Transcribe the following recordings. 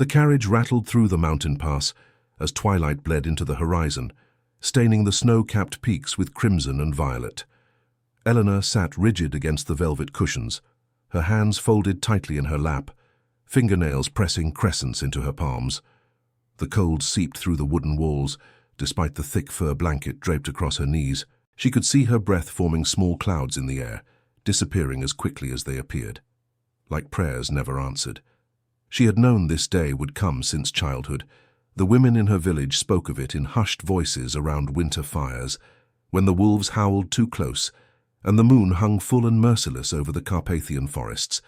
The carriage rattled through the mountain pass as twilight bled into the horizon, staining the snow-capped peaks with crimson and violet. Elena sat rigid against the velvet cushions, her hands folded tightly in her lap, fingernails pressing crescents into her palms. The cold seeped through the wooden walls, despite the thick fur blanket draped across her knees. She could see her breath forming small clouds in the air, disappearing as quickly as they appeared, like prayers never answered. She had known this day would come since childhood. The women in her village spoke of it in hushed voices around winter fires, when the wolves howled too close, and the moon hung full and merciless over the Carpathian forests.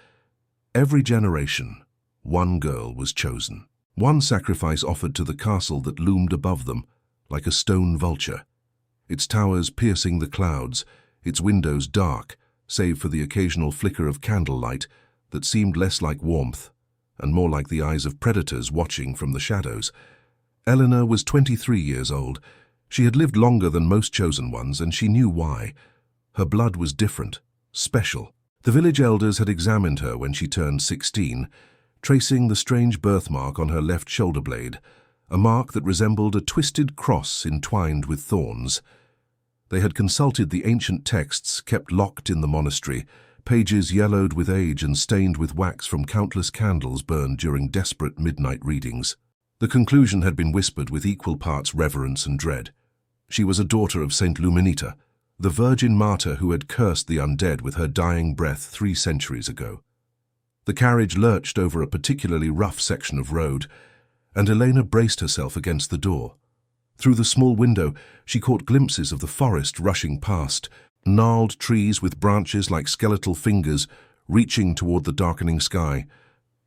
Every generation, one girl was chosen. One sacrifice offered to the castle that loomed above them, like a stone vulture, its towers piercing the clouds, its windows dark, save for the occasional flicker of candlelight that seemed less like warmth and more like the eyes of predators watching from the shadows. Elena was 23 years old. She had lived longer than most chosen ones, and she knew why. Her blood was different, special. The village elders had examined her when she turned 16, tracing the strange birthmark on her left shoulder blade, a mark that resembled a twisted cross entwined with thorns. They had consulted the ancient texts kept locked in the monastery, pages yellowed with age and stained with wax from countless candles burned during desperate midnight readings. The conclusion had been whispered with equal parts reverence and dread. She was a daughter of Saint Luminita, the virgin martyr who had cursed the undead with her dying breath 3 centuries ago. The carriage lurched over a particularly rough section of road, and Elena braced herself against the door. Through the small window, she caught glimpses of the forest rushing past, gnarled trees with branches like skeletal fingers reaching toward the darkening sky.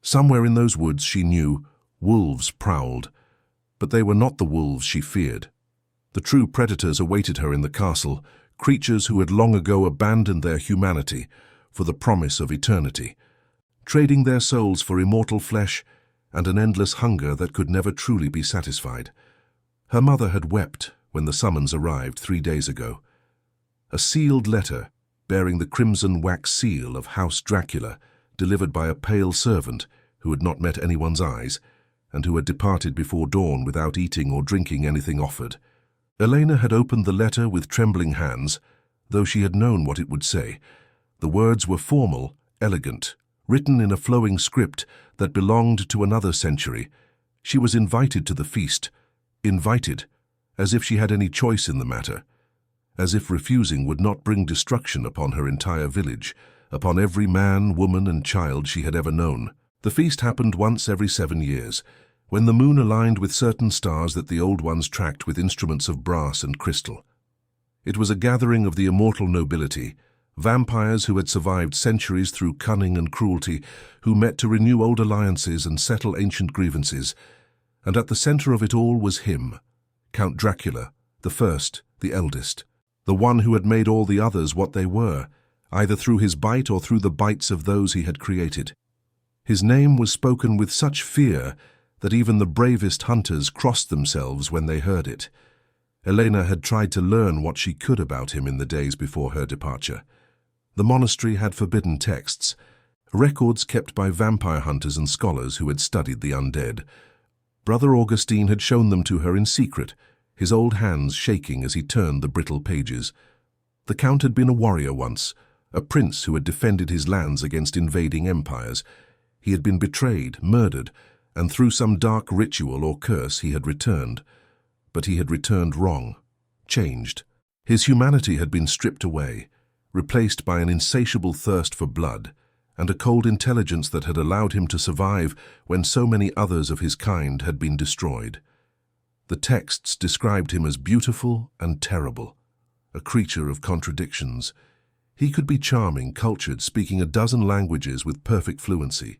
Somewhere in those woods, she knew, wolves prowled, but they were not the wolves she feared. The true predators awaited her in the castle, creatures who had long ago abandoned their humanity for the promise of eternity, trading their souls for immortal flesh and an endless hunger that could never truly be satisfied. Her mother had wept when the summons arrived 3 days ago. A sealed letter bearing the crimson wax seal of House Dracula, delivered by a pale servant who had not met anyone's eyes and who had departed before dawn without eating or drinking anything offered. Elena had opened the letter with trembling hands, though she had known what it would say. The words were formal, elegant, written in a flowing script that belonged to another century. She was invited to the feast, invited, as if she had any choice in the matter, as if refusing would not bring destruction upon her entire village, upon every man, woman, and child she had ever known. The feast happened once every 7 years, when the moon aligned with certain stars that the old ones tracked with instruments of brass and crystal. It was a gathering of the immortal nobility, vampires who had survived centuries through cunning and cruelty, who met to renew old alliances and settle ancient grievances. And at the center of it all was him, Count Dracula, the first, the eldest, the one who had made all the others what they were, either through his bite or through the bites of those he had created. His name was spoken with such fear that even the bravest hunters crossed themselves when they heard it. Elena had tried to learn what she could about him in the days before her departure. The monastery had forbidden texts, records kept by vampire hunters and scholars who had studied the undead. Brother Augustine had shown them to her in secret, his old hands shaking as he turned the brittle pages. The Count had been a warrior once, a prince who had defended his lands against invading empires. He had been betrayed, murdered, and through some dark ritual or curse he had returned. But he had returned wrong, changed. His humanity had been stripped away, replaced by an insatiable thirst for blood, and a cold intelligence that had allowed him to survive when so many others of his kind had been destroyed. The texts described him as beautiful and terrible, a creature of contradictions. He could be charming, cultured, speaking a dozen languages with perfect fluency.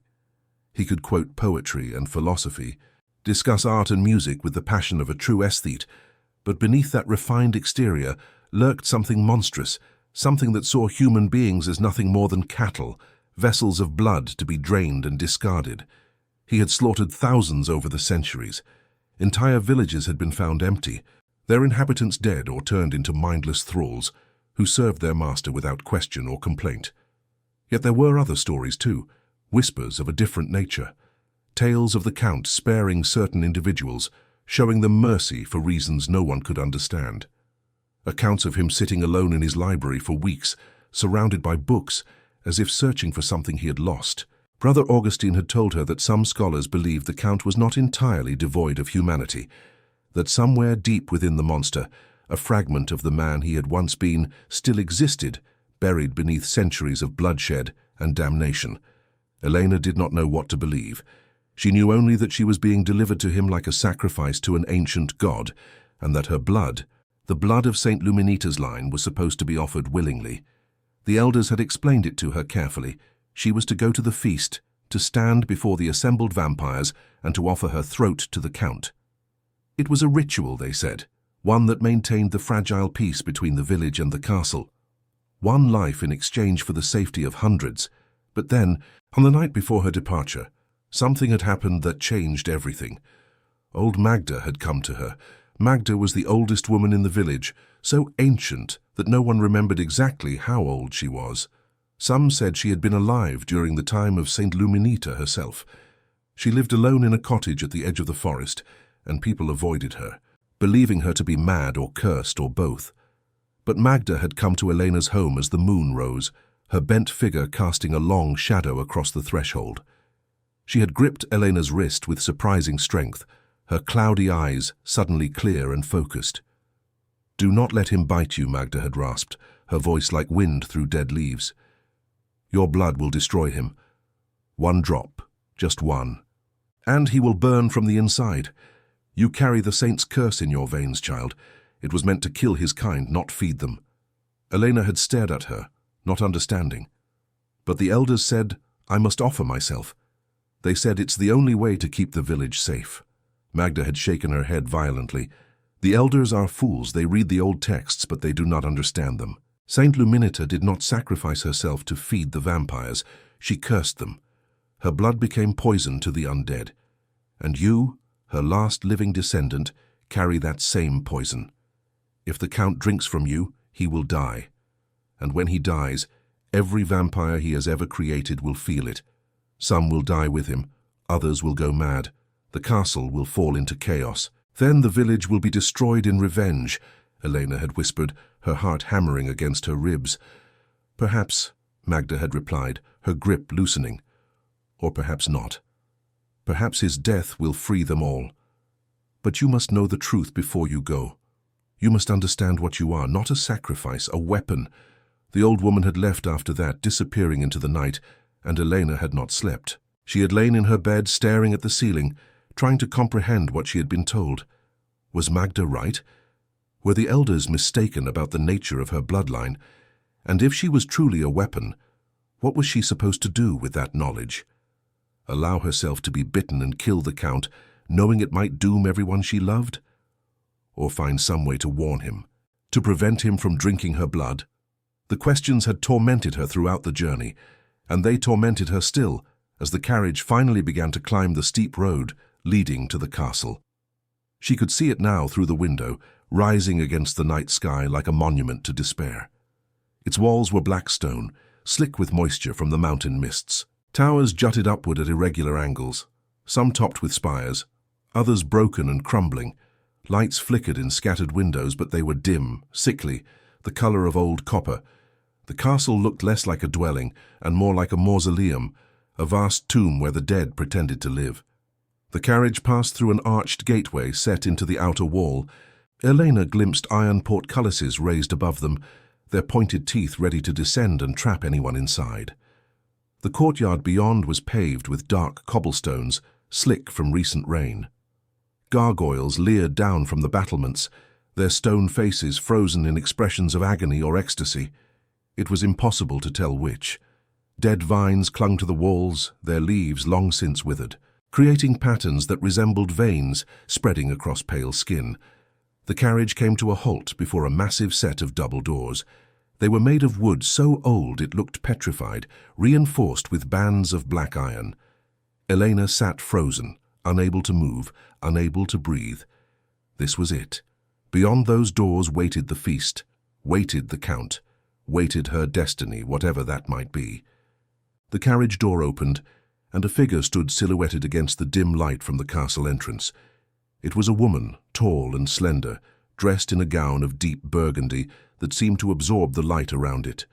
He could quote poetry and philosophy, discuss art and music with the passion of a true aesthete, but beneath that refined exterior lurked something monstrous, something that saw human beings as nothing more than cattle, vessels of blood to be drained and discarded. He had slaughtered thousands over the centuries. Entire villages had been found empty, their inhabitants dead or turned into mindless thralls, who served their master without question or complaint. Yet there were other stories too, whispers of a different nature. tales of the Count sparing certain individuals, showing them mercy for reasons no one could understand. Accounts of him sitting alone in his library for weeks, surrounded by books, as if searching for something he had lost. Brother Augustine had told her that some scholars believed the Count was not entirely devoid of humanity, that somewhere deep within the monster, a fragment of the man he had once been still existed, buried beneath centuries of bloodshed and damnation. Elena did not know what to believe. She knew only that she was being delivered to him like a sacrifice to an ancient god, and that her blood, the blood of Saint Luminita's line, was supposed to be offered willingly. The elders had explained it to her carefully. She was to go to the feast, to stand before the assembled vampires, and to offer her throat to the Count. It was a ritual, they said, one that maintained the fragile peace between the village and the castle. One life in exchange for the safety of hundreds. But then, on the night before her departure, something had happened that changed everything. Old Magda had come to her. Magda was the oldest woman in the village, so ancient that no one remembered exactly how old she was. Some said she had been alive during the time of Saint Luminita herself. She lived alone in a cottage at the edge of the forest, and people avoided her, believing her to be mad or cursed or both. But Magda had come to Elena's home as the moon rose, her bent figure casting a long shadow across the threshold. She had gripped Elena's wrist with surprising strength, her cloudy eyes suddenly clear and focused. "Do not let him bite you," Magda had rasped, her voice like wind through dead leaves. "Your blood will destroy him. One drop, just one. And he will burn from the inside. You carry the saint's curse in your veins, child. It was meant to kill his kind, not feed them." Elena had stared at her, not understanding. But the elders said, "I must offer myself." They said it's the only way to keep the village safe. Magda had shaken her head violently. "The elders are fools. They read the old texts, but they do not understand them. Saint Luminita did not sacrifice herself to feed the vampires. She cursed them. Her blood became poison to the undead. And you, her last living descendant, carry that same poison. If the Count drinks from you, he will die. And when he dies, every vampire he has ever created will feel it. Some will die with him, others will go mad. The castle will fall into chaos. Then the village will be destroyed in revenge," Elena had whispered, her heart hammering against her ribs. "Perhaps," Magda had replied, her grip loosening. "Or perhaps not. Perhaps his death will free them all. But you must know the truth before you go. You must understand what you are, not a sacrifice, a weapon." The old woman had left after that, disappearing into the night, and Elena had not slept. She had lain in her bed, staring at the ceiling, trying to comprehend what she had been told. Was Magda right? Were the elders mistaken about the nature of her bloodline? And if she was truly a weapon, what was she supposed to do with that knowledge? Allow herself to be bitten and kill the Count, knowing it might doom everyone she loved? Or find some way to warn him, to prevent him from drinking her blood? The questions had tormented her throughout the journey, and they tormented her still as the carriage finally began to climb the steep road leading to the castle. She could see it now through the window, rising against the night sky like a monument to despair. Its walls were black stone, slick with moisture from the mountain mists. Towers jutted upward at irregular angles, some topped with spires, others broken and crumbling. Lights flickered in scattered windows, but they were dim, sickly, the color of old copper. The castle looked less like a dwelling and more like a mausoleum, a vast tomb where the dead pretended to live. The carriage passed through an arched gateway set into the outer wall. Elena glimpsed iron portcullises raised above them, their pointed teeth ready to descend and trap anyone inside. The courtyard beyond was paved with dark cobblestones, slick from recent rain. Gargoyles leered down from the battlements, their stone faces frozen in expressions of agony or ecstasy. It was impossible to tell which. Dead vines clung to the walls, their leaves long since withered, creating patterns that resembled veins spreading across pale skin. The carriage came to a halt before a massive set of double doors. They were made of wood so old it looked petrified, reinforced with bands of black iron. Elena sat frozen, unable to move, unable to breathe. This was it. Beyond those doors waited the feast, waited the Count, waited her destiny, whatever that might be. The carriage door opened, and a figure stood silhouetted against the dim light from the castle entrance. It was a woman, tall and slender, dressed in a gown of deep burgundy that seemed to absorb the light around it.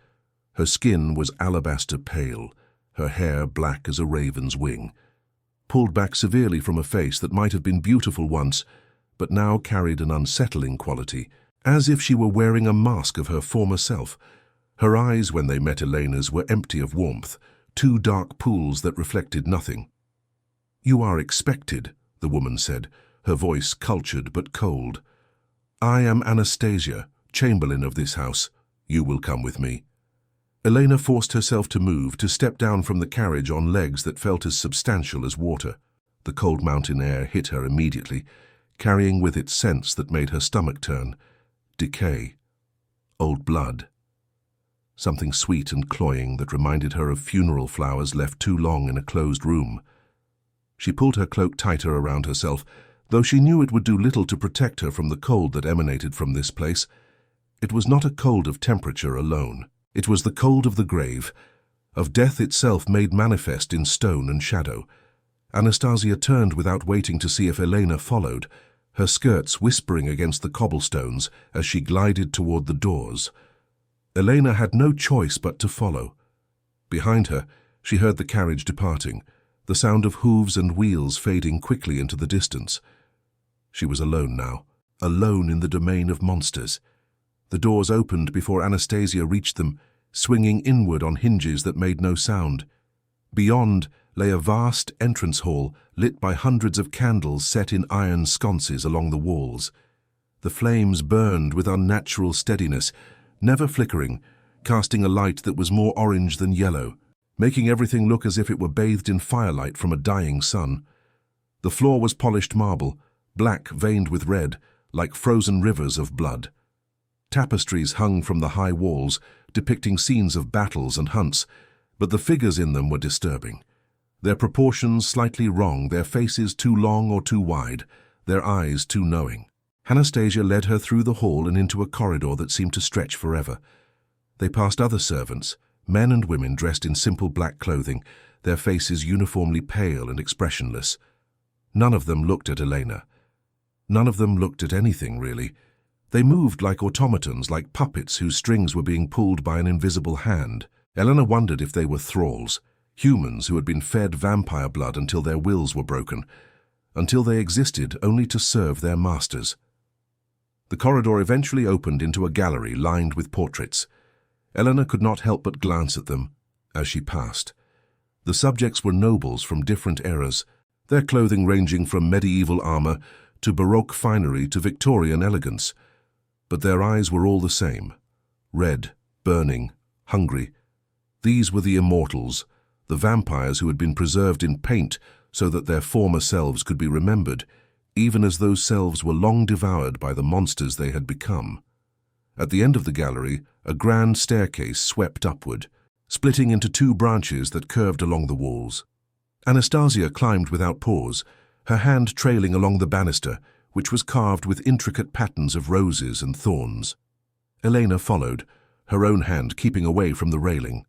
Her skin was alabaster pale, her hair black as a raven's wing, pulled back severely from a face that might have been beautiful once, but now carried an unsettling quality, as if she were wearing a mask of her former self. Her eyes, when they met Elena's, were empty of warmth, two dark pools that reflected nothing. "You are expected," the woman said, her voice cultured but cold. "I am Anastasia, chamberlain of this house. You will come with me." Elena forced herself to move, to step down from the carriage on legs that felt as substantial as water. The cold mountain air hit her immediately, carrying with it scents that made her stomach turn. Decay. Old blood. Something sweet and cloying that reminded her of funeral flowers left too long in a closed room. She pulled her cloak tighter around herself, though she knew it would do little to protect her from the cold that emanated from this place. It was not a cold of temperature alone. It was the cold of the grave, of death itself made manifest in stone and shadow. Anastasia turned without waiting to see if Elena followed, her skirts whispering against the cobblestones as she glided toward the doors. Elena had no choice but to follow. Behind her, she heard the carriage departing, the sound of hooves and wheels fading quickly into the distance. She was alone now, alone in the domain of monsters. The doors opened before Anastasia reached them, swinging inward on hinges that made no sound. Beyond lay a vast entrance hall lit by hundreds of candles set in iron sconces along the walls. The flames burned with unnatural steadiness, never flickering, casting a light that was more orange than yellow, making everything look as if it were bathed in firelight from a dying sun. The floor was polished marble, black veined with red, like frozen rivers of blood. Tapestries hung from the high walls, depicting scenes of battles and hunts, but the figures in them were disturbing. Their proportions slightly wrong, their faces too long or too wide, their eyes too knowing. Anastasia led her through the hall and into a corridor that seemed to stretch forever. They passed other servants, men and women dressed in simple black clothing, their faces uniformly pale and expressionless. None of them looked at Elena. None of them looked at anything, really. They moved like automatons, like puppets whose strings were being pulled by an invisible hand. Elena wondered if they were thralls, humans who had been fed vampire blood until their wills were broken, until they existed only to serve their masters. The corridor eventually opened into a gallery lined with portraits. Elena could not help but glance at them as she passed. The subjects were nobles from different eras, their clothing ranging from medieval armor to Baroque finery to Victorian elegance. But their eyes were all the same, red, burning, hungry. These were the immortals, the vampires who had been preserved in paint so that their former selves could be remembered, even as those selves were long devoured by the monsters they had become. At the end of the gallery, a grand staircase swept upward, splitting into two branches that curved along the walls. Anastasia climbed without pause, her hand trailing along the banister, which was carved with intricate patterns of roses and thorns. Elena followed, her own hand keeping away from the railing.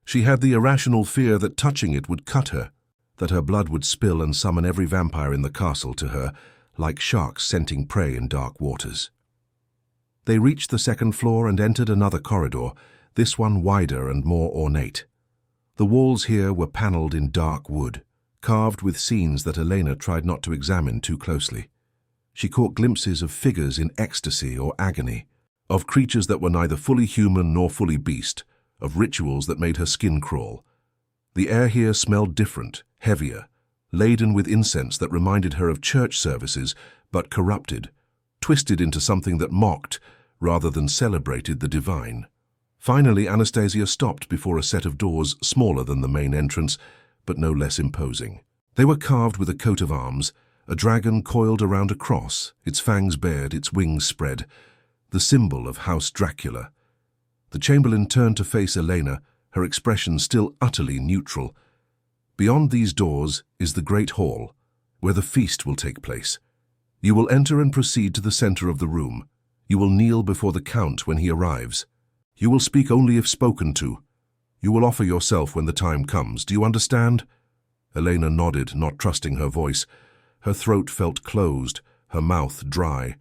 She had the irrational fear that touching it would cut her, that her blood would spill and summon every vampire in the castle to her, like sharks scenting prey in dark waters. They reached the second floor and entered another corridor, this one wider and more ornate. The walls here were panelled in dark wood, carved with scenes that Elena tried not to examine too closely. She caught glimpses of figures in ecstasy or agony, of creatures that were neither fully human nor fully beast, of rituals that made her skin crawl. The air here smelled different, heavier, laden with incense that reminded her of church services, but corrupted, twisted into something that mocked rather than celebrated the divine. Finally, Anastasia stopped before a set of doors smaller than the main entrance, but no less imposing. They were carved with a coat of arms, a dragon coiled around a cross, its fangs bared, its wings spread, the symbol of House Dracula. The chamberlain turned to face Elena, her expression still utterly neutral. Beyond these doors is the great hall, where the feast will take place. You will enter and proceed to the center of the room. You will kneel before the count when he arrives. You will speak only if spoken to. You will offer yourself when the time comes. Do you understand? Elena nodded, not trusting her voice. Her throat felt closed, her mouth dry.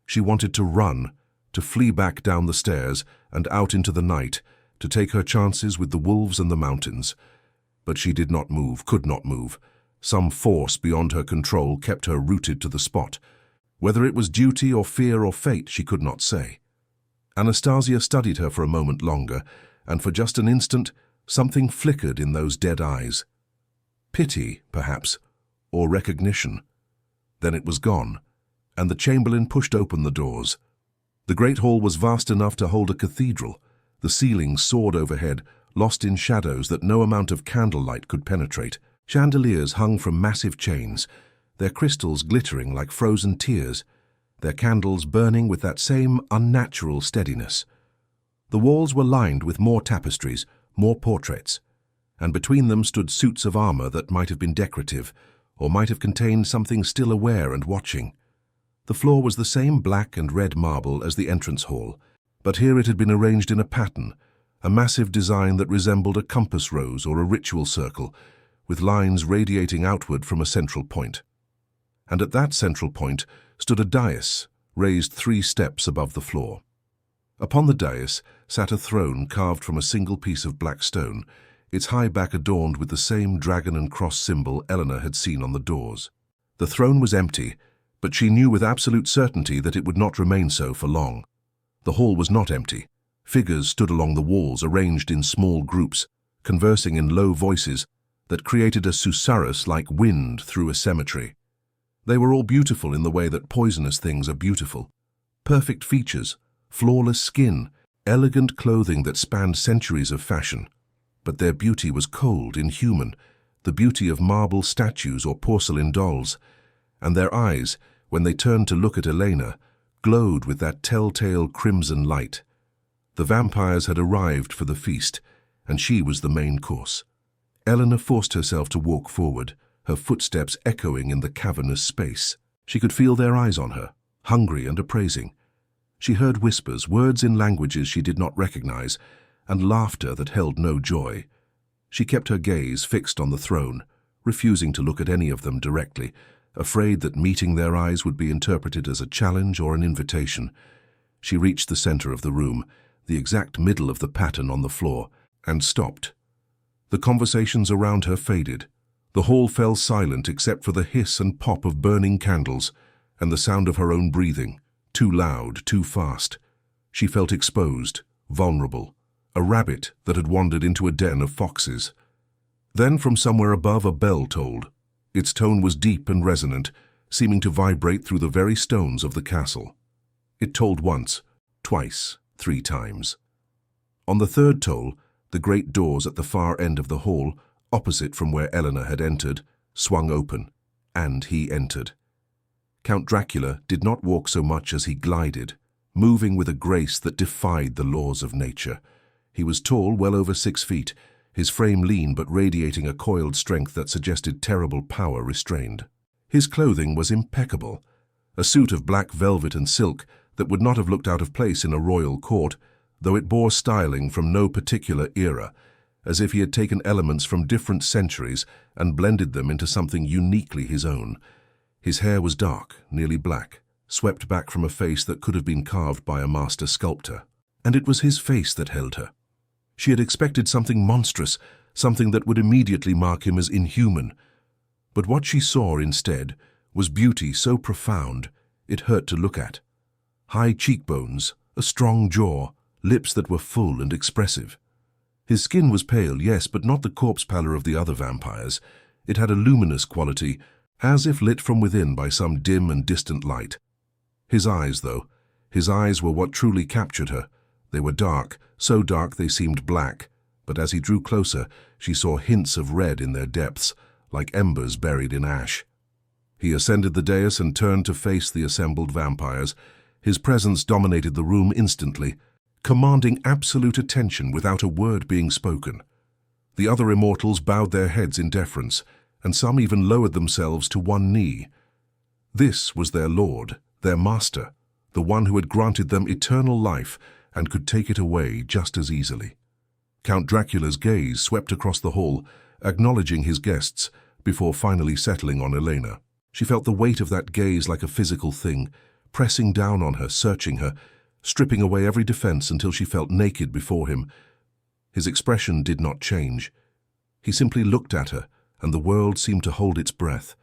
She wanted to run, to flee back down the stairs and out into the night, to take her chances with the wolves and the mountains. But she did not move, could not move. Some force beyond her control kept her rooted to the spot. Whether it was duty or fear or fate, she could not say. Anastasia studied her for a moment longer, and for just an instant, something flickered in those dead eyes. Pity, perhaps, or recognition. Then it was gone, and the chamberlain pushed open the doors. The great hall was vast enough to hold a cathedral. The ceiling soared overhead, lost in shadows that no amount of candlelight could penetrate. Chandeliers hung from massive chains, their crystals glittering like frozen tears, their candles burning with that same unnatural steadiness. The walls were lined with more tapestries, more portraits, and between them stood suits of armor that might have been decorative, or might have contained something still aware and watching. The floor was the same black and red marble as the entrance hall, but here it had been arranged in a pattern, a massive design that resembled a compass rose or a ritual circle, with lines radiating outward from a central point. And at that central point stood a dais, raised 3 steps above the floor. Upon the dais sat a throne carved from a single piece of black stone, its high back adorned with the same dragon and cross symbol Elena had seen on the doors. The throne was empty, but she knew with absolute certainty that it would not remain so for long. The hall was not empty. Figures stood along the walls, arranged in small groups, conversing in low voices that created a susurrus like wind through a cemetery. They were all beautiful in the way that poisonous things are beautiful. Perfect features, flawless skin, elegant clothing that spanned centuries of fashion. But their beauty was cold, inhuman, the beauty of marble statues or porcelain dolls. And their eyes, when they turned to look at Elena, glowed with that telltale crimson light. The vampires had arrived for the feast, and she was the main course. Elena forced herself to walk forward, her footsteps echoing in the cavernous space. She could feel their eyes on her, hungry and appraising. She heard whispers, words in languages she did not recognize, and laughter that held no joy. She kept her gaze fixed on the throne, refusing to look at any of them directly, afraid that meeting their eyes would be interpreted as a challenge or an invitation. She reached the center of the room, the exact middle of the pattern on the floor, and stopped. The conversations around her faded. The hall fell silent except for the hiss and pop of burning candles and the sound of her own breathing, too loud, too fast. She felt exposed, vulnerable, a rabbit that had wandered into a den of foxes. Then from somewhere above a bell tolled. Its tone was deep and resonant, seeming to vibrate through the very stones of the castle. It tolled once, twice, 3 times. On the 3rd toll, the great doors at the far end of the hall, opposite from where Elena had entered, swung open, and he entered. Count Dracula did not walk so much as he glided, moving with a grace that defied the laws of nature. He was tall, well over 6 feet, his frame lean but radiating a coiled strength that suggested terrible power restrained. His clothing was impeccable, a suit of black velvet and silk that would not have looked out of place in a royal court, though it bore styling from no particular era, as if he had taken elements from different centuries and blended them into something uniquely his own. His hair was dark, nearly black, swept back from a face that could have been carved by a master sculptor. And it was his face that held her. She had expected something monstrous, something that would immediately mark him as inhuman. But what she saw instead was beauty so profound it hurt to look at. High cheekbones, a strong jaw, lips that were full and expressive. His skin was pale, yes, but not the corpse pallor of the other vampires. It had a luminous quality, as if lit from within by some dim and distant light. His eyes, though, his eyes were what truly captured her. They were dark, so dark they seemed black, but as he drew closer, she saw hints of red in their depths, like embers buried in ash. He ascended the dais and turned to face the assembled vampires. His presence dominated the room instantly, commanding absolute attention without a word being spoken. The other immortals bowed their heads in deference, and some even lowered themselves to one knee. This was their lord, their master, the one who had granted them eternal life and could take it away just as easily. Count Dracula's gaze swept across the hall, acknowledging his guests, before finally settling on Elena. She felt the weight of that gaze like a physical thing, pressing down on her, searching her, stripping away every defense until she felt naked before him. His expression did not change. He simply looked at her, and the world seemed to hold its breath.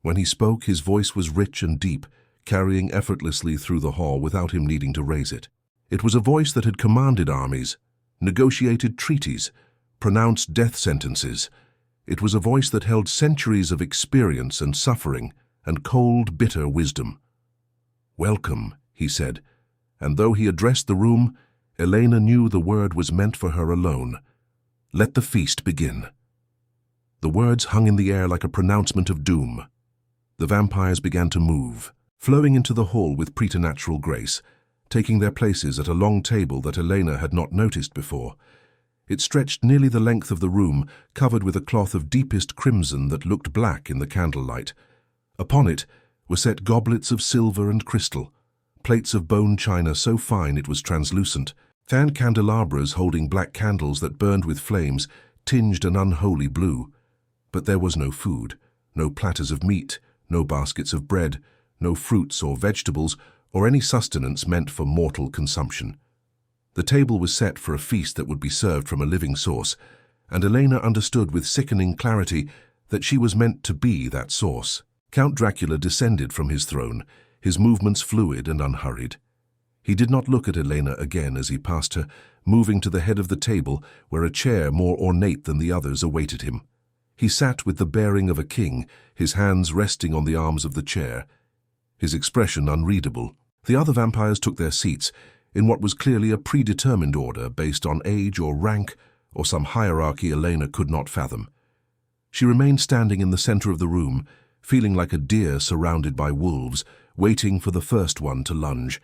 When he spoke, his voice was rich and deep, carrying effortlessly through the hall without him needing to raise it. It was a voice that had commanded armies, negotiated treaties, pronounced death sentences. It was a voice that held centuries of experience and suffering and cold, bitter wisdom. "Welcome," he said, and though he addressed the room, Elena knew the word was meant for her alone. "Let the feast begin." The words hung in the air like a pronouncement of doom. The vampires began to move, flowing into the hall with preternatural grace, taking their places at a long table that Elena had not noticed before. It stretched nearly the length of the room, covered with a cloth of deepest crimson that looked black in the candlelight. Upon it were set goblets of silver and crystal, plates of bone china so fine it was translucent, fan candelabras holding black candles that burned with flames tinged an unholy blue. But there was no food, no platters of meat, no baskets of bread, no fruits or vegetables, or any sustenance meant for mortal consumption. The table was set for a feast that would be served from a living source, and Elena understood with sickening clarity that she was meant to be that source. Count Dracula descended from his throne, his movements fluid and unhurried. He did not look at Elena again as he passed her, moving to the head of the table where a chair more ornate than the others awaited him. He sat with the bearing of a king, his hands resting on the arms of the chair, his expression unreadable. The other vampires took their seats, in what was clearly a predetermined order based on age or rank or some hierarchy Elena could not fathom. She remained standing in the center of the room, feeling like a deer surrounded by wolves, waiting for the first one to lunge.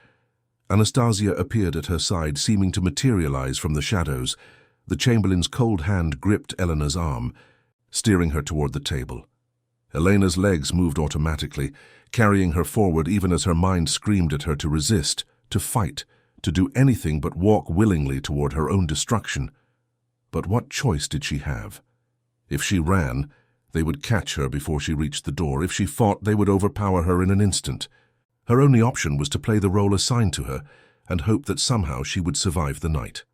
Anastasia appeared at her side, seeming to materialize from the shadows. The Chamberlain's cold hand gripped Elena's arm, steering her toward the table. Elena's legs moved automatically, carrying her forward even as her mind screamed at her to resist, to fight, to do anything but walk willingly toward her own destruction. But what choice did she have? If she ran, they would catch her before she reached the door. If she fought, they would overpower her in an instant. Her only option was to play the role assigned to her and hope that somehow she would survive the night.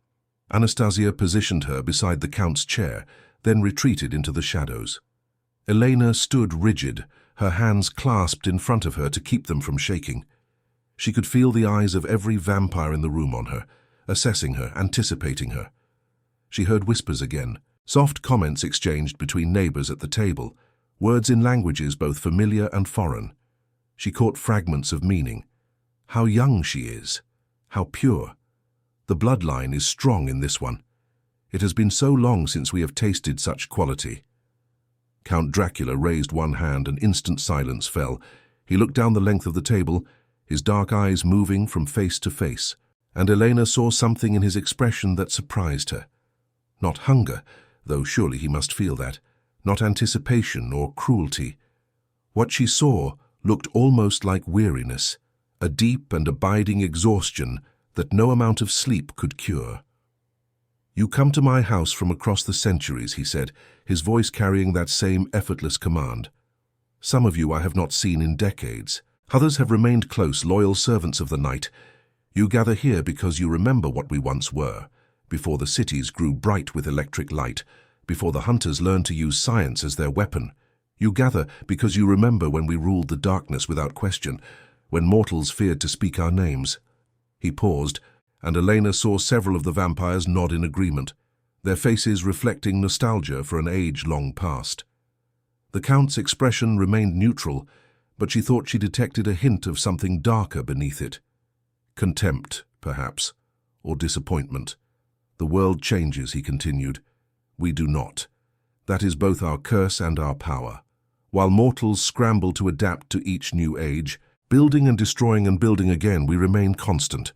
Anastasia positioned her beside the Count's chair, then retreated into the shadows. Elena stood rigid, her hands clasped in front of her to keep them from shaking. She could feel the eyes of every vampire in the room on her, assessing her, anticipating her. She heard whispers again, soft comments exchanged between neighbors at the table, words in languages both familiar and foreign. She caught fragments of meaning. How young she is, how pure. The bloodline is strong in this one. It has been so long since we have tasted such quality. Count Dracula raised one hand and instant silence fell. He looked down the length of the table, his dark eyes moving from face to face, and Elena saw something in his expression that surprised her. Not hunger, though surely he must feel that, not anticipation or cruelty. What she saw looked almost like weariness, a deep and abiding exhaustion that no amount of sleep could cure. "You come to my house from across the centuries," he said, his voice carrying that same effortless command. "Some of you I have not seen in decades. Others have remained close, loyal servants of the night. You gather here because you remember what we once were, before the cities grew bright with electric light, before the hunters learned to use science as their weapon. You gather because you remember when we ruled the darkness without question, when mortals feared to speak our names." He paused, and Elena saw several of the vampires nod in agreement, their faces reflecting nostalgia for an age long past. The Count's expression remained neutral, but she thought she detected a hint of something darker beneath it. Contempt, perhaps, or disappointment. "The world changes," he continued. "We do not. That is both our curse and our power. While mortals scramble to adapt to each new age, building and destroying and building again, we remain constant,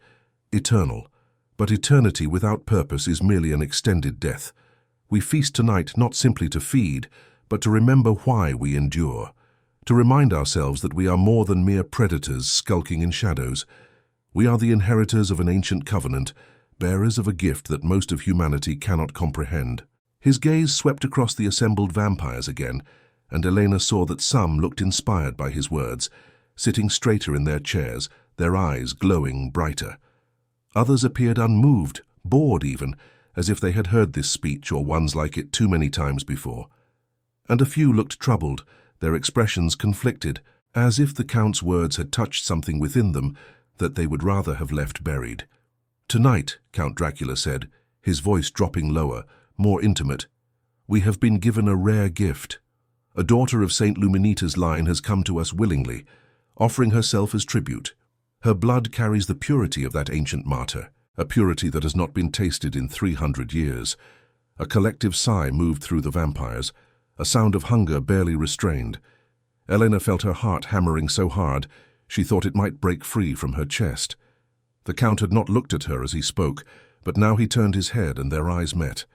eternal. But eternity without purpose is merely an extended death. We feast tonight not simply to feed, but to remember why we endure, to remind ourselves that we are more than mere predators skulking in shadows. We are the inheritors of an ancient covenant, bearers of a gift that most of humanity cannot comprehend." His gaze swept across the assembled vampires again, and Elena saw that some looked inspired by his words, sitting straighter in their chairs, their eyes glowing brighter. Others appeared unmoved, bored even, as if they had heard this speech or ones like it too many times before. And a few looked troubled, their expressions conflicted, as if the Count's words had touched something within them that they would rather have left buried. "Tonight," Count Dracula said, his voice dropping lower, more intimate, "we have been given a rare gift. A daughter of Saint Luminita's line has come to us willingly, offering herself as tribute. Her blood carries the purity of that ancient martyr, a purity that has not been tasted in 300 years. A collective sigh moved through the vampires, a sound of hunger barely restrained. Elena felt her heart hammering so hard, she thought it might break free from her chest. The Count had not looked at her as he spoke, but now he turned his head and their eyes met.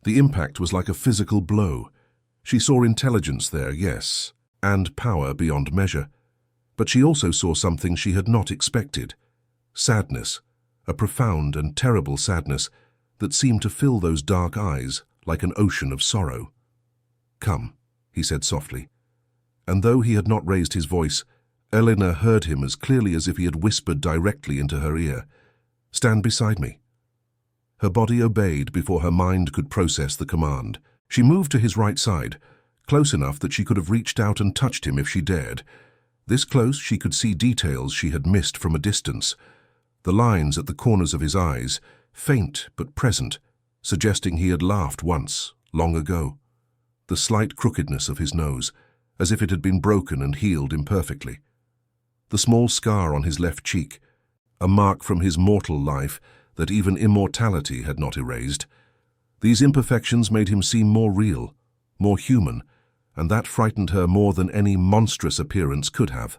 The impact was like a physical blow. She saw intelligence there, yes, and power beyond measure. But she also saw something she had not expected. Sadness, a profound and terrible sadness that seemed to fill those dark eyes like an ocean of sorrow. "Come," he said softly. And though he had not raised his voice, Elena heard him as clearly as if he had whispered directly into her ear. "Stand beside me." Her body obeyed before her mind could process the command. She moved to his right side, close enough that she could have reached out and touched him if she dared. This close she could see details she had missed from a distance. The lines at the corners of his eyes, faint but present, suggesting he had laughed once, long ago. The slight crookedness of his nose, as if it had been broken and healed imperfectly. The small scar on his left cheek, a mark from his mortal life that even immortality had not erased. These imperfections made him seem more real, more human, and that frightened her more than any monstrous appearance could have.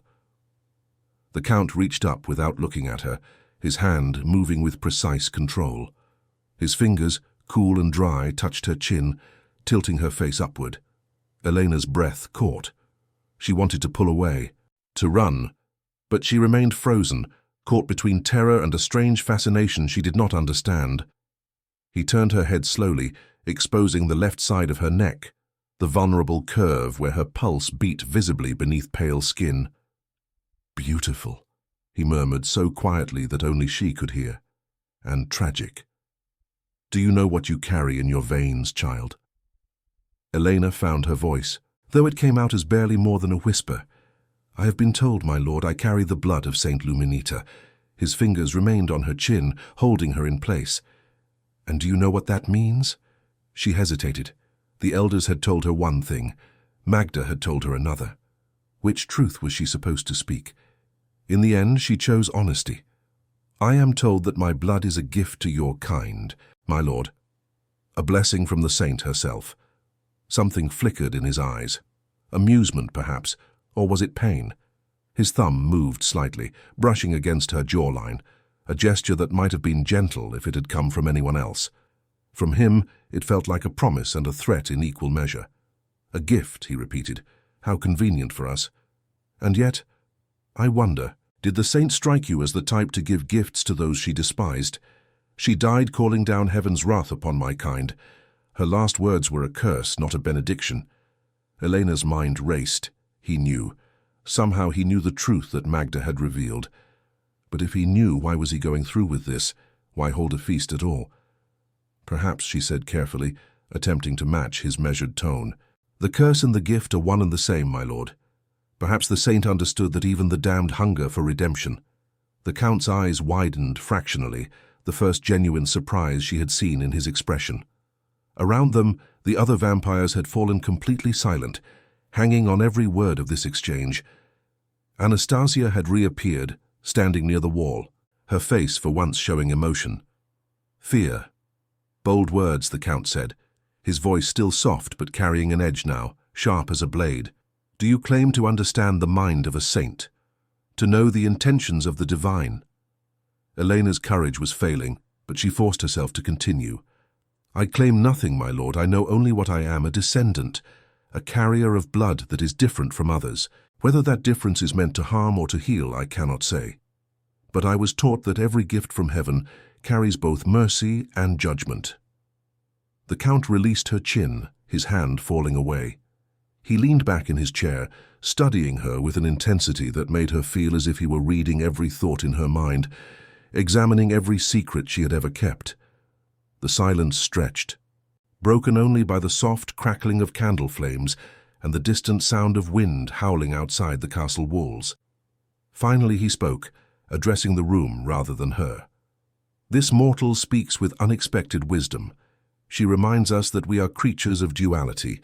The Count reached up without looking at her, his hand moving with precise control. His fingers, cool and dry, touched her chin, tilting her face upward. Elena's breath caught. She wanted to pull away, to run, but she remained frozen, caught between terror and a strange fascination she did not understand. He turned her head slowly, exposing the left side of her neck, the vulnerable curve where her pulse beat visibly beneath pale skin. "Beautiful," he murmured so quietly that only she could hear. "And tragic. Do you know what you carry in your veins, child?" Elena found her voice, though it came out as barely more than a whisper. "I have been told, my lord, I carry the blood of Saint Luminita." His fingers remained on her chin, holding her in place. "And do you know what that means?" She hesitated. The elders had told her one thing. Magda had told her another. Which truth was she supposed to speak? In the end, she chose honesty. "I am told that my blood is a gift to your kind, my lord. A blessing from the saint herself." Something flickered in his eyes. Amusement, perhaps, or was it pain? His thumb moved slightly, brushing against her jawline, a gesture that might have been gentle if it had come from anyone else. From him, it felt like a promise and a threat in equal measure. "A gift," he repeated. "How convenient for us. And yet, I wonder, did the saint strike you as the type to give gifts to those she despised? She died calling down heaven's wrath upon my kind. Her last words were a curse, not a benediction." Elena's mind raced. He knew. Somehow he knew the truth that Magda had revealed. But if he knew, why was he going through with this? Why hold a feast at all? "Perhaps," she said carefully, attempting to match his measured tone. "The curse and the gift are one and the same, my lord. Perhaps the saint understood that even the damned hunger for redemption." The Count's eyes widened fractionally, the first genuine surprise she had seen in his expression. Around them, the other vampires had fallen completely silent, hanging on every word of this exchange. Anastasia had reappeared, standing near the wall, her face for once showing emotion. "Fear." Bold words, the Count said, his voice still soft but carrying an edge now, sharp as a blade. "Do you claim to understand the mind of a saint? To know the intentions of the divine?" Elena's courage was failing, but she forced herself to continue. "I claim nothing, my lord. I know only what I am, a descendant, a carrier of blood that is different from others. Whether that difference is meant to harm or to heal, I cannot say. But I was taught that every gift from heaven carries both mercy and judgment." The Count released her chin, his hand falling away. He leaned back in his chair, studying her with an intensity that made her feel as if he were reading every thought in her mind, examining every secret she had ever kept. The silence stretched, broken only by the soft crackling of candle flames and the distant sound of wind howling outside the castle walls. Finally he spoke, addressing the room rather than her. "This mortal speaks with unexpected wisdom. She reminds us that we are creatures of duality,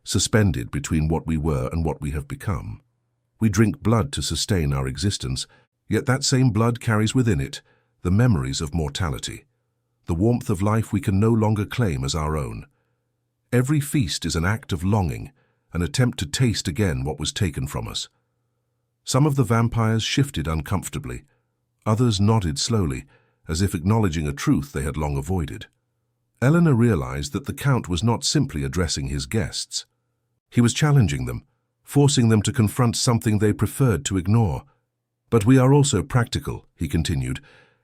suspended between what we were and what we have become. We drink blood to sustain our existence, yet that same blood carries within it the memories of mortality, the warmth of life we can no longer claim as our own. Every feast is an act of longing, an attempt to taste again what was taken from us." Some of the vampires shifted uncomfortably. Others nodded slowly, as if acknowledging a truth they had long avoided. Elena realized that the Count was not simply addressing his guests. He was challenging them, forcing them to confront something they preferred to ignore. "But we are also practical," he continued,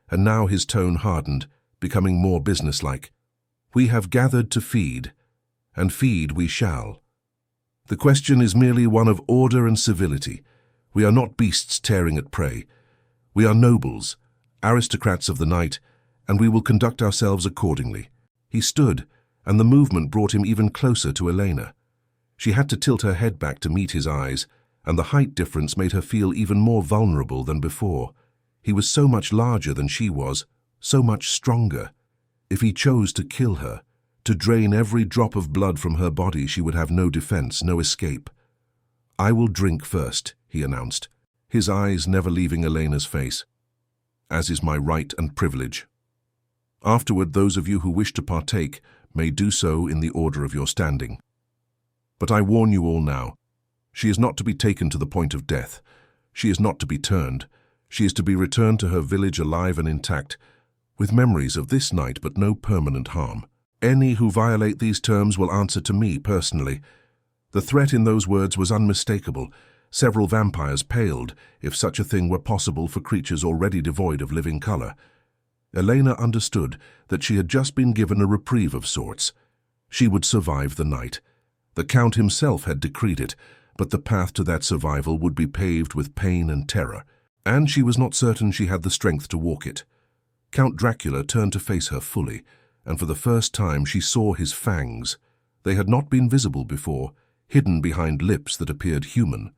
and now his tone hardened, becoming more businesslike. "We have gathered to feed, and feed we shall. The question is merely one of order and civility. We are not beasts tearing at prey. We are nobles, aristocrats of the night, and we will conduct ourselves accordingly." He stood, and the movement brought him even closer to Elena. She had to tilt her head back to meet his eyes, and the height difference made her feel even more vulnerable than before. He was so much larger than she was, so much stronger. If he chose to kill her, to drain every drop of blood from her body, she would have no defense, no escape. "I will drink first," he announced, his eyes never leaving Elena's face, "as is my right and privilege. Afterward, those of you who wish to partake may do so in the order of your standing. But I warn you all now, she is not to be taken to the point of death. She is not to be turned. She is to be returned to her village alive and intact, with memories of this night but no permanent harm. Any who violate these terms will answer to me personally." The threat in those words was unmistakable. Several vampires paled, if such a thing were possible for creatures already devoid of living color. Elena understood that she had just been given a reprieve of sorts. She would survive the night. The Count himself had decreed it, but the path to that survival would be paved with pain and terror, and she was not certain she had the strength to walk it. Count Dracula turned to face her fully, and for the first time she saw his fangs. They had not been visible before, hidden behind lips that appeared human,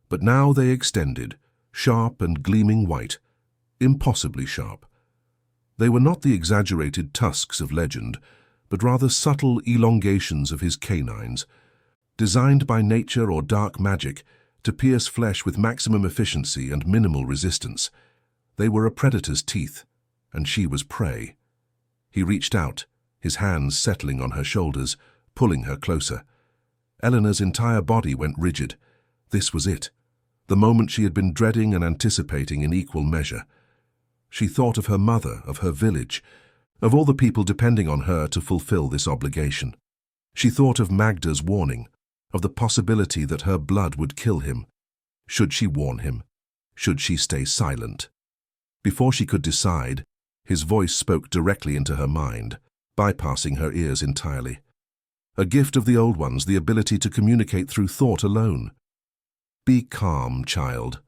but now they extended, sharp and gleaming white, impossibly sharp. They were not the exaggerated tusks of legend, but rather subtle elongations of his canines, designed by nature or dark magic to pierce flesh with maximum efficiency and minimal resistance. They were a predator's teeth, and she was prey. He reached out, his hands settling on her shoulders, pulling her closer. Elena's entire body went rigid. This was it, the moment she had been dreading and anticipating in equal measure. She thought of her mother, of her village, of all the people depending on her to fulfill this obligation. She thought of Magda's warning, of the possibility that her blood would kill him. Should she warn him? Should she stay silent? Before she could decide, his voice spoke directly into her mind, bypassing her ears entirely. A gift of the old ones, the ability to communicate through thought alone. "Be calm, child.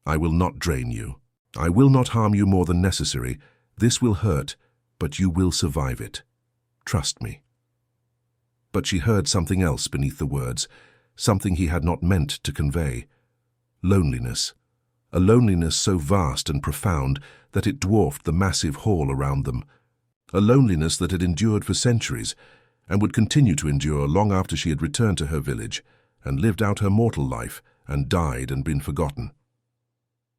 I will not drain you. I will not harm you more than necessary. This will hurt, but you will survive it. Trust me." But she heard something else beneath the words, something he had not meant to convey. Loneliness. A loneliness so vast and profound that it dwarfed the massive hall around them. A loneliness that had endured for centuries and would continue to endure long after she had returned to her village and lived out her mortal life and died and been forgotten.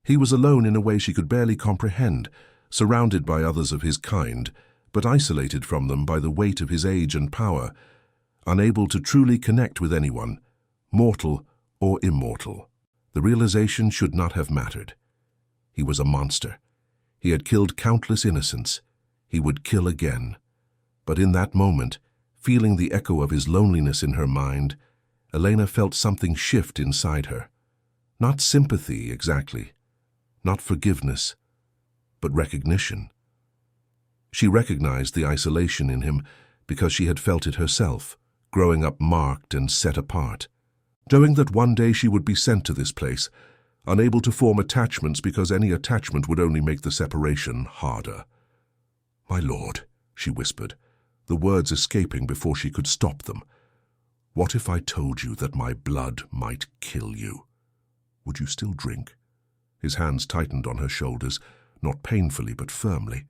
He was alone in a way she could barely comprehend, surrounded by others of his kind, but isolated from them by the weight of his age and power, unable to truly connect with anyone, mortal or immortal. The realization should not have mattered. He was a monster. He had killed countless innocents. He would kill again. But in that moment, feeling the echo of his loneliness in her mind, Elena felt something shift inside her. Not sympathy, exactly. Not forgiveness, but recognition. She recognized the isolation in him because she had felt it herself, growing up marked and set apart. knowing that one day she would be sent to this place, unable to form attachments because any attachment would only make the separation harder. "My lord," she whispered, the words escaping before she could stop them. "What if I told you that my blood might kill you? Would you still drink?" His hands tightened on her shoulders, not painfully but firmly.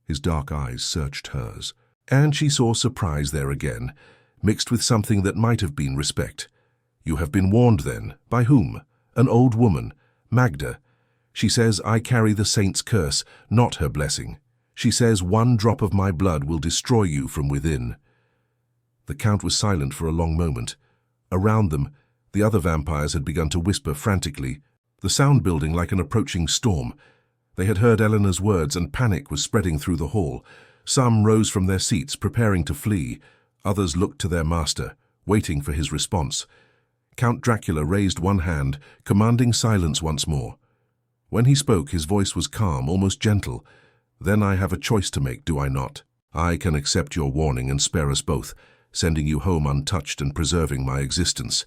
His dark eyes searched hers, and she saw surprise there again, mixed with something that might have been respect. "You have been warned then. By whom?" "An old woman, Magda. She says I carry the saint's curse, not her blessing. She says one drop of my blood will destroy you from within." The Count was silent for a long moment. Around them, the other vampires had begun to whisper frantically, the sound building like an approaching storm. They had heard Elena's words, and panic was spreading through the hall. Some rose from their seats, preparing to flee. Others looked to their master, waiting for his response. Count Dracula raised one hand, commanding silence once more. When he spoke, his voice was calm, almost gentle. "Then I have a choice to make, do I not? I can accept your warning and spare us both, sending you home untouched and preserving my existence.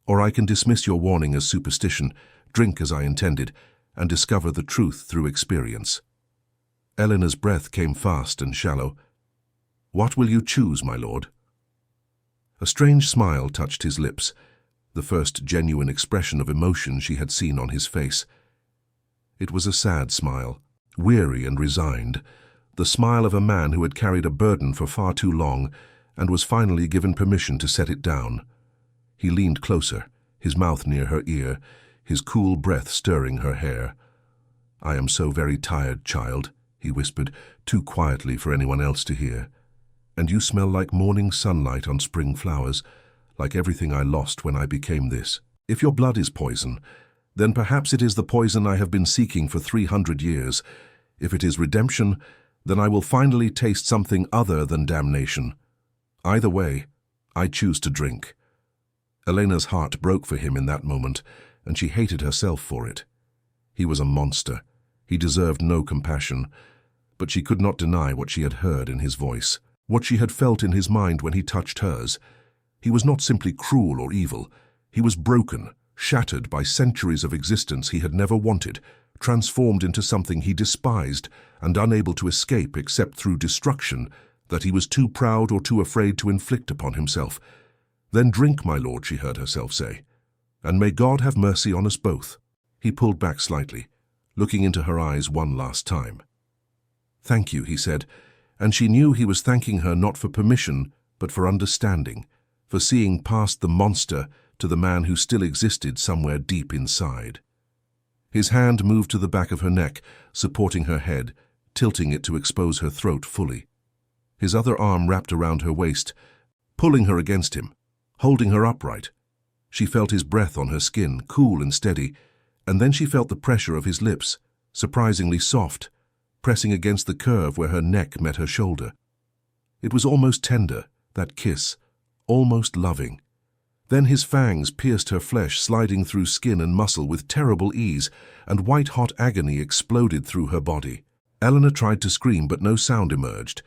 Or I can dismiss your warning as superstition, drink as I intended, and discover the truth through experience." Elena's breath came fast and shallow. "What will you choose, my lord?" A strange smile touched his lips, the first genuine expression of emotion she had seen on his face. It was a sad smile, weary and resigned, the smile of a man who had carried a burden for far too long and was finally given permission to set it down. He leaned closer, his mouth near her ear, his cool breath stirring her hair. "I am so very tired, child," he whispered, too quietly for anyone else to hear. "And you smell like morning sunlight on spring flowers, like everything I lost when I became this. If your blood is poison, then perhaps it is the poison I have been seeking for 300 years. If it is redemption, then I will finally taste something other than damnation. Either way, I choose to drink." Elena's heart broke for him in that moment, and she hated herself for it. He was a monster. He deserved no compassion, but she could not deny what she had heard in his voice, what she had felt in his mind when he touched hers. He was not simply cruel or evil. He was broken, shattered by centuries of existence he had never wanted, transformed into something he despised and unable to escape except through destruction that he was too proud or too afraid to inflict upon himself. "Then drink, my lord," she heard herself say, "and may God have mercy on us both." He pulled back slightly, looking into her eyes one last time. "Thank you," he said, and she knew he was thanking her not for permission, but for understanding, for seeing past the monster to the man who still existed somewhere deep inside. His hand moved to the back of her neck, supporting her head, tilting it to expose her throat fully. His other arm wrapped around her waist, pulling her against him, holding her upright. She felt his breath on her skin, cool and steady, and then she felt the pressure of his lips, surprisingly soft, pressing against the curve where her neck met her shoulder. It was almost tender, that kiss, almost loving. Then his fangs pierced her flesh, sliding through skin and muscle with terrible ease, and white-hot agony exploded through her body. Elena tried to scream, but no sound emerged.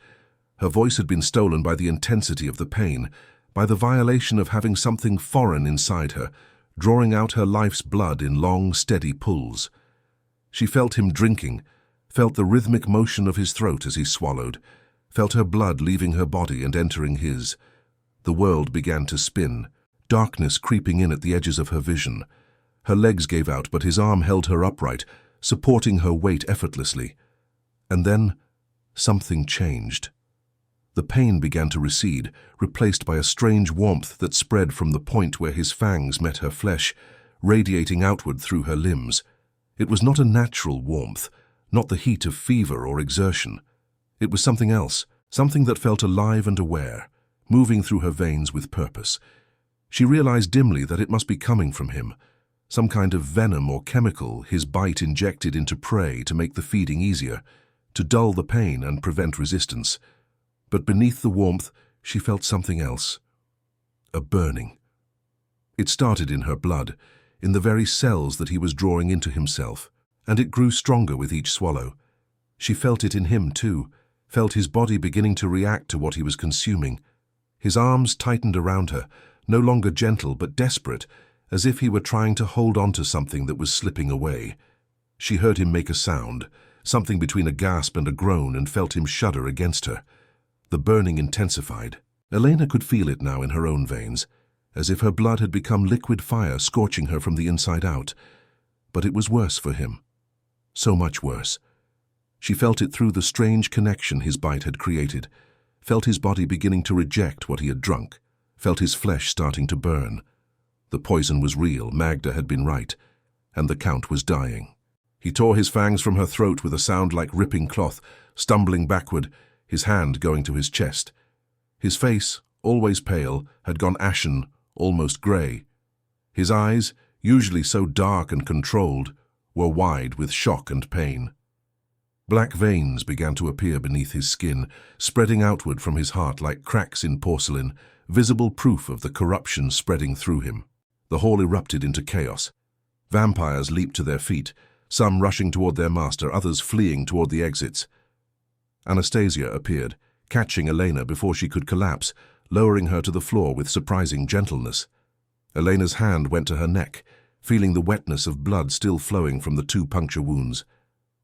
Her voice had been stolen by the intensity of the pain, by the violation of having something foreign inside her, drawing out her life's blood in long, steady pulls. She felt him drinking, felt the rhythmic motion of his throat as he swallowed, felt her blood leaving her body and entering his. The world began to spin, darkness creeping in at the edges of her vision. Her legs gave out, but his arm held her upright, supporting her weight effortlessly. And then something changed. The pain began to recede, replaced by a strange warmth that spread from the point where his fangs met her flesh, radiating outward through her limbs. It was not a natural warmth, not the heat of fever or exertion. It was something else, something that felt alive and aware, moving through her veins with purpose. She realized dimly that it must be coming from him, some kind of venom or chemical his bite injected into prey to make the feeding easier, to dull the pain and prevent resistance. But beneath the warmth, she felt something else, a burning. It started in her blood, in the very cells that he was drawing into himself, and it grew stronger with each swallow. She felt it in him too, felt his body beginning to react to what he was consuming. His arms tightened around her, no longer gentle but desperate, as if he were trying to hold on to something that was slipping away. She heard him make a sound, something between a gasp and a groan, and felt him shudder against her. The burning intensified. Elena could feel it now in her own veins, as if her blood had become liquid fire scorching her from the inside out. But it was worse for him. So much worse. She felt it through the strange connection his bite had created, felt his body beginning to reject what he had drunk, felt his flesh starting to burn. The poison was real, Magda had been right, and the Count was dying. He tore his fangs from her throat with a sound like ripping cloth, stumbling backward, his hand going to his chest. His face, always pale, had gone ashen, almost grey. His eyes, usually so dark and controlled, were wide with shock and pain. Black veins began to appear beneath his skin, spreading outward from his heart like cracks in porcelain, visible proof of the corruption spreading through him. The hall erupted into chaos. Vampires leaped to their feet, some rushing toward their master, others fleeing toward the exits. Anastasia appeared, catching Elena before she could collapse, lowering her to the floor with surprising gentleness. Elena's hand went to her neck, feeling the wetness of blood still flowing from the 2 puncture wounds.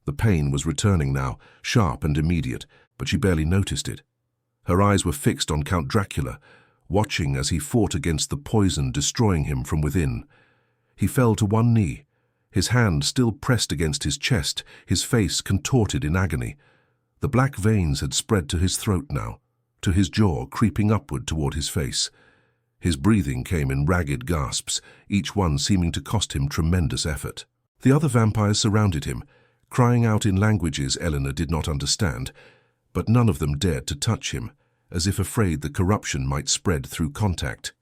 The pain was returning now, sharp and immediate, but she barely noticed it. Her eyes were fixed on Count Dracula, watching as he fought against the poison destroying him from within. He fell to one knee, his hand still pressed against his chest, his face contorted in agony. The black veins had spread to his throat now, to his jaw, creeping upward toward his face. His breathing came in ragged gasps, each one seeming to cost him tremendous effort. The other vampires surrounded him, crying out in languages Elena did not understand, but none of them dared to touch him, as if afraid the corruption might spread through contact.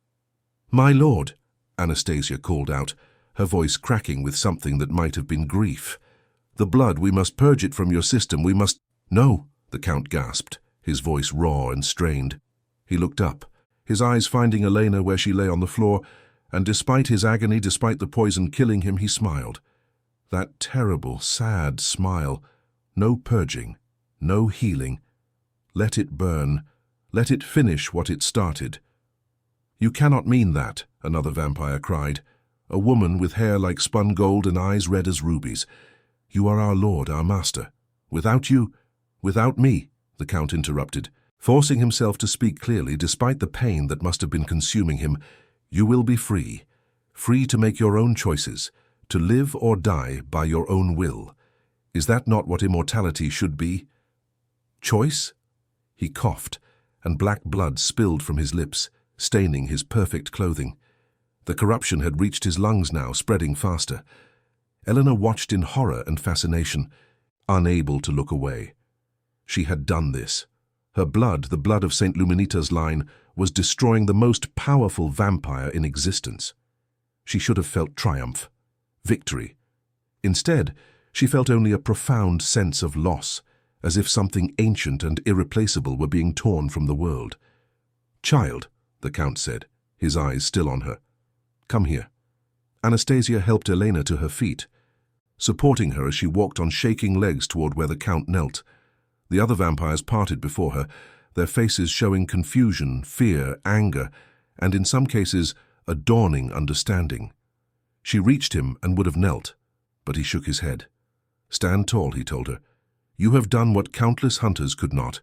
"My lord," Anastasia called out, her voice cracking with something that might have been grief. "The blood, we must purge it from your system, we must—" "No," the Count gasped, his voice raw and strained. He looked up, his eyes finding Elena where she lay on the floor, and despite his agony, despite the poison killing him, he smiled. That terrible, sad smile. No purging, no healing. Let it burn. Let it finish what it started. "You cannot mean that," another vampire cried. "A woman with hair like spun gold and eyes red as rubies. You are our lord, our master. Without you, without me," the Count interrupted, forcing himself to speak clearly despite the pain that must have been consuming him. "You will be free. Free to make your own choices, to live or die by your own will. Is that not what immortality should be? Choice?" He coughed, and black blood spilled from his lips, staining his perfect clothing. The corruption had reached his lungs now, spreading faster. Elena watched in horror and fascination, unable to look away. She had done this. Her blood, the blood of St. Luminita's line, was destroying the most powerful vampire in existence. She should have felt triumph, victory. Instead, she felt only a profound sense of loss, as if something ancient and irreplaceable were being torn from the world. "Child," the Count said, his eyes still on her. "Come here." Anastasia helped Elena to her feet, supporting her as she walked on shaking legs toward where the Count knelt. The other vampires parted before her, their faces showing confusion, fear, anger, and in some cases, a dawning understanding. She reached him and would have knelt, but he shook his head. "Stand tall," he told her. "You have done what countless hunters could not.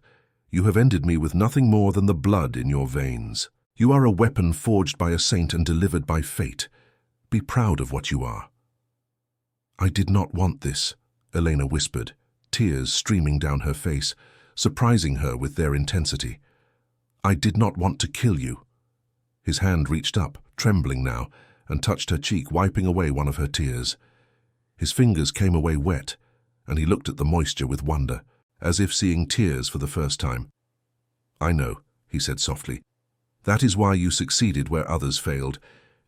You have ended me with nothing more than the blood in your veins. You are a weapon forged by a saint and delivered by fate. Be proud of what you are." "I did not want this," Elena whispered, tears streaming down her face, surprising her with their intensity. "I did not want to kill you." His hand reached up, trembling now, and touched her cheek, wiping away one of her tears. His fingers came away wet, and he looked at the moisture with wonder, as if seeing tears for the first time. "I know," he said softly. "That is why you succeeded where others failed.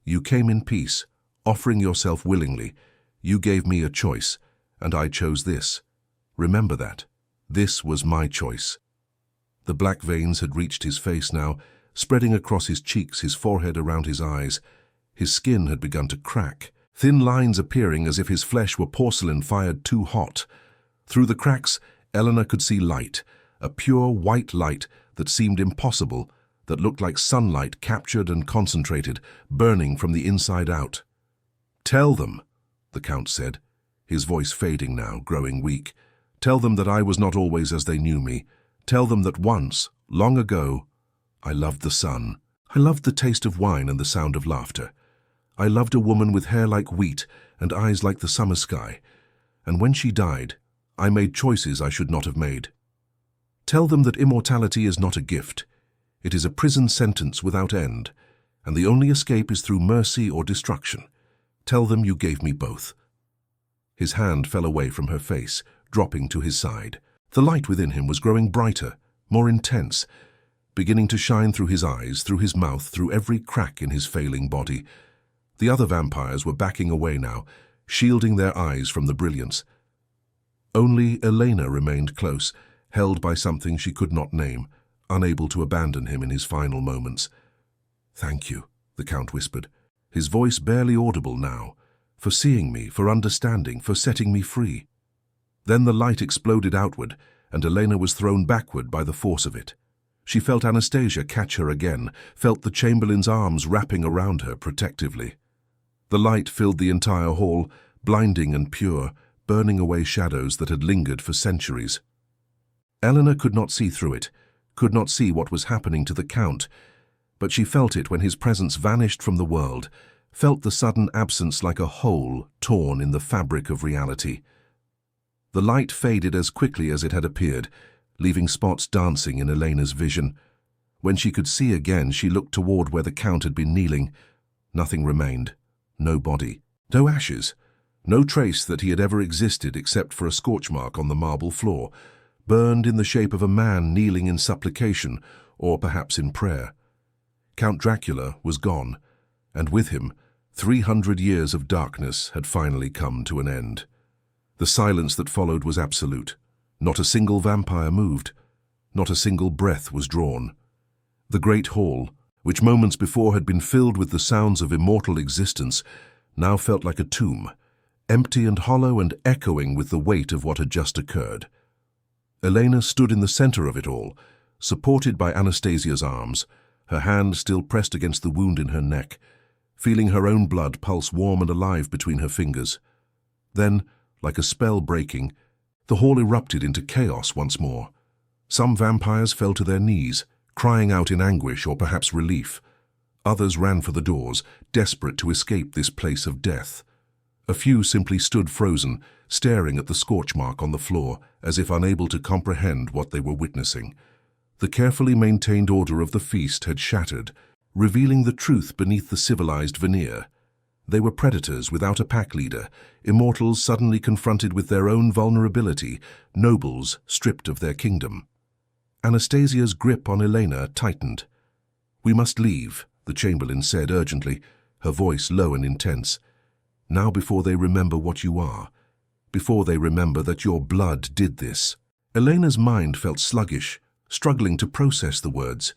You came in peace, offering yourself willingly. You gave me a choice, and I chose this. Remember that. This was my choice." The black veins had reached his face now, spreading across his cheeks, his forehead, around his eyes. His skin had begun to crack, thin lines appearing as if his flesh were porcelain fired too hot. Through the cracks, Elena could see light, a pure white light that seemed impossible, that looked like sunlight captured and concentrated, burning from the inside out. "Tell them," the Count said, his voice fading now, growing weak. "Tell them that I was not always as they knew me. Tell them that once, long ago, I loved the sun. I loved the taste of wine and the sound of laughter. I loved a woman with hair like wheat and eyes like the summer sky. And when she died, I made choices I should not have made. Tell them that immortality is not a gift. It is a prison sentence without end, and the only escape is through mercy or destruction. Tell them you gave me both." His hand fell away from her face, dropping to his side. The light within him was growing brighter, more intense, beginning to shine through his eyes, through his mouth, through every crack in his failing body. The other vampires were backing away now, shielding their eyes from the brilliance. Only Elena remained close, held by something she could not name, unable to abandon him in his final moments. "Thank you," the Count whispered, his voice barely audible now, "for seeing me, for understanding, for setting me free." Then the light exploded outward, and Elena was thrown backward by the force of it. She felt Anastasia catch her again, felt the Chamberlain's arms wrapping around her protectively. The light filled the entire hall, blinding and pure, burning away shadows that had lingered for centuries. Elena could not see through it, could not see what was happening to the Count, but she felt it when his presence vanished from the world, felt the sudden absence like a hole torn in the fabric of reality. The light faded as quickly as it had appeared, leaving spots dancing in Elena's vision. When she could see again, she looked toward where the Count had been kneeling. Nothing remained. No body, no ashes, no trace that he had ever existed except for a scorch mark on the marble floor, burned in the shape of a man kneeling in supplication, or perhaps in prayer. Count Dracula was gone, and with him, 300 years of darkness had finally come to an end. The silence that followed was absolute. Not a single vampire moved. Not a single breath was drawn. The great hall, which moments before had been filled with the sounds of immortal existence, now felt like a tomb, empty and hollow and echoing with the weight of what had just occurred. Elena stood in the center of it all, supported by Anastasia's arms, her hand still pressed against the wound in her neck, feeling her own blood pulse warm and alive between her fingers. Then, like a spell breaking, the hall erupted into chaos once more. Some vampires fell to their knees, crying out in anguish or perhaps relief. Others ran for the doors, desperate to escape this place of death. A few simply stood frozen, staring at the scorch mark on the floor, as if unable to comprehend what they were witnessing. The carefully maintained order of the feast had shattered, revealing the truth beneath the civilized veneer. They were predators without a pack leader, immortals suddenly confronted with their own vulnerability, nobles stripped of their kingdom. Anastasia's grip on Elena tightened. "We must leave," the Chamberlain said urgently, her voice low and intense. "Now before they remember what you are, before they remember that your blood did this." Elena's mind felt sluggish, struggling to process the words.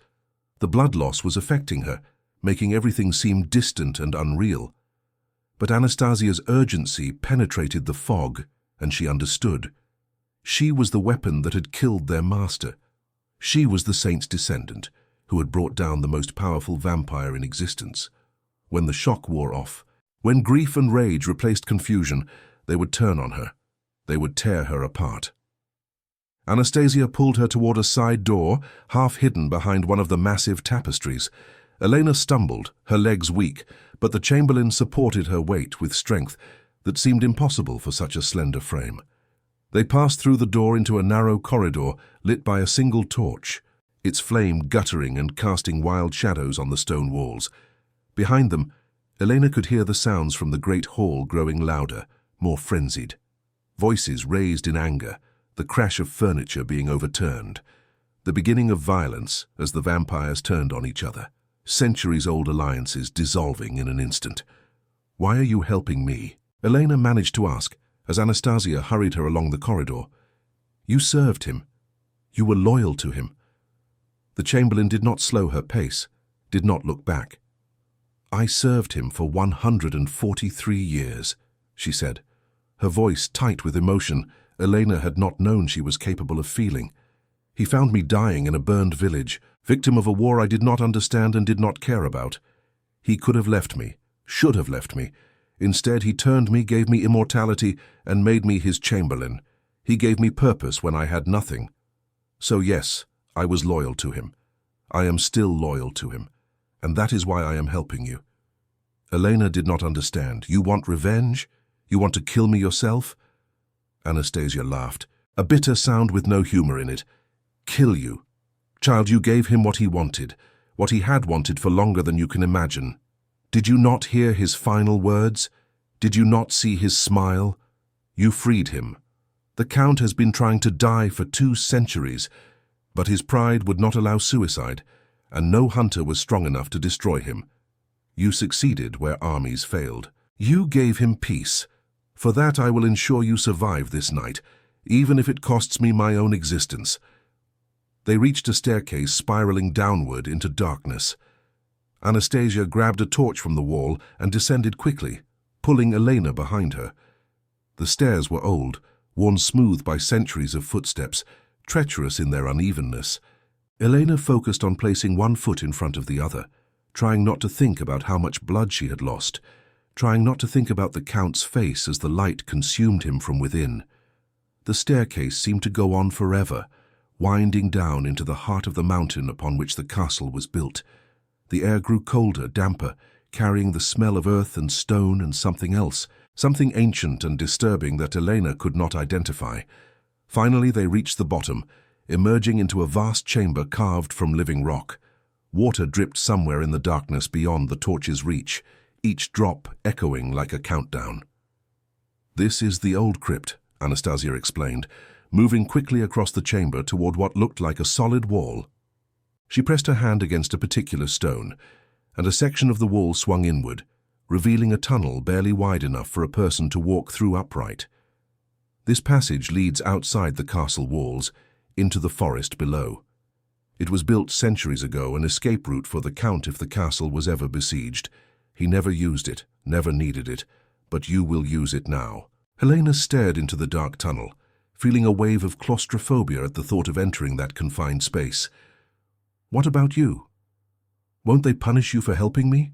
The blood loss was affecting her, making everything seem distant and unreal. But Anastasia's urgency penetrated the fog, and she understood. She was the weapon that had killed their master. She was the saint's descendant, who had brought down the most powerful vampire in existence. When the shock wore off, when grief and rage replaced confusion, they would turn on her. They would tear her apart. Anastasia pulled her toward a side door, half hidden behind one of the massive tapestries. Elena stumbled, her legs weak, but the Chamberlain supported her weight with strength that seemed impossible for such a slender frame. They passed through the door into a narrow corridor lit by a single torch, its flame guttering and casting wild shadows on the stone walls. Behind them, Elena could hear the sounds from the great hall growing louder, more frenzied. Voices raised in anger, the crash of furniture being overturned. The beginning of violence as the vampires turned on each other, centuries-old alliances dissolving in an instant. "Why are you helping me?" Elena managed to ask, as Anastasia hurried her along the corridor. "You served him. You were loyal to him." The Chamberlain did not slow her pace, did not look back. "I served him for 143 years, she said, her voice tight with emotion Elena had not known she was capable of feeling. He found me dying in a burned village, victim of a war I did not understand and did not care about. He could have left me, should have left me. Instead, he turned me, gave me immortality, and made me his chamberlain. He gave me purpose when I had nothing. So yes, I was loyal to him. I am still loyal to him, and that is why I am helping you. Elena did not understand. You want revenge? You want to kill me yourself? Anastasia laughed, a bitter sound with no humor in it. Kill you? Child, you gave him what he wanted, what he had wanted for longer than you can imagine. Did you not hear his final words? Did you not see his smile? You freed him. The Count has been trying to die for 2 centuries, but his pride would not allow suicide, and no hunter was strong enough to destroy him. You succeeded where armies failed. You gave him peace. For that I will ensure you survive this night, even if it costs me my own existence. They reached a staircase spiraling downward into darkness. Anastasia grabbed a torch from the wall and descended quickly, pulling Elena behind her. The stairs were old, worn smooth by centuries of footsteps, treacherous in their unevenness. Elena focused on placing one foot in front of the other, trying not to think about how much blood she had lost, trying not to think about the Count's face as the light consumed him from within. The staircase seemed to go on forever, winding down into the heart of the mountain upon which the castle was built. The air grew colder, damper, carrying the smell of earth and stone and something else, something ancient and disturbing that Elena could not identify. Finally they reached the bottom, emerging into a vast chamber carved from living rock. Water dripped somewhere in the darkness beyond the torch's reach, each drop echoing like a countdown. "This is the old crypt," Anastasia explained, moving quickly across the chamber toward what looked like a solid wall. She pressed her hand against a particular stone, and a section of the wall swung inward, revealing a tunnel barely wide enough for a person to walk through upright. This passage leads outside the castle walls, into the forest below. It was built centuries ago, an escape route for the Count if the castle was ever besieged. He never used it, never needed it, but you will use it now. Helena stared into the dark tunnel, feeling a wave of claustrophobia at the thought of entering that confined space. What about you? Won't they punish you for helping me?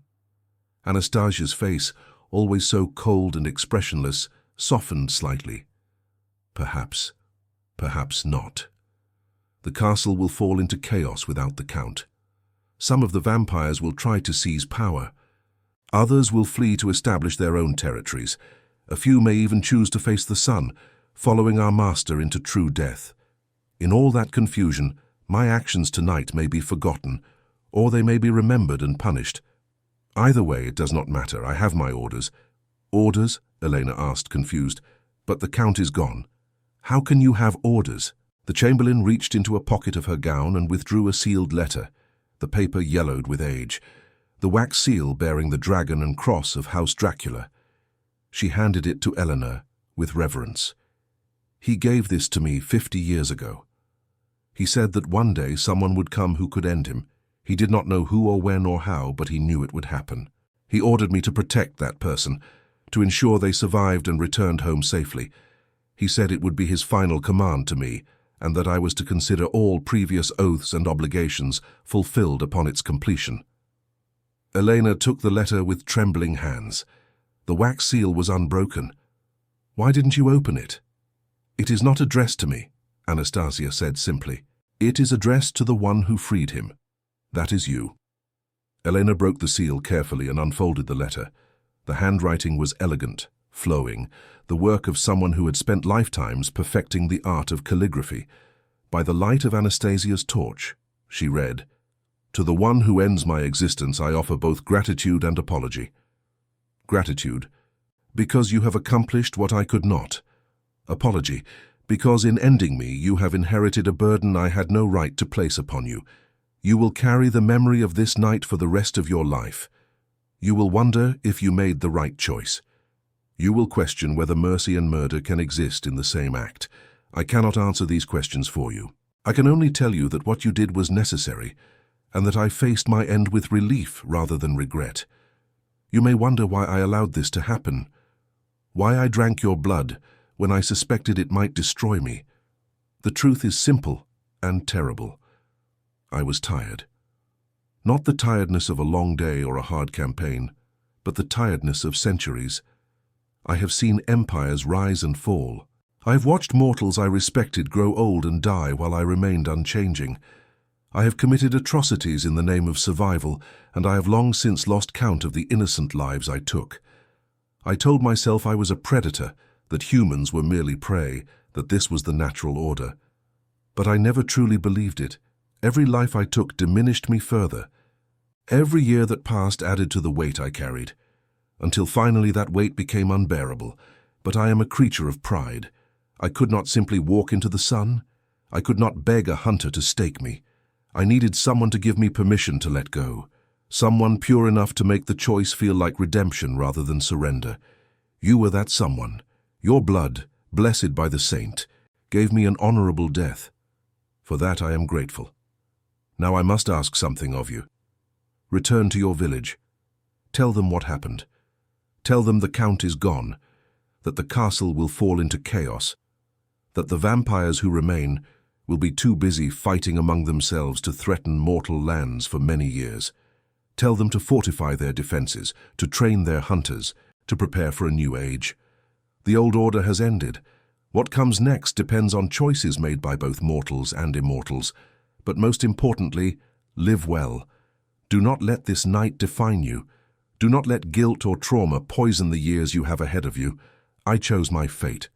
Anastasia's face, always so cold and expressionless, softened slightly. Perhaps, perhaps not. The castle will fall into chaos without the Count. Some of the vampires will try to seize power. Others will flee to establish their own territories. A few may even choose to face the sun, following our master into true death. In all that confusion, my actions tonight may be forgotten, or they may be remembered and punished. Either way, it does not matter. I have my orders. Orders? Elena asked, confused. But the Count is gone. How can you have orders? The chamberlain reached into a pocket of her gown and withdrew a sealed letter. The paper yellowed with age, the wax seal bearing the dragon and cross of House Dracula. She handed it to Elena with reverence. He gave this to me 50 years ago. He said that one day someone would come who could end him. He did not know who or when or how, but he knew it would happen. He ordered me to protect that person, to ensure they survived and returned home safely. He said it would be his final command to me, and that I was to consider all previous oaths and obligations fulfilled upon its completion. Elena took the letter with trembling hands. The wax seal was unbroken. Why didn't you open it? It is not addressed to me, Anastasia said simply. It is addressed to the one who freed him. That is you. Elena broke the seal carefully and unfolded the letter. The handwriting was elegant, flowing, the work of someone who had spent lifetimes perfecting the art of calligraphy. By the light of Anastasia's torch, she read, "To the one who ends my existence, I offer both gratitude and apology. Gratitude, because you have accomplished what I could not. Apology, because in ending me, you have inherited a burden I had no right to place upon you. You will carry the memory of this night for the rest of your life. You will wonder if you made the right choice. You will question whether mercy and murder can exist in the same act. I cannot answer these questions for you. I can only tell you that what you did was necessary, and that I faced my end with relief rather than regret. You may wonder why I allowed this to happen, why I drank your blood when I suspected it might destroy me. The truth is simple, and terrible. I was tired. Not the tiredness of a long day or a hard campaign, but the tiredness of centuries. I have seen empires rise and fall. I have watched mortals I respected grow old and die while I remained unchanging. I have committed atrocities in the name of survival, and I have long since lost count of the innocent lives I took. I told myself I was a predator, that humans were merely prey, that this was the natural order. But I never truly believed it. Every life I took diminished me further. Every year that passed added to the weight I carried, until finally that weight became unbearable. But I am a creature of pride. I could not simply walk into the sun. I could not beg a hunter to stake me. I needed someone to give me permission to let go, someone pure enough to make the choice feel like redemption rather than surrender. You were that someone. Your blood, blessed by the saint, gave me an honorable death. For that I am grateful. Now I must ask something of you. Return to your village. Tell them what happened. Tell them the Count is gone, that the castle will fall into chaos, that the vampires who remain will be too busy fighting among themselves to threaten mortal lands for many years. Tell them to fortify their defenses, to train their hunters, to prepare for a new age. The old order has ended. What comes next depends on choices made by both mortals and immortals. But most importantly, live well. Do not let this night define you. Do not let guilt or trauma poison the years you have ahead of you. I chose my fate.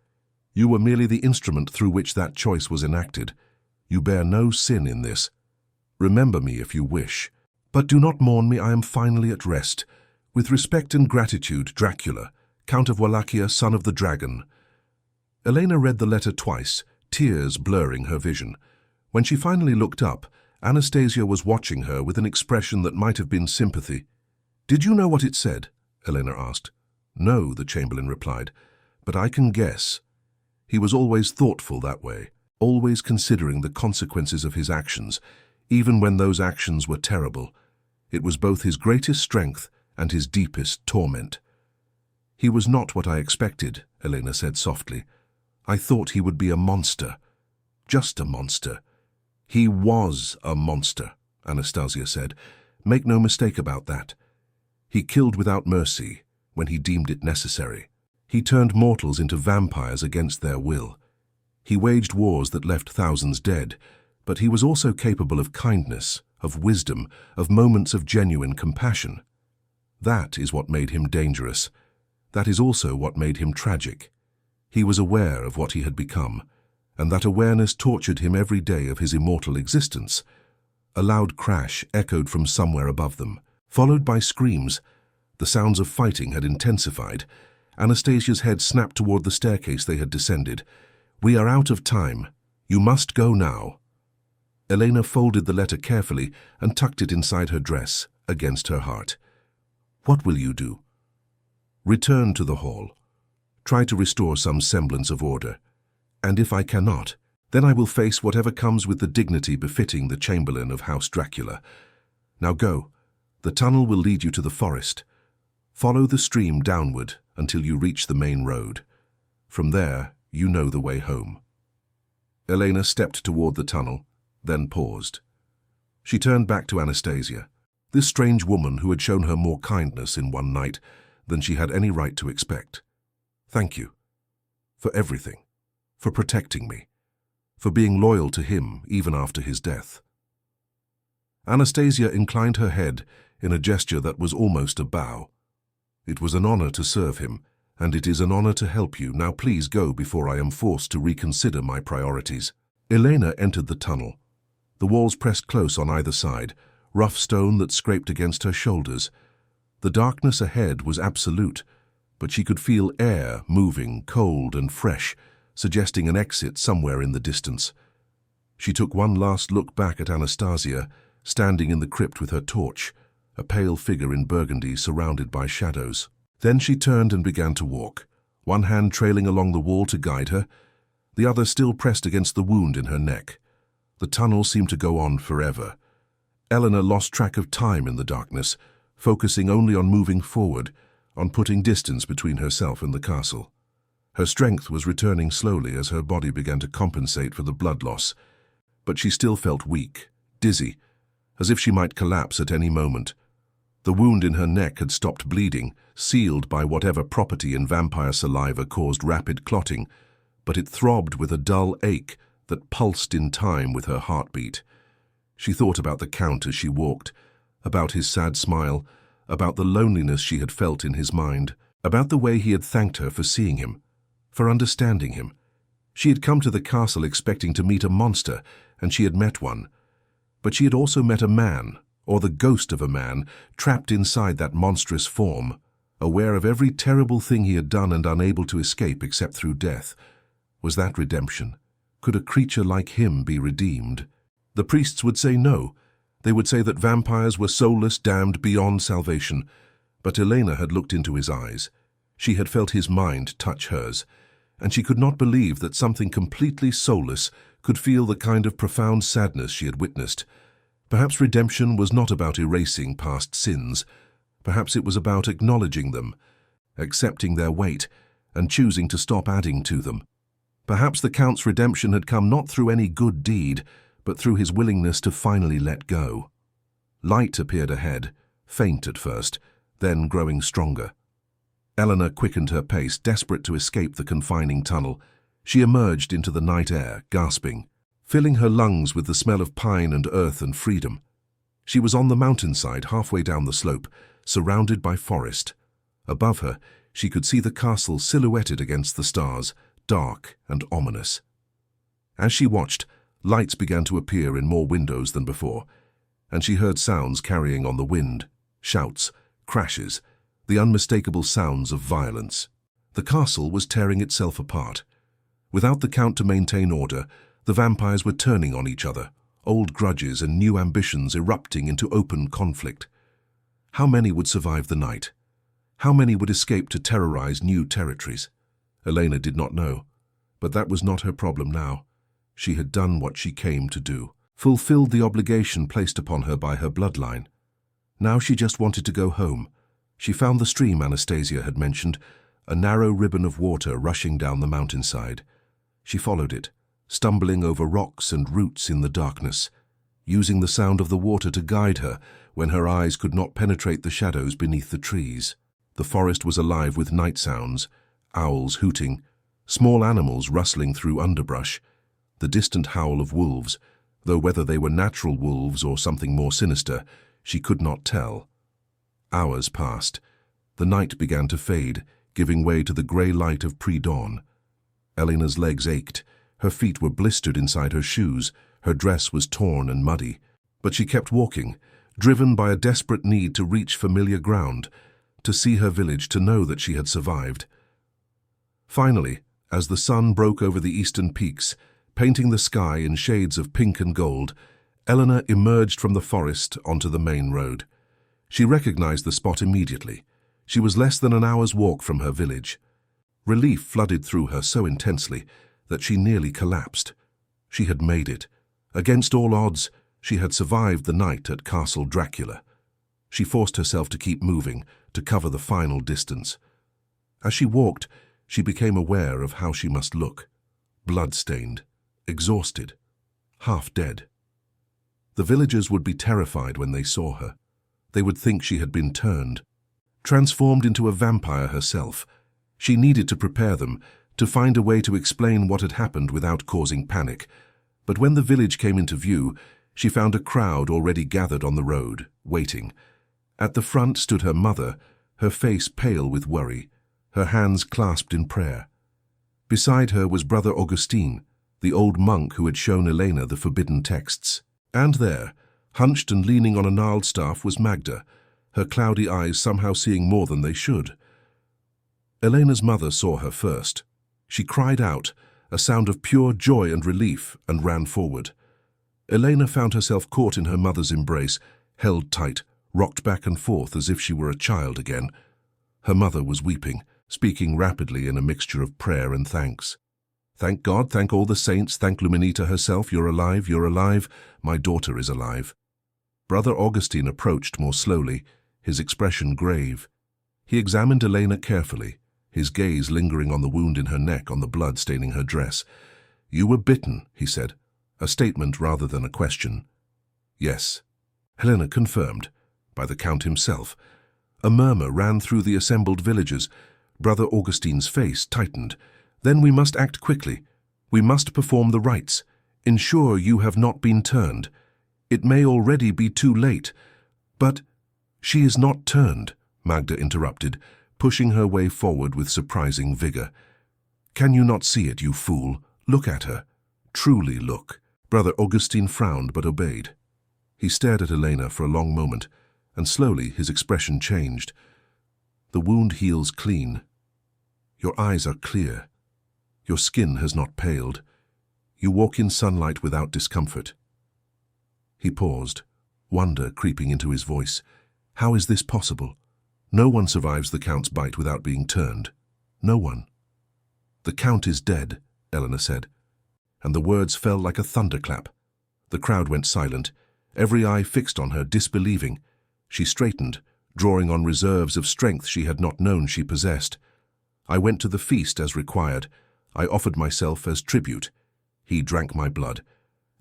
You were merely the instrument through which that choice was enacted. You bear no sin in this. Remember me if you wish. But do not mourn me, I am finally at rest. With respect and gratitude, Dracula, Count of Wallachia, son of the dragon. Elena read the letter twice, tears blurring her vision. When she finally looked up, Anastasia was watching her with an expression that might have been sympathy. "Did you know what it said?" Elena asked. "No," the Chamberlain replied, "but I can guess." He was always thoughtful that way, always considering the consequences of his actions, even when those actions were terrible. It was both his greatest strength and his deepest torment. "He was not what I expected," Elena said softly. "I thought he would be a monster. Just a monster." "He was a monster," Anastasia said. "Make no mistake about that. He killed without mercy when he deemed it necessary. He turned mortals into vampires against their will. He waged wars that left thousands dead, but he was also capable of kindness, of wisdom, of moments of genuine compassion. That is what made him dangerous. That is also what made him tragic. He was aware of what he had become, and that awareness tortured him every day of his immortal existence. A loud crash echoed from somewhere above them, followed by screams. The sounds of fighting had intensified. Anastasia's head snapped toward the staircase they had descended. "We are out of time. You must go now." Elena folded the letter carefully and tucked it inside her dress, against her heart. "What will you do?" "Return to the hall. Try to restore some semblance of order. And if I cannot, then I will face whatever comes with the dignity befitting the Chamberlain of House Dracula. Now go. The tunnel will lead you to the forest. Follow the stream downward until you reach the main road. From there, you know the way home." Elena stepped toward the tunnel, then paused. She turned back to Anastasia, this strange woman who had shown her more kindness in one night than she had any right to expect. "Thank you. For everything. For protecting me. For being loyal to him even after his death." Anastasia inclined her head in a gesture that was almost a bow. "It was an honor to serve him, and it is an honor to help you. Now please go before I am forced to reconsider my priorities." Elena entered the tunnel. The walls pressed close on either side, rough stone that scraped against her shoulders. The darkness ahead was absolute, but she could feel air moving, cold and fresh, suggesting an exit somewhere in the distance. She took one last look back at Anastasia, standing in the crypt with her torch, a pale figure in burgundy surrounded by shadows. Then she turned and began to walk, one hand trailing along the wall to guide her, the other still pressed against the wound in her neck. The tunnel seemed to go on forever. Elena lost track of time in the darkness, focusing only on moving forward, on putting distance between herself and the castle. Her strength was returning slowly as her body began to compensate for the blood loss. but she still felt weak, dizzy, as if she might collapse at any moment. The wound in her neck had stopped bleeding, sealed by whatever property in vampire saliva caused rapid clotting, but it throbbed with a dull ache that pulsed in time with her heartbeat. She thought about the Count as she walked, about his sad smile, about the loneliness she had felt in his mind, about the way he had thanked her for seeing him, for understanding him. She had come to the castle expecting to meet a monster, and she had met one. But she had also met a man, or the ghost of a man, trapped inside that monstrous form, aware of every terrible thing he had done and unable to escape except through death. Was that redemption? Could a creature like him be redeemed? The priests would say no. They would say that vampires were soulless, damned beyond salvation. But Elena had looked into his eyes. She had felt his mind touch hers, and she could not believe that something completely soulless could feel the kind of profound sadness she had witnessed. Perhaps redemption was not about erasing past sins. Perhaps it was about acknowledging them, accepting their weight, and choosing to stop adding to them. Perhaps the Count's redemption had come not through any good deed, but through his willingness to finally let go. Light appeared ahead, faint at first, then growing stronger. Elena quickened her pace, desperate to escape the confining tunnel. She emerged into the night air, gasping, filling her lungs with the smell of pine and earth and freedom. She was on the mountainside, halfway down the slope, surrounded by forest. Above her, she could see the castle silhouetted against the stars, dark and ominous. As she watched, lights began to appear in more windows than before, and she heard sounds carrying on the wind, shouts, crashes, the unmistakable sounds of violence. The castle was tearing itself apart. Without the Count to maintain order, the vampires were turning on each other, old grudges and new ambitions erupting into open conflict. How many would survive the night? How many would escape to terrorize new territories? Elena did not know, but that was not her problem now. She had done what she came to do, fulfilled the obligation placed upon her by her bloodline. Now she just wanted to go home. She found the stream Anastasia had mentioned, a narrow ribbon of water rushing down the mountainside. She followed it, stumbling over rocks and roots in the darkness, using the sound of the water to guide her when her eyes could not penetrate the shadows beneath the trees. The forest was alive with night sounds, owls hooting, small animals rustling through underbrush, the distant howl of wolves, though whether they were natural wolves or something more sinister, she could not tell. Hours passed. The night began to fade, giving way to the grey light of pre-dawn. Elena's legs ached. Her feet were blistered inside her shoes. Her dress was torn and muddy. But she kept walking, driven by a desperate need to reach familiar ground, to see her village, to know that she had survived. Finally, as the sun broke over the eastern peaks, painting the sky in shades of pink and gold, Elena emerged from the forest onto the main road. She recognized the spot immediately. She was less than an hour's walk from her village. Relief flooded through her so intensely that she nearly collapsed. She had made it. Against all odds, she had survived the night at Castle Dracula. She forced herself to keep moving, to cover the final distance. As she walked, she became aware of how she must look. Blood-stained, exhausted, half dead. The villagers would be terrified when they saw her. They would think she had been turned, transformed into a vampire herself. She needed to prepare them, to find a way to explain what had happened without causing panic. But when the village came into view, she found a crowd already gathered on the road, waiting. At the front stood her mother, her face pale with worry, her hands clasped in prayer. Beside her was Brother Augustine, the old monk who had shown Elena the forbidden texts. And there, hunched and leaning on a gnarled staff, was Magda, her cloudy eyes somehow seeing more than they should. Elena's mother saw her first. She cried out, a sound of pure joy and relief, and ran forward. Elena found herself caught in her mother's embrace, held tight, rocked back and forth as if she were a child again. Her mother was weeping, speaking rapidly in a mixture of prayer and thanks. "Thank God, thank all the saints, thank Luminita herself, you're alive, my daughter is alive." Brother Augustine approached more slowly, his expression grave. He examined Elena carefully, his gaze lingering on the wound in her neck, on the blood staining her dress. "You were bitten," he said. a statement rather than a question. Yes, Helena confirmed, by the Count himself. A murmur ran through the assembled villagers. Brother Augustine's face tightened. Then we must act quickly. We must perform the rites. Ensure you have not been turned. It may already be too late. But she is not turned, Magda interrupted, pushing her way forward with surprising vigor. Can you not see it, you fool? Look at her. Truly look. Brother Augustine frowned but obeyed. He stared at Elena for a long moment, and slowly his expression changed. The wound heals clean. Your eyes are clear. Your skin has not paled. You walk in sunlight without discomfort. He paused, wonder creeping into his voice. How is this possible? No one survives the Count's bite without being turned. No one. The Count is dead, Elena said, and the words fell like a thunderclap. The crowd went silent, every eye fixed on her, disbelieving. She straightened, drawing on reserves of strength she had not known she possessed. I went to the feast as required. I offered myself as tribute. He drank my blood,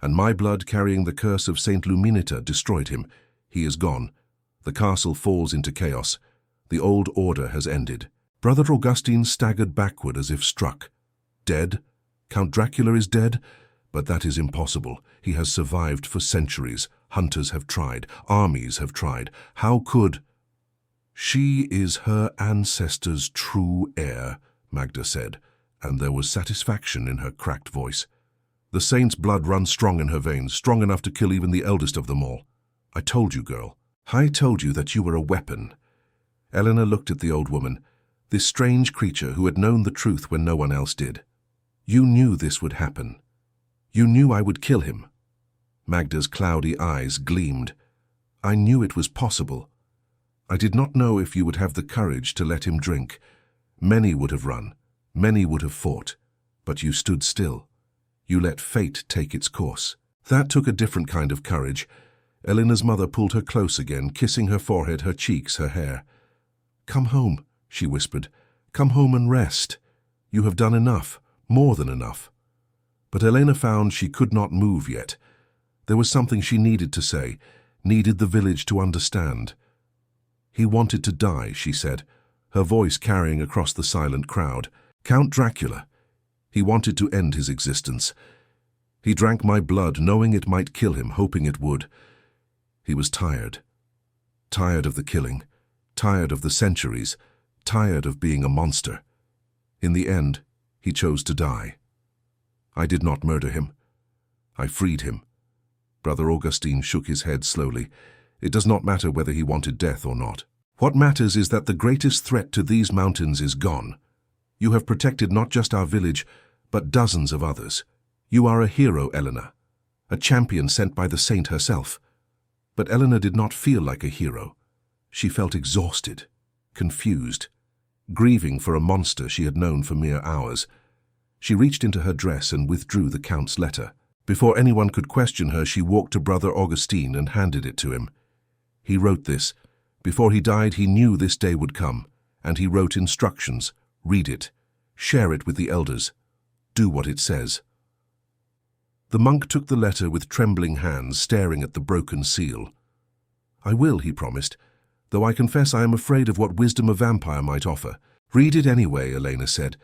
and my blood carrying the curse of Saint Luminita destroyed him. He is gone. The castle falls into chaos. The old order has ended. Brother Augustine staggered backward as if struck. Dead? Count Dracula is dead? But that is impossible. He has survived for centuries. Hunters have tried. Armies have tried. How could... She is her ancestor's true heir, Magda said, and there was satisfaction in her cracked voice. The saint's blood runs strong in her veins, strong enough to kill even the eldest of them all. I told you, girl. I told you that you were a weapon. Elena looked at the old woman, this strange creature who had known the truth when no one else did. You knew this would happen. You knew I would kill him. Magda's cloudy eyes gleamed. I knew it was possible. I did not know if you would have the courage to let him drink. Many would have run. Many would have fought. But you stood still. You let fate take its course. That took a different kind of courage. Elena's mother pulled her close again, kissing her forehead, her cheeks, her hair. Come home, she whispered. Come home and rest. You have done enough, more than enough. But Elena found she could not move yet. There was something she needed to say, needed the village to understand. He wanted to die, she said, her voice carrying across the silent crowd. Count Dracula. He wanted to end his existence. He drank my blood, knowing it might kill him, hoping it would. He was tired. Tired of the killing, tired of the centuries, tired of being a monster. In the end, he chose to die. I did not murder him. I freed him. Brother Augustine shook his head slowly. It does not matter whether he wanted death or not. What matters is that the greatest threat to these mountains is gone. You have protected not just our village, but dozens of others. You are a hero, Elena, a champion sent by the saint herself. But Elena did not feel like a hero. She felt exhausted, confused, grieving for a monster she had known for mere hours. She reached into her dress and withdrew the Count's letter. Before anyone could question her, she walked to Brother Augustine and handed it to him. He wrote this. Before he died, he knew this day would come, and he wrote instructions. Read it. Share it with the elders. Do what it says. The monk took the letter with trembling hands, staring at the broken seal. I will, he promised, though I confess I am afraid of what wisdom a vampire might offer. Read it anyway, Elena said.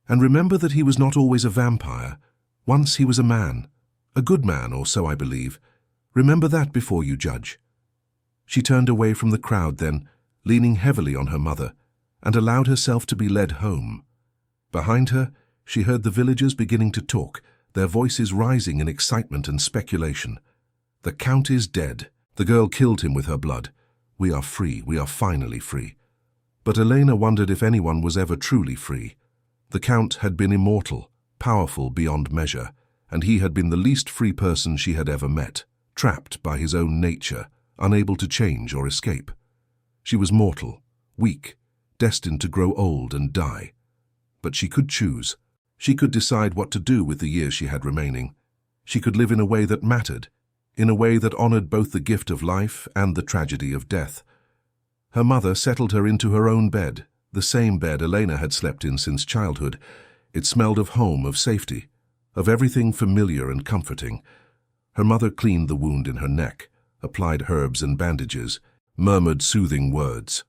And remember that he was not always a vampire. Once he was a man. A good man, or so I believe. Remember that before you judge. She turned away from the crowd then, leaning heavily on her mother, and allowed herself to be led home. Behind her, she heard the villagers beginning to talk, their voices rising in excitement and speculation. The Count is dead. The girl killed him with her blood. We are free. We are finally free. But Elena wondered if anyone was ever truly free. The Count had been immortal, powerful beyond measure, and he had been the least free person she had ever met, trapped by his own nature, unable to change or escape. She was mortal, weak, destined to grow old and die. But she could choose. She could decide what to do with the years she had remaining. She could live in a way that mattered, in a way that honored both the gift of life and the tragedy of death. Her mother settled her into her own bed, the same bed Elena had slept in since childhood. It smelled of home, of safety, of everything familiar and comforting. Her mother cleaned the wound in her neck, applied herbs and bandages, murmured soothing words.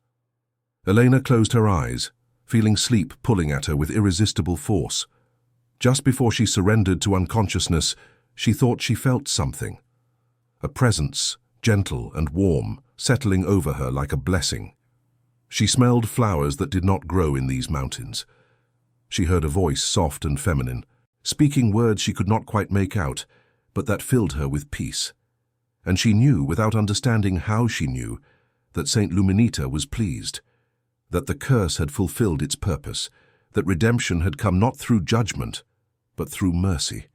Elena closed her eyes, feeling sleep pulling at her with irresistible force. Just before she surrendered to unconsciousness, she thought she felt something. A presence, gentle and warm, settling over her like a blessing. She smelled flowers that did not grow in these mountains. She heard a voice soft and feminine, speaking words she could not quite make out, but that filled her with peace. And she knew, without understanding how she knew, that Saint Luminita was pleased, that the curse had fulfilled its purpose, that redemption had come not through judgment, but through mercy.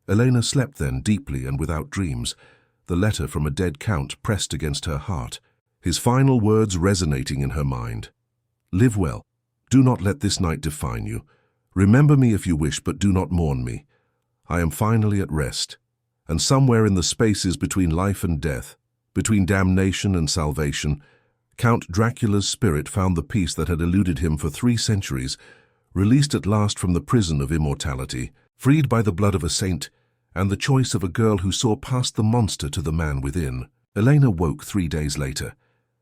Elena slept then deeply and without dreams, the letter from a dead count pressed against her heart, his final words resonating in her mind. Live well. Do not let this night define you. Remember me if you wish, but do not mourn me. I am finally at rest, and somewhere in the spaces between life and death, between damnation and salvation, Count Dracula's spirit found the peace that had eluded him for 3 centuries, released at last from the prison of immortality, freed by the blood of a saint, and the choice of a girl who saw past the monster to the man within. Elena woke 3 days later.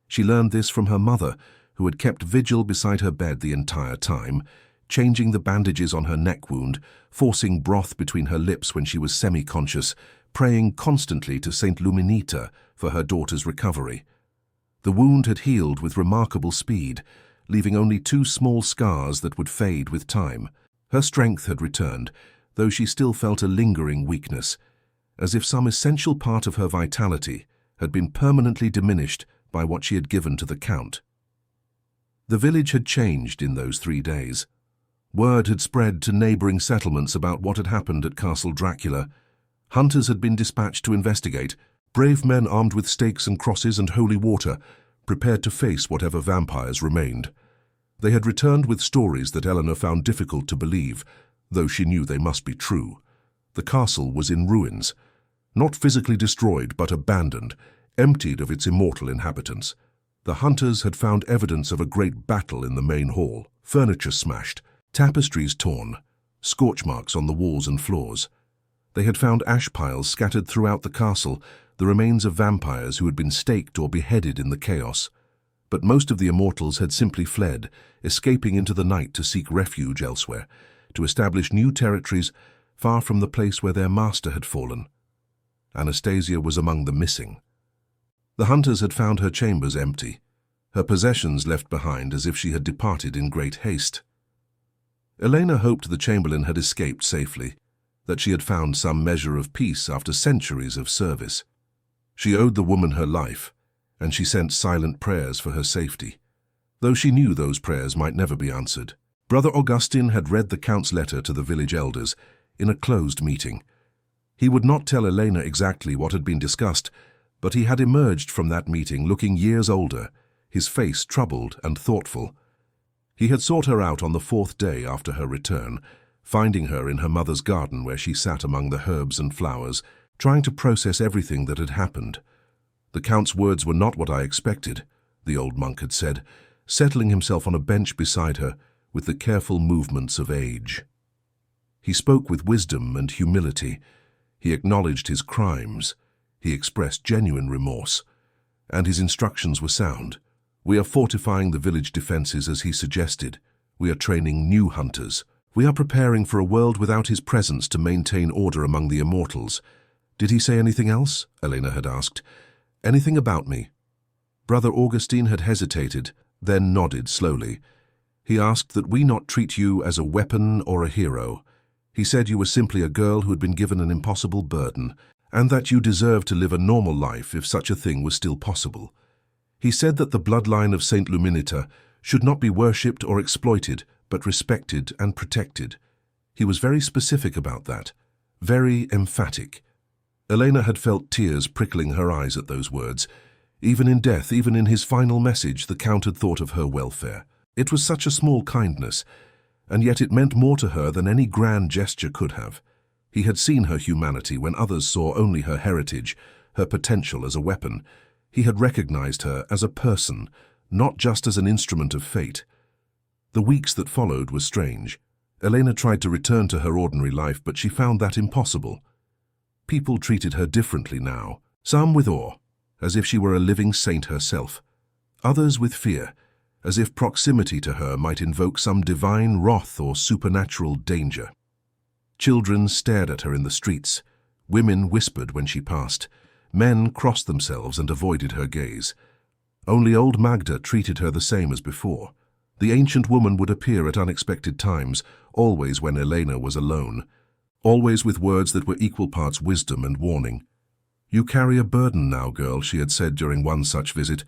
She learned this from her mother, who had kept vigil beside her bed the entire time, changing the bandages on her neck wound, forcing broth between her lips when she was semi-conscious, praying constantly to Saint Luminita for her daughter's recovery. The wound had healed with remarkable speed, leaving only 2 small scars that would fade with time. Her strength had returned, though she still felt a lingering weakness, as if some essential part of her vitality had been permanently diminished by what she had given to the Count. The village had changed in those 3 days. Word had spread to neighboring settlements about what had happened at Castle Dracula. Hunters had been dispatched to investigate, brave men armed with stakes and crosses and holy water, prepared to face whatever vampires remained. They had returned with stories that Elena found difficult to believe, though she knew they must be true. The castle was in ruins, not physically destroyed but abandoned, emptied of its immortal inhabitants. The hunters had found evidence of a great battle in the main hall, furniture smashed, tapestries torn, scorch marks on the walls and floors. They had found ash piles scattered throughout the castle, the remains of vampires who had been staked or beheaded in the chaos. But most of the immortals had simply fled, escaping into the night to seek refuge elsewhere, to establish new territories far from the place where their master had fallen. Anastasia was among the missing. The hunters had found her chambers empty, her possessions left behind as if she had departed in great haste. Elena hoped the chamberlain had escaped safely, that she had found some measure of peace after centuries of service. She owed the woman her life, and she sent silent prayers for her safety, though she knew those prayers might never be answered. Brother Augustin had read the Count's letter to the village elders in a closed meeting. He would not tell Elena exactly what had been discussed, but he had emerged from that meeting looking years older, his face troubled and thoughtful. He had sought her out on the 4th day after her return, finding her in her mother's garden where she sat among the herbs and flowers, trying to process everything that had happened. The Count's words were not what I expected, the old monk had said, settling himself on a bench beside her with the careful movements of age. He spoke with wisdom and humility. He acknowledged his crimes. He expressed genuine remorse. And his instructions were sound. We are fortifying the village defenses as he suggested. We are training new hunters. We are preparing for a world without his presence to maintain order among the immortals. Did he say anything else? Elena had asked. Anything about me? Brother Augustine had hesitated, then nodded slowly. He asked that we not treat you as a weapon or a hero. He said you were simply a girl who had been given an impossible burden, and that you deserved to live a normal life if such a thing was still possible. He said that the bloodline of Saint Luminita should not be worshipped or exploited, but respected and protected. He was very specific about that, very emphatic. Elena had felt tears prickling her eyes at those words. Even in death, even in his final message, the Count had thought of her welfare. It was such a small kindness, and yet it meant more to her than any grand gesture could have. He had seen her humanity when others saw only her heritage, her potential as a weapon. He had recognized her as a person, not just as an instrument of fate. The weeks that followed were strange. Elena tried to return to her ordinary life, but she found that impossible. People treated her differently now, some with awe, as if she were a living saint herself, others with fear, as if proximity to her might invoke some divine wrath or supernatural danger. Children stared at her in the streets, women whispered when she passed, men crossed themselves and avoided her gaze. Only old Magda treated her the same as before. The ancient woman would appear at unexpected times, always when Elena was alone, always with words that were equal parts wisdom and warning. "You carry a burden now, girl," she had said during one such visit.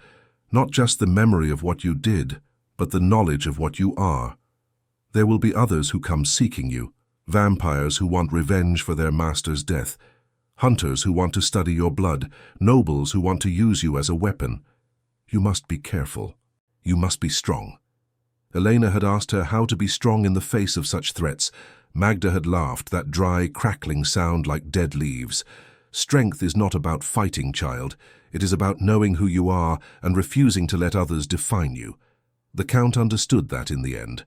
"Not just the memory of what you did, but the knowledge of what you are. There will be others who come seeking you, vampires who want revenge for their master's death, hunters who want to study your blood, nobles who want to use you as a weapon. You must be careful. You must be strong." Elena had asked her how to be strong in the face of such threats. Magda had laughed, that dry, crackling sound like dead leaves. "Strength is not about fighting, child. It is about knowing who you are and refusing to let others define you." The Count understood that in the end.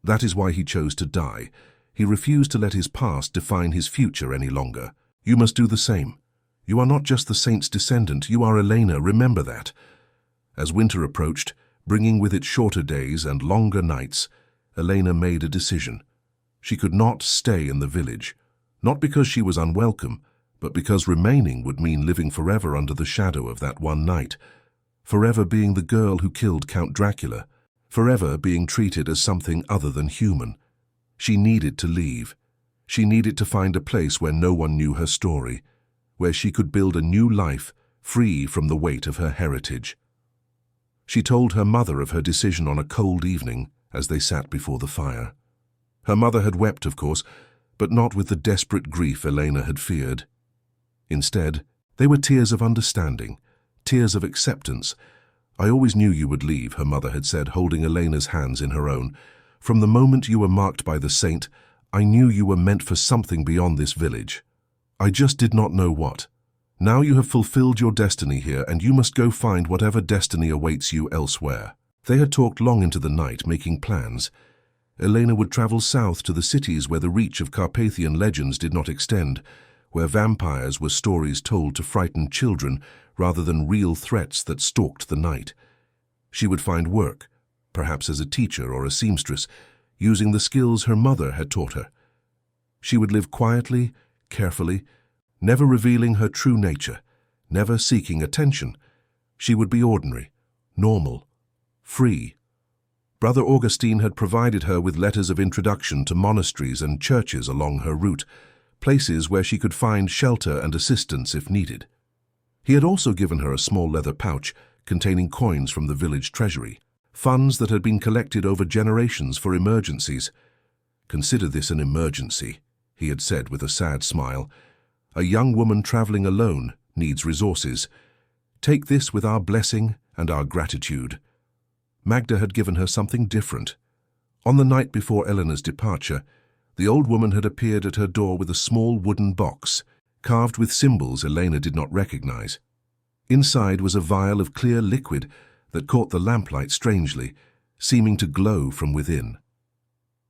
That is why he chose to die. He refused to let his past define his future any longer. "You must do the same. You are not just the saint's descendant, you are Elena, remember that." As winter approached, bringing with it shorter days and longer nights, Elena made a decision. She could not stay in the village, not because she was unwelcome, but because remaining would mean living forever under the shadow of that one night, forever being the girl who killed Count Dracula, forever being treated as something other than human. She needed to leave. She needed to find a place where no one knew her story, where she could build a new life free from the weight of her heritage. She told her mother of her decision on a cold evening as they sat before the fire. Her mother had wept, of course, but not with the desperate grief Elena had feared. Instead, they were tears of understanding, tears of acceptance. "I always knew you would leave," her mother had said, holding Elena's hands in her own. "From the moment you were marked by the saint, I knew you were meant for something beyond this village. I just did not know what. Now you have fulfilled your destiny here, and you must go find whatever destiny awaits you elsewhere." They had talked long into the night, making plans. Elena would travel south to the cities where the reach of Carpathian legends did not extend, where vampires were stories told to frighten children rather than real threats that stalked the night. She would find work, perhaps as a teacher or a seamstress, using the skills her mother had taught her. She would live quietly, carefully, never revealing her true nature, never seeking attention. She would be ordinary, normal, free. Brother Augustine had provided her with letters of introduction to monasteries and churches along her route, places where she could find shelter and assistance if needed. He had also given her a small leather pouch containing coins from the village treasury, funds that had been collected over generations for emergencies. "Consider this an emergency," he had said with a sad smile. "A young woman traveling alone needs resources. Take this with our blessing and our gratitude." Magda had given her something different. On the night before Elena's departure, the old woman had appeared at her door with a small wooden box, carved with symbols Elena did not recognize. Inside was a vial of clear liquid that caught the lamplight strangely, seeming to glow from within.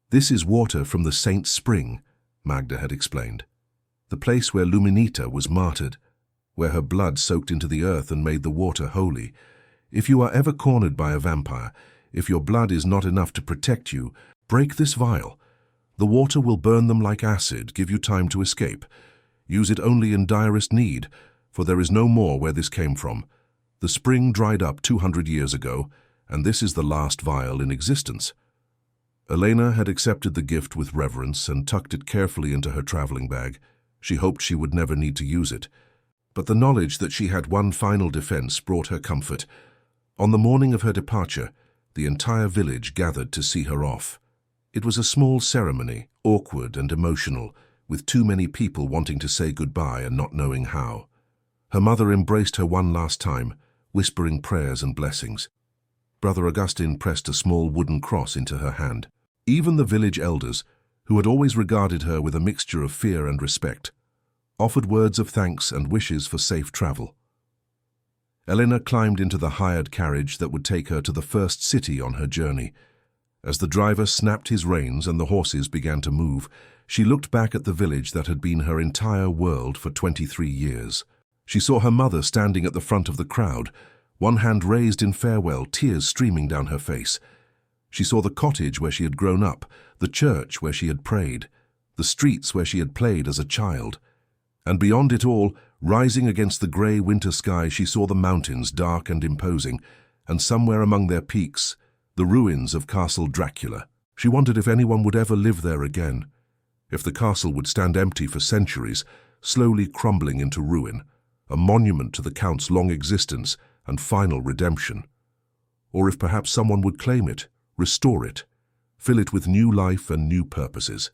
"This is water from the Saint's Spring," Magda had explained. "The place where Luminita was martyred, where her blood soaked into the earth and made the water holy. If you are ever cornered by a vampire, if your blood is not enough to protect you, break this vial. The water will burn them like acid, give you time to escape. Use it only in direst need, for there is no more where this came from. The spring dried up 200 years ago, and this is the last vial in existence." Elena had accepted the gift with reverence and tucked it carefully into her traveling bag. She hoped she would never need to use it. But the knowledge that she had one final defense brought her comfort. On the morning of her departure, the entire village gathered to see her off. It was a small ceremony, awkward and emotional, with too many people wanting to say goodbye and not knowing how. Her mother embraced her one last time, whispering prayers and blessings. Brother Augustine pressed a small wooden cross into her hand. Even the village elders, who had always regarded her with a mixture of fear and respect, offered words of thanks and wishes for safe travel. Elena climbed into the hired carriage that would take her to the first city on her journey. As the driver snapped his reins and the horses began to move, she looked back at the village that had been her entire world for 23 years. She saw her mother standing at the front of the crowd, one hand raised in farewell, tears streaming down her face. She saw the cottage where she had grown up, the church where she had prayed, the streets where she had played as a child. And beyond it all, rising against the grey winter sky, she saw the mountains, dark and imposing, and somewhere among their peaks, the ruins of Castle Dracula. She wondered if anyone would ever live there again, if the castle would stand empty for centuries, slowly crumbling into ruin, a monument to the Count's long existence and final redemption. Or if perhaps someone would claim it, restore it, fill it with new life and new purposes.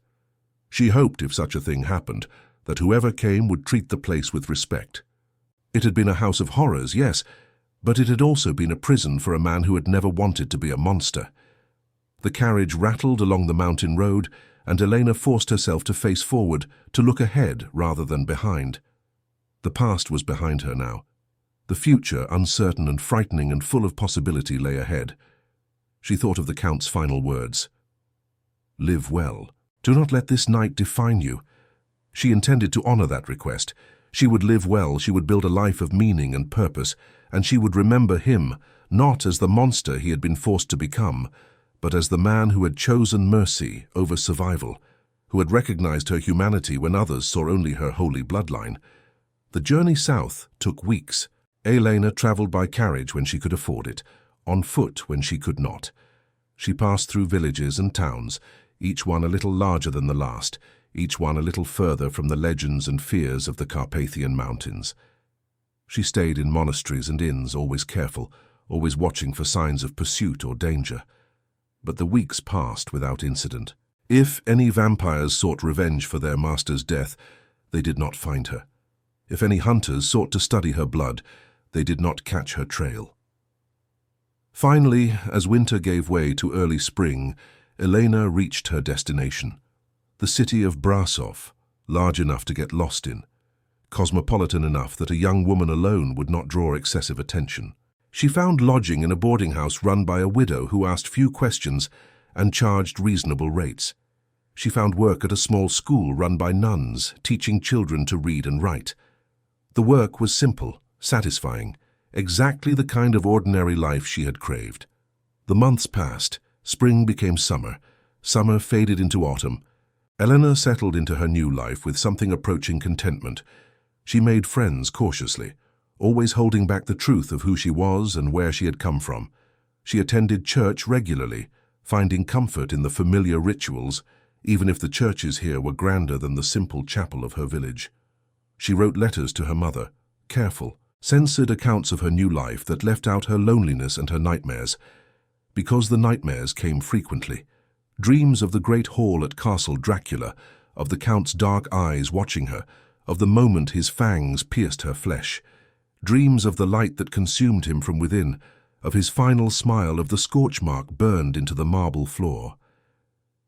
She hoped, if such a thing happened, that whoever came would treat the place with respect. It had been a house of horrors, yes, but it had also been a prison for a man who had never wanted to be a monster. The carriage rattled along the mountain road, and Elena forced herself to face forward, to look ahead rather than behind. The past was behind her now. The future, uncertain and frightening and full of possibility, lay ahead. She thought of the Count's final words. "Live well. Do not let this night define you." She intended to honor that request. She would live well, she would build a life of meaning and purpose, and she would remember him, not as the monster he had been forced to become, but as the man who had chosen mercy over survival, who had recognized her humanity when others saw only her holy bloodline. The journey south took weeks. Elena traveled by carriage when she could afford it, on foot when she could not. She passed through villages and towns, each one a little larger than the last, each one a little further from the legends and fears of the Carpathian Mountains. She stayed in monasteries and inns, always careful, always watching for signs of pursuit or danger. But the weeks passed without incident. If any vampires sought revenge for their master's death, they did not find her. If any hunters sought to study her blood, they did not catch her trail. Finally, as winter gave way to early spring, Elena reached her destination. The city of Brasov, large enough to get lost in, cosmopolitan enough that a young woman alone would not draw excessive attention. She found lodging in a boarding house run by a widow who asked few questions and charged reasonable rates. She found work at a small school run by nuns, teaching children to read and write. The work was simple, satisfying, exactly the kind of ordinary life she had craved. The months passed, spring became summer, summer faded into autumn. Elena settled into her new life with something approaching contentment. She made friends cautiously, always holding back the truth of who she was and where she had come from. She attended church regularly, finding comfort in the familiar rituals, even if the churches here were grander than the simple chapel of her village. She wrote letters to her mother, careful, censored accounts of her new life that left out her loneliness and her nightmares, because the nightmares came frequently. Dreams of the great hall at Castle Dracula, of the Count's dark eyes watching her, of the moment his fangs pierced her flesh. Dreams of the light that consumed him from within, of his final smile, of the scorch mark burned into the marble floor.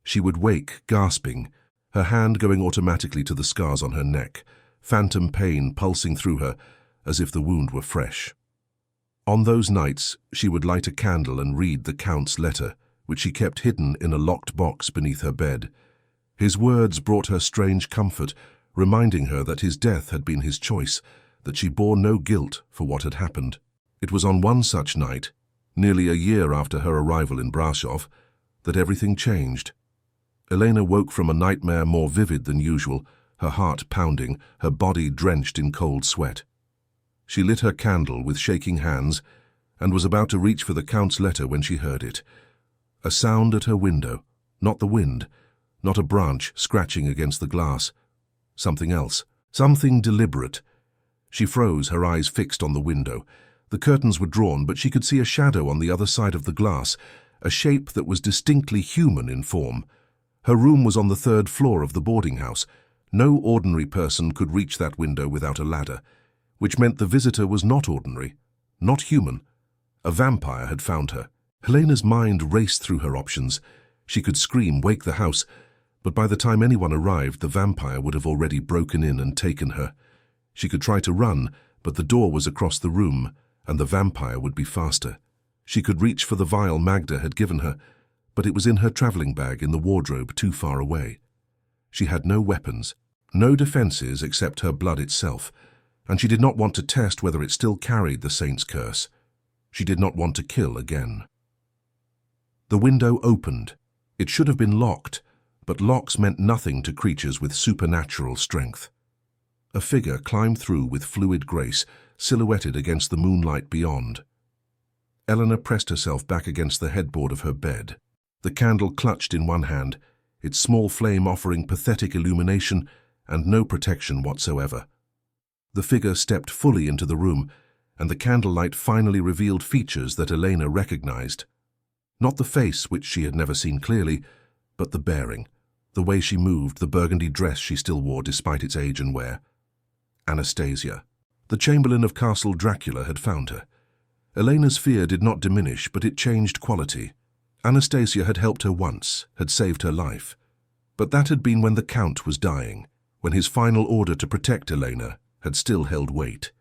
She would wake, gasping, her hand going automatically to the scars on her neck, phantom pain pulsing through her as if the wound were fresh. On those nights, she would light a candle and read the Count's letter, which she kept hidden in a locked box beneath her bed. His words brought her strange comfort, reminding her that his death had been his choice, that she bore no guilt for what had happened. It was on one such night, nearly a year after her arrival in Brasov, that everything changed. Elena woke from a nightmare more vivid than usual, her heart pounding, her body drenched in cold sweat. She lit her candle with shaking hands and was about to reach for the Count's letter when she heard it. A sound at her window, not the wind, not a branch scratching against the glass. Something else, something deliberate. She froze, her eyes fixed on the window. The curtains were drawn, but she could see a shadow on the other side of the glass, a shape that was distinctly human in form. Her room was on the 3rd floor of the boarding house. No ordinary person could reach that window without a ladder, which meant the visitor was not ordinary, not human. A vampire had found her. Helena's mind raced through her options. She could scream, wake the house, but by the time anyone arrived, the vampire would have already broken in and taken her. She could try to run, but the door was across the room, and the vampire would be faster. She could reach for the vial Magda had given her, but it was in her traveling bag in the wardrobe too far away. She had no weapons, no defenses except her blood itself, and she did not want to test whether it still carried the saint's curse. She did not want to kill again. The window opened. It should have been locked, but locks meant nothing to creatures with supernatural strength. A figure climbed through with fluid grace, silhouetted against the moonlight beyond. Elena pressed herself back against the headboard of her bed. The candle clutched in one hand, its small flame offering pathetic illumination and no protection whatsoever. The figure stepped fully into the room, and the candlelight finally revealed features that Elena recognized. Not the face, which she had never seen clearly, but the bearing, the way she moved, the burgundy dress she still wore despite its age and wear. Anastasia. The Chamberlain of Castle Dracula had found her. Elena's fear did not diminish, but it changed quality. Anastasia had helped her once, had saved her life. But that had been when the Count was dying, when his final order to protect Elena had still held weight.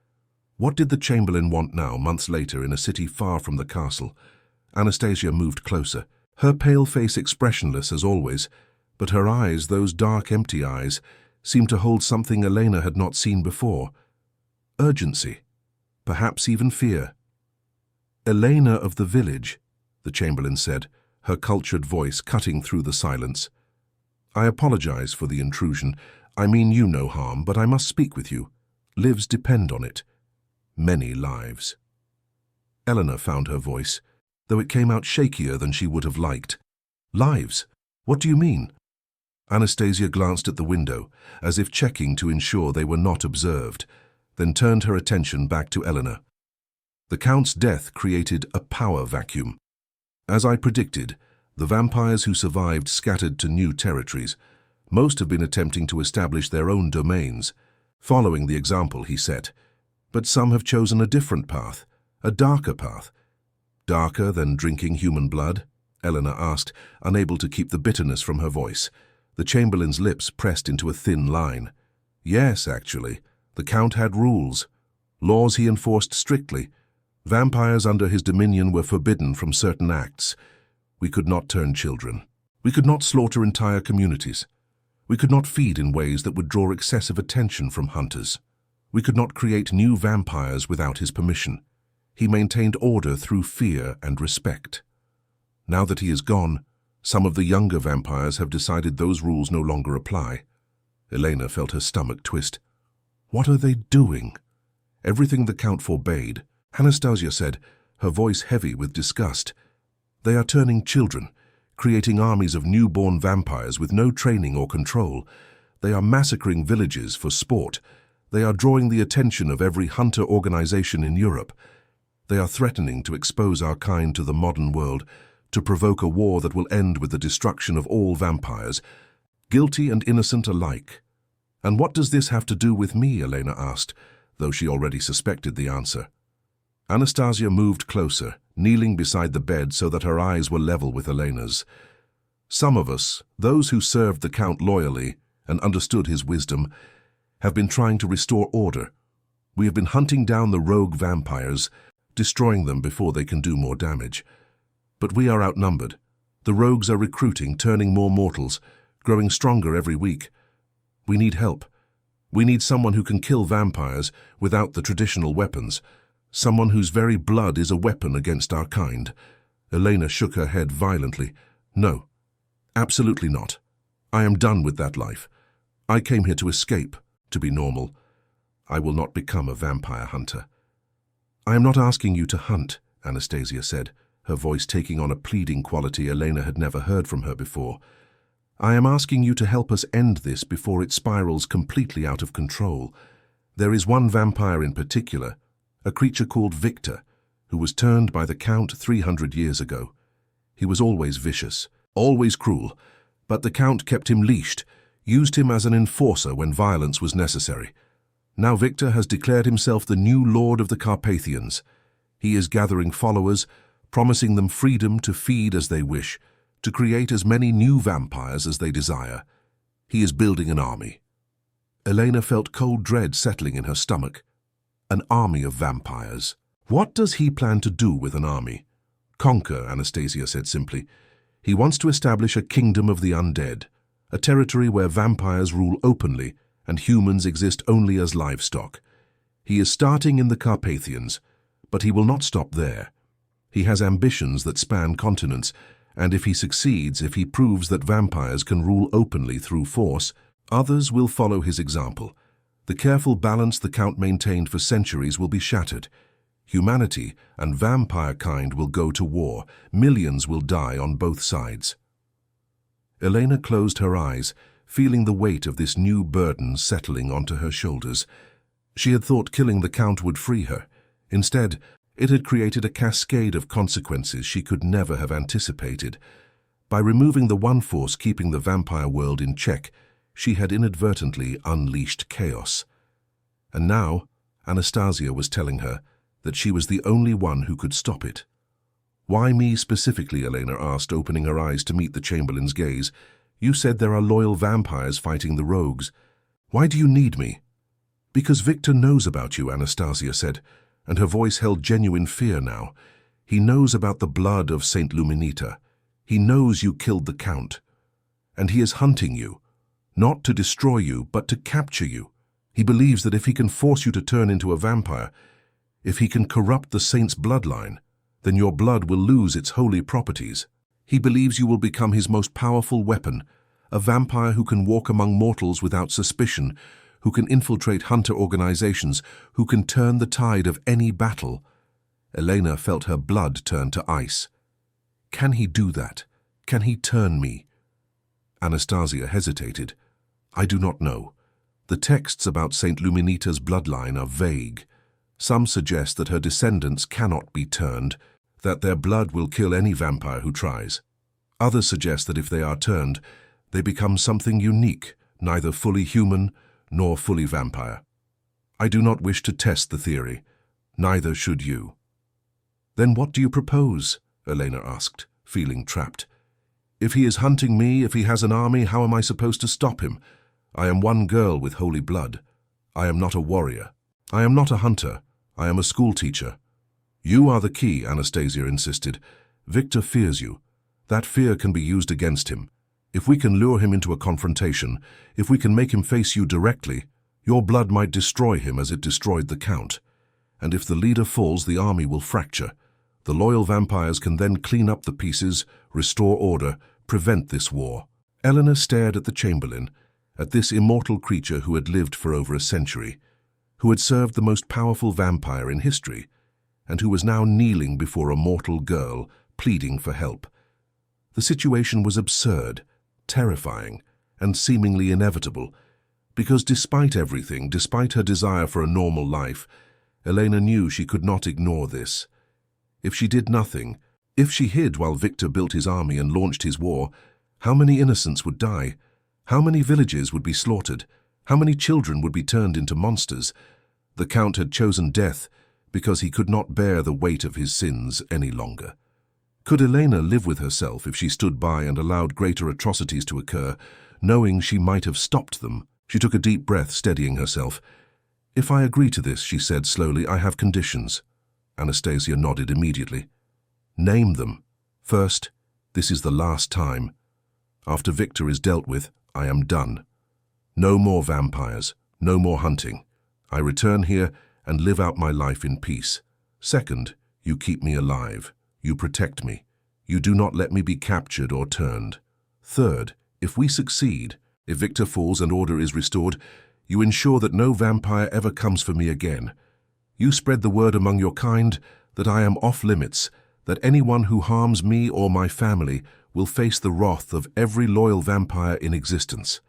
What did the Chamberlain want now, months later, in a city far from the castle? Anastasia moved closer, her pale face expressionless as always, but her eyes, those dark, empty eyes, seemed to hold something Elena had not seen before. Urgency, perhaps even fear. "Elena of the village," the Chamberlain said, her cultured voice cutting through the silence. "I apologize for the intrusion. I mean you no harm, but I must speak with you. Lives depend on it. Many lives." Elena found her voice, though it came out shakier than she would have liked. "Lives? What do you mean?" Anastasia glanced at the window, as if checking to ensure they were not observed, then turned her attention back to Elena. "The Count's death created a power vacuum. As I predicted, the vampires who survived scattered to new territories. Most have been attempting to establish their own domains, following the example he set. But some have chosen a different path, a darker path." "Darker than drinking human blood?" Elena asked, unable to keep the bitterness from her voice. The Chamberlain's lips pressed into a thin line. "Yes, actually. The Count had rules. Laws he enforced strictly. Vampires under his dominion were forbidden from certain acts. We could not turn children. We could not slaughter entire communities. We could not feed in ways that would draw excessive attention from hunters. We could not create new vampires without his permission. He maintained order through fear and respect. Now that he is gone, some of the younger vampires have decided those rules no longer apply." Elena felt her stomach twist. "What are they doing?" "Everything the Count forbade," Anastasia said, her voice heavy with disgust. "They are turning children, creating armies of newborn vampires with no training or control. They are massacring villages for sport. They are drawing the attention of every hunter organization in Europe. They are threatening to expose our kind to the modern world, to provoke a war that will end with the destruction of all vampires, guilty and innocent alike." "And what does this have to do with me?" Elena asked, though she already suspected the answer. Anastasia moved closer, kneeling beside the bed so that her eyes were level with Elena's. "Some of us, those who served the Count loyally and understood his wisdom, have been trying to restore order. We have been hunting down the rogue vampires, destroying them before they can do more damage. But we are outnumbered. The rogues are recruiting, turning more mortals, growing stronger every week. We need help. We need someone who can kill vampires without the traditional weapons, someone whose very blood is a weapon against our kind." Elena shook her head violently. "No, absolutely not. I am done with that life. I came here to escape, to be normal. I will not become a vampire hunter." "I am not asking you to hunt," Anastasia said, her voice taking on a pleading quality Elena had never heard from her before. "I am asking you to help us end this before it spirals completely out of control. There is one vampire in particular, a creature called Victor, who was turned by the Count 300 years ago. He was always vicious, always cruel, but the Count kept him leashed, used him as an enforcer when violence was necessary. Now Victor has declared himself the new Lord of the Carpathians. He is gathering followers, promising them freedom to feed as they wish, to create as many new vampires as they desire. He is building an army." Elena felt cold dread settling in her stomach. An army of vampires. What does he plan to do with an army? "Conquer," Anastasia said simply. He wants to establish a kingdom of the undead, a territory where vampires rule openly and humans exist only as livestock. He is starting in the Carpathians, but he will not stop there. He has ambitions that span continents, and if he succeeds, if he proves that vampires can rule openly through force, others will follow his example. The careful balance the Count maintained for centuries will be shattered. Humanity and vampire kind will go to war. Millions will die on both sides. Elena closed her eyes, feeling the weight of this new burden settling onto her shoulders. She had thought killing the Count would free her. Instead, it had created a cascade of consequences she could never have anticipated. By removing the one force keeping the vampire world in check, she had inadvertently unleashed chaos. And now, Anastasia was telling her that she was the only one who could stop it. "Why me specifically?" Elena asked, opening her eyes to meet the Chamberlain's gaze. "You said there are loyal vampires fighting the rogues. Why do you need me?" "Because Victor knows about you," Anastasia said, and her voice held genuine fear now. "He knows about the blood of Saint Luminita. He knows you killed the Count. And he is hunting you, not to destroy you, but to capture you. He believes that if he can force you to turn into a vampire, if he can corrupt the Saint's bloodline, then your blood will lose its holy properties. He believes you will become his most powerful weapon, a vampire who can walk among mortals without suspicion, who can infiltrate hunter organizations, who can turn the tide of any battle." Elena felt her blood turn to ice. "Can he do that? Can he turn me?" Anastasia hesitated. "I do not know. The texts about Saint Luminita's bloodline are vague. Some suggest that her descendants cannot be turned, that their blood will kill any vampire who tries. Others suggest that if they are turned, they become something unique, neither fully human nor fully vampire. I do not wish to test the theory. Neither should you." "Then what do you propose?" Elena asked, feeling trapped. "If he is hunting me, if he has an army, how am I supposed to stop him? I am one girl with holy blood. I am not a warrior. I am not a hunter. I am a schoolteacher." "You are the key," Anastasia insisted. "Victor fears you. That fear can be used against him. If we can lure him into a confrontation, if we can make him face you directly, your blood might destroy him as it destroyed the Count. And if the leader falls, the army will fracture. The loyal vampires can then clean up the pieces, restore order, prevent this war." Elena stared at the Chamberlain, at this immortal creature who had lived for over a century, who had served the most powerful vampire in history, and who was now kneeling before a mortal girl, pleading for help. The situation was absurd, terrifying, and seemingly inevitable, because despite everything, despite her desire for a normal life, Elena knew she could not ignore this. If she did nothing, if she hid while Victor built his army and launched his war, how many innocents would die? How many villages would be slaughtered? How many children would be turned into monsters? The Count had chosen death because he could not bear the weight of his sins any longer. Could Elena live with herself if she stood by and allowed greater atrocities to occur, knowing she might have stopped them? She took a deep breath, steadying herself. "If I agree to this," she said slowly, "I have conditions." Anastasia nodded immediately. "Name them. First, this is the last time. After Victor is dealt with, I am done. No more vampires, no more hunting. I return here and live out my life in peace. Second, you keep me alive. You protect me. You do not let me be captured or turned. Third, if we succeed, if Victor falls and order is restored, you ensure that no vampire ever comes for me again. You spread the word among your kind that I am off limits, that anyone who harms me or my family will face the wrath of every loyal vampire in existence."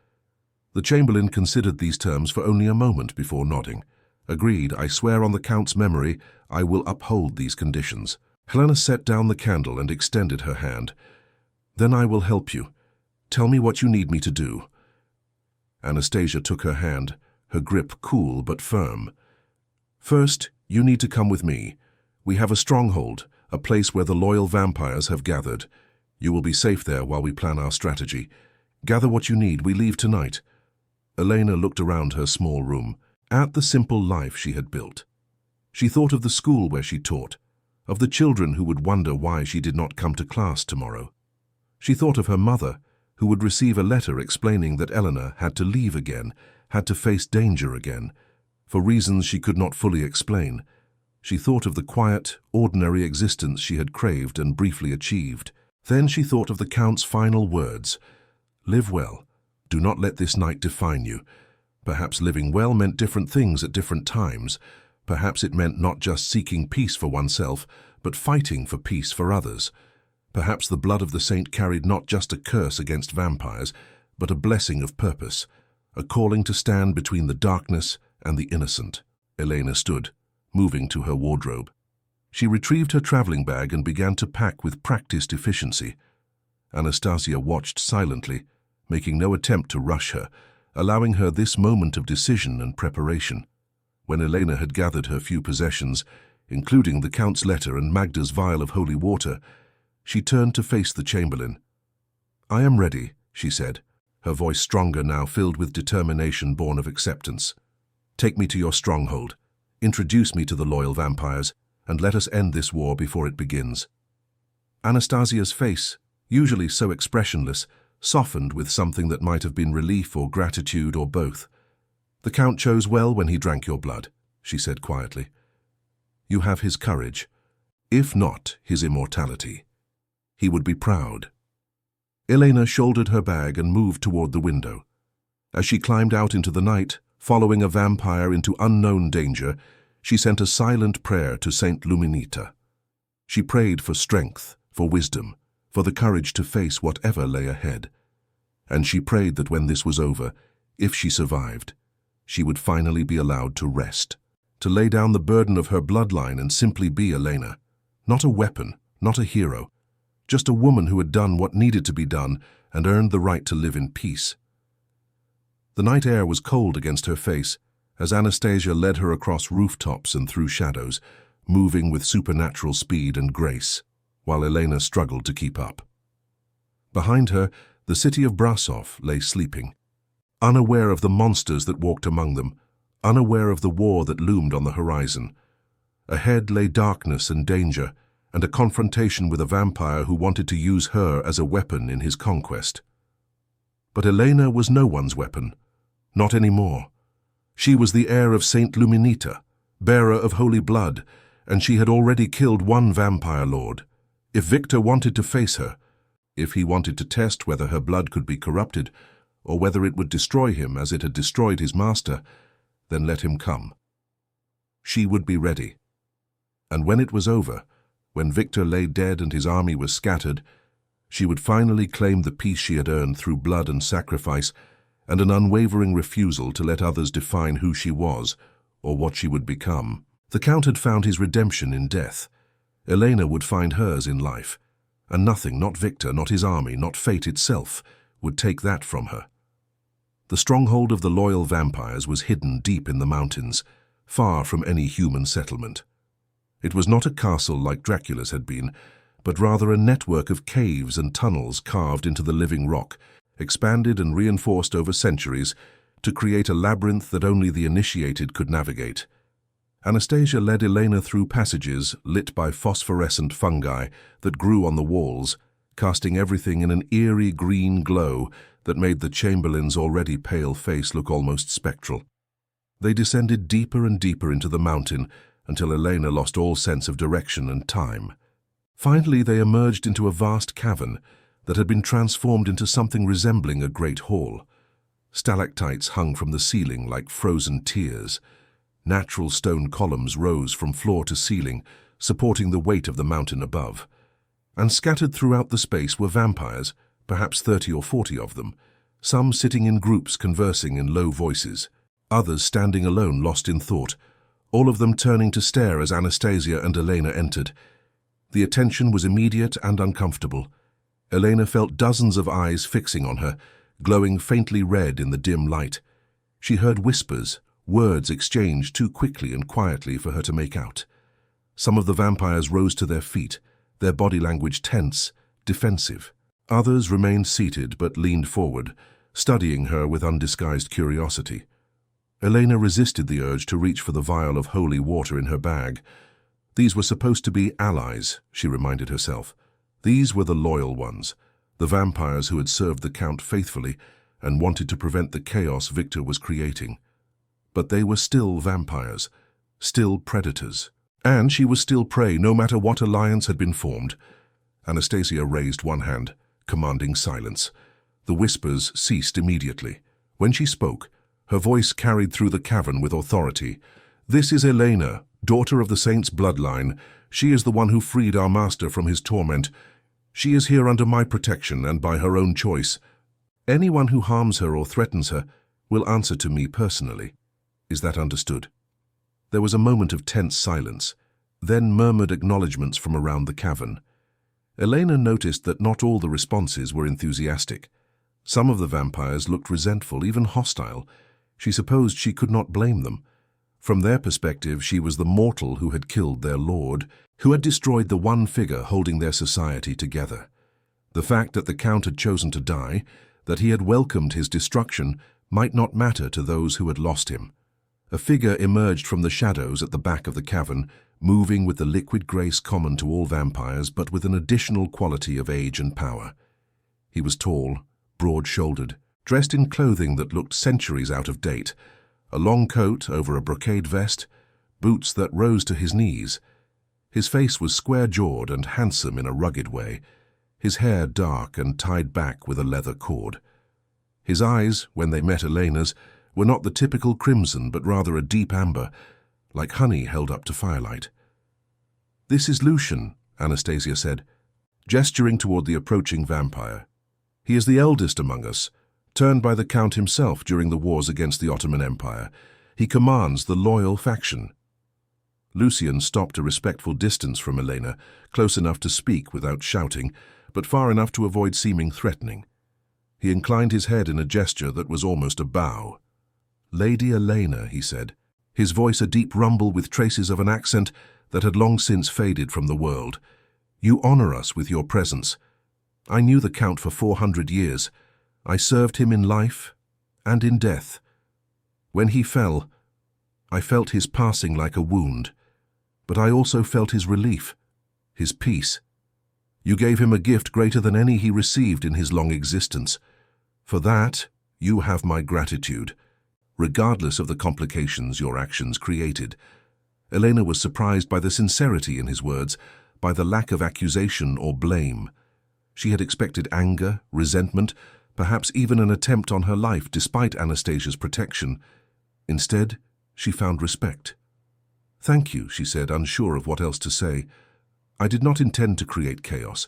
The Chamberlain considered these terms for only a moment before nodding. "Agreed. I swear on the Count's memory, I will uphold these conditions." Helena set down the candle and extended her hand. "Then I will help you. Tell me what you need me to do." Anastasia took her hand, her grip cool but firm. "First, you need to come with me. We have a stronghold, a place where the loyal vampires have gathered. You will be safe there while we plan our strategy. Gather what you need. We leave tonight." Elena looked around her small room, at the simple life she had built. She thought of the school where she taught, of the children who would wonder why she did not come to class tomorrow. She thought of her mother, who would receive a letter explaining that Elena had to leave again, had to face danger again, for reasons she could not fully explain. She thought of the quiet, ordinary existence she had craved and briefly achieved. Then she thought of the Count's final words. Live well. Do not let this night define you. Perhaps living well meant different things at different times. Perhaps it meant not just seeking peace for oneself, but fighting for peace for others. Perhaps the blood of the saint carried not just a curse against vampires, but a blessing of purpose, a calling to stand between the darkness and the innocent. Elena stood, moving to her wardrobe. She retrieved her traveling bag and began to pack with practiced efficiency. Anastasia watched silently, making no attempt to rush her, allowing her this moment of decision and preparation. When Elena had gathered her few possessions, including the Count's letter and Magda's vial of holy water, she turned to face the Chamberlain. "I am ready," she said, her voice stronger now, filled with determination born of acceptance. "Take me to your stronghold. Introduce me to the loyal vampires, and let us end this war before it begins." Anastasia's face, usually so expressionless, softened with something that might have been relief or gratitude or both. "The Count chose well when he drank your blood," she said quietly. "You have his courage, if not his immortality. He would be proud." Elena shouldered her bag and moved toward the window. As she climbed out into the night, following a vampire into unknown danger, she sent a silent prayer to Saint Luminita. She prayed for strength, for wisdom, for the courage to face whatever lay ahead. And she prayed that when this was over, if she survived, she would finally be allowed to rest, to lay down the burden of her bloodline and simply be Elena. Not a weapon, not a hero, just a woman who had done what needed to be done and earned the right to live in peace. The night air was cold against her face as Anastasia led her across rooftops and through shadows, moving with supernatural speed and grace, while Elena struggled to keep up. Behind her, the city of Brasov lay sleeping, unaware of the monsters that walked among them, unaware of the war that loomed on the horizon. Ahead lay darkness and danger, and a confrontation with a vampire who wanted to use her as a weapon in his conquest. But Elena was no one's weapon, not anymore. She was the heir of Saint Luminita, bearer of holy blood, and she had already killed one vampire lord. If Victor wanted to face her, if he wanted to test whether her blood could be corrupted, or whether it would destroy him as it had destroyed his master, then let him come. She would be ready. And when it was over, when Victor lay dead and his army was scattered, she would finally claim the peace she had earned through blood and sacrifice, and an unwavering refusal to let others define who she was or what she would become. The Count had found his redemption in death. Elena would find hers in life, and nothing, not Victor, not his army, not fate itself, would take that from her. The stronghold of the loyal vampires was hidden deep in the mountains, far from any human settlement. It was not a castle like Dracula's had been, but rather a network of caves and tunnels carved into the living rock, expanded and reinforced over centuries to create a labyrinth that only the initiated could navigate. Anastasia led Elena through passages lit by phosphorescent fungi that grew on the walls, casting everything in an eerie green glow that made the Chamberlain's already pale face look almost spectral. They descended deeper and deeper into the mountain until Elena lost all sense of direction and time. Finally, they emerged into a vast cavern that had been transformed into something resembling a great hall. Stalactites hung from the ceiling like frozen tears. Natural stone columns rose from floor to ceiling, supporting the weight of the mountain above. And scattered throughout the space were vampires, perhaps 30 or 40 of them, some sitting in groups conversing in low voices, others standing alone lost in thought, all of them turning to stare as Anastasia and Elena entered. The attention was immediate and uncomfortable. Elena felt dozens of eyes fixing on her, glowing faintly red in the dim light. She heard whispers, words exchanged too quickly and quietly for her to make out. Some of the vampires rose to their feet, their body language tense, defensive. Others remained seated but leaned forward, studying her with undisguised curiosity. Elena resisted the urge to reach for the vial of holy water in her bag. These were supposed to be allies, she reminded herself. These were the loyal ones, the vampires who had served the Count faithfully and wanted to prevent the chaos Victor was creating. But they were still vampires, still predators. And she was still prey, no matter what alliance had been formed. Anastasia raised one hand, commanding silence. The whispers ceased immediately. When she spoke, her voice carried through the cavern with authority. "This is Elena, daughter of the Saint's bloodline. She is the one who freed our master from his torment. She is here under my protection and by her own choice. Anyone who harms her or threatens her will answer to me personally. Is that understood?" There was a moment of tense silence, then murmured acknowledgments from around the cavern. Elena noticed that not all the responses were enthusiastic. Some of the vampires looked resentful, even hostile. She supposed she could not blame them. From their perspective, she was the mortal who had killed their lord, who had destroyed the one figure holding their society together. The fact that the Count had chosen to die, that he had welcomed his destruction, might not matter to those who had lost him. A figure emerged from the shadows at the back of the cavern, moving with the liquid grace common to all vampires, but with an additional quality of age and power. He was tall, broad-shouldered, dressed in clothing that looked centuries out of date, a long coat over a brocade vest, boots that rose to his knees. His face was square-jawed and handsome in a rugged way, his hair dark and tied back with a leather cord. His eyes, when they met Elena's, were not the typical crimson, but rather a deep amber, like honey held up to firelight. "This is Lucian," Anastasia said, gesturing toward the approaching vampire. "He is the eldest among us, turned by the Count himself during the wars against the Ottoman Empire. He commands the loyal faction." Lucian stopped a respectful distance from Elena, close enough to speak without shouting, but far enough to avoid seeming threatening. He inclined his head in a gesture that was almost a bow. "Lady Elena," he said, his voice a deep rumble with traces of an accent that had long since faded from the world. "You honor us with your presence. I knew the Count for 400 years. I served him in life and in death. When he fell, I felt his passing like a wound, but I also felt his relief, his peace. You gave him a gift greater than any he received in his long existence. For that, you have my gratitude, regardless of the complications your actions created." Elena was surprised by the sincerity in his words, by the lack of accusation or blame. She had expected anger, resentment, perhaps even an attempt on her life despite Anastasia's protection. Instead, she found respect. "Thank you," she said, unsure of what else to say. "I did not intend to create chaos.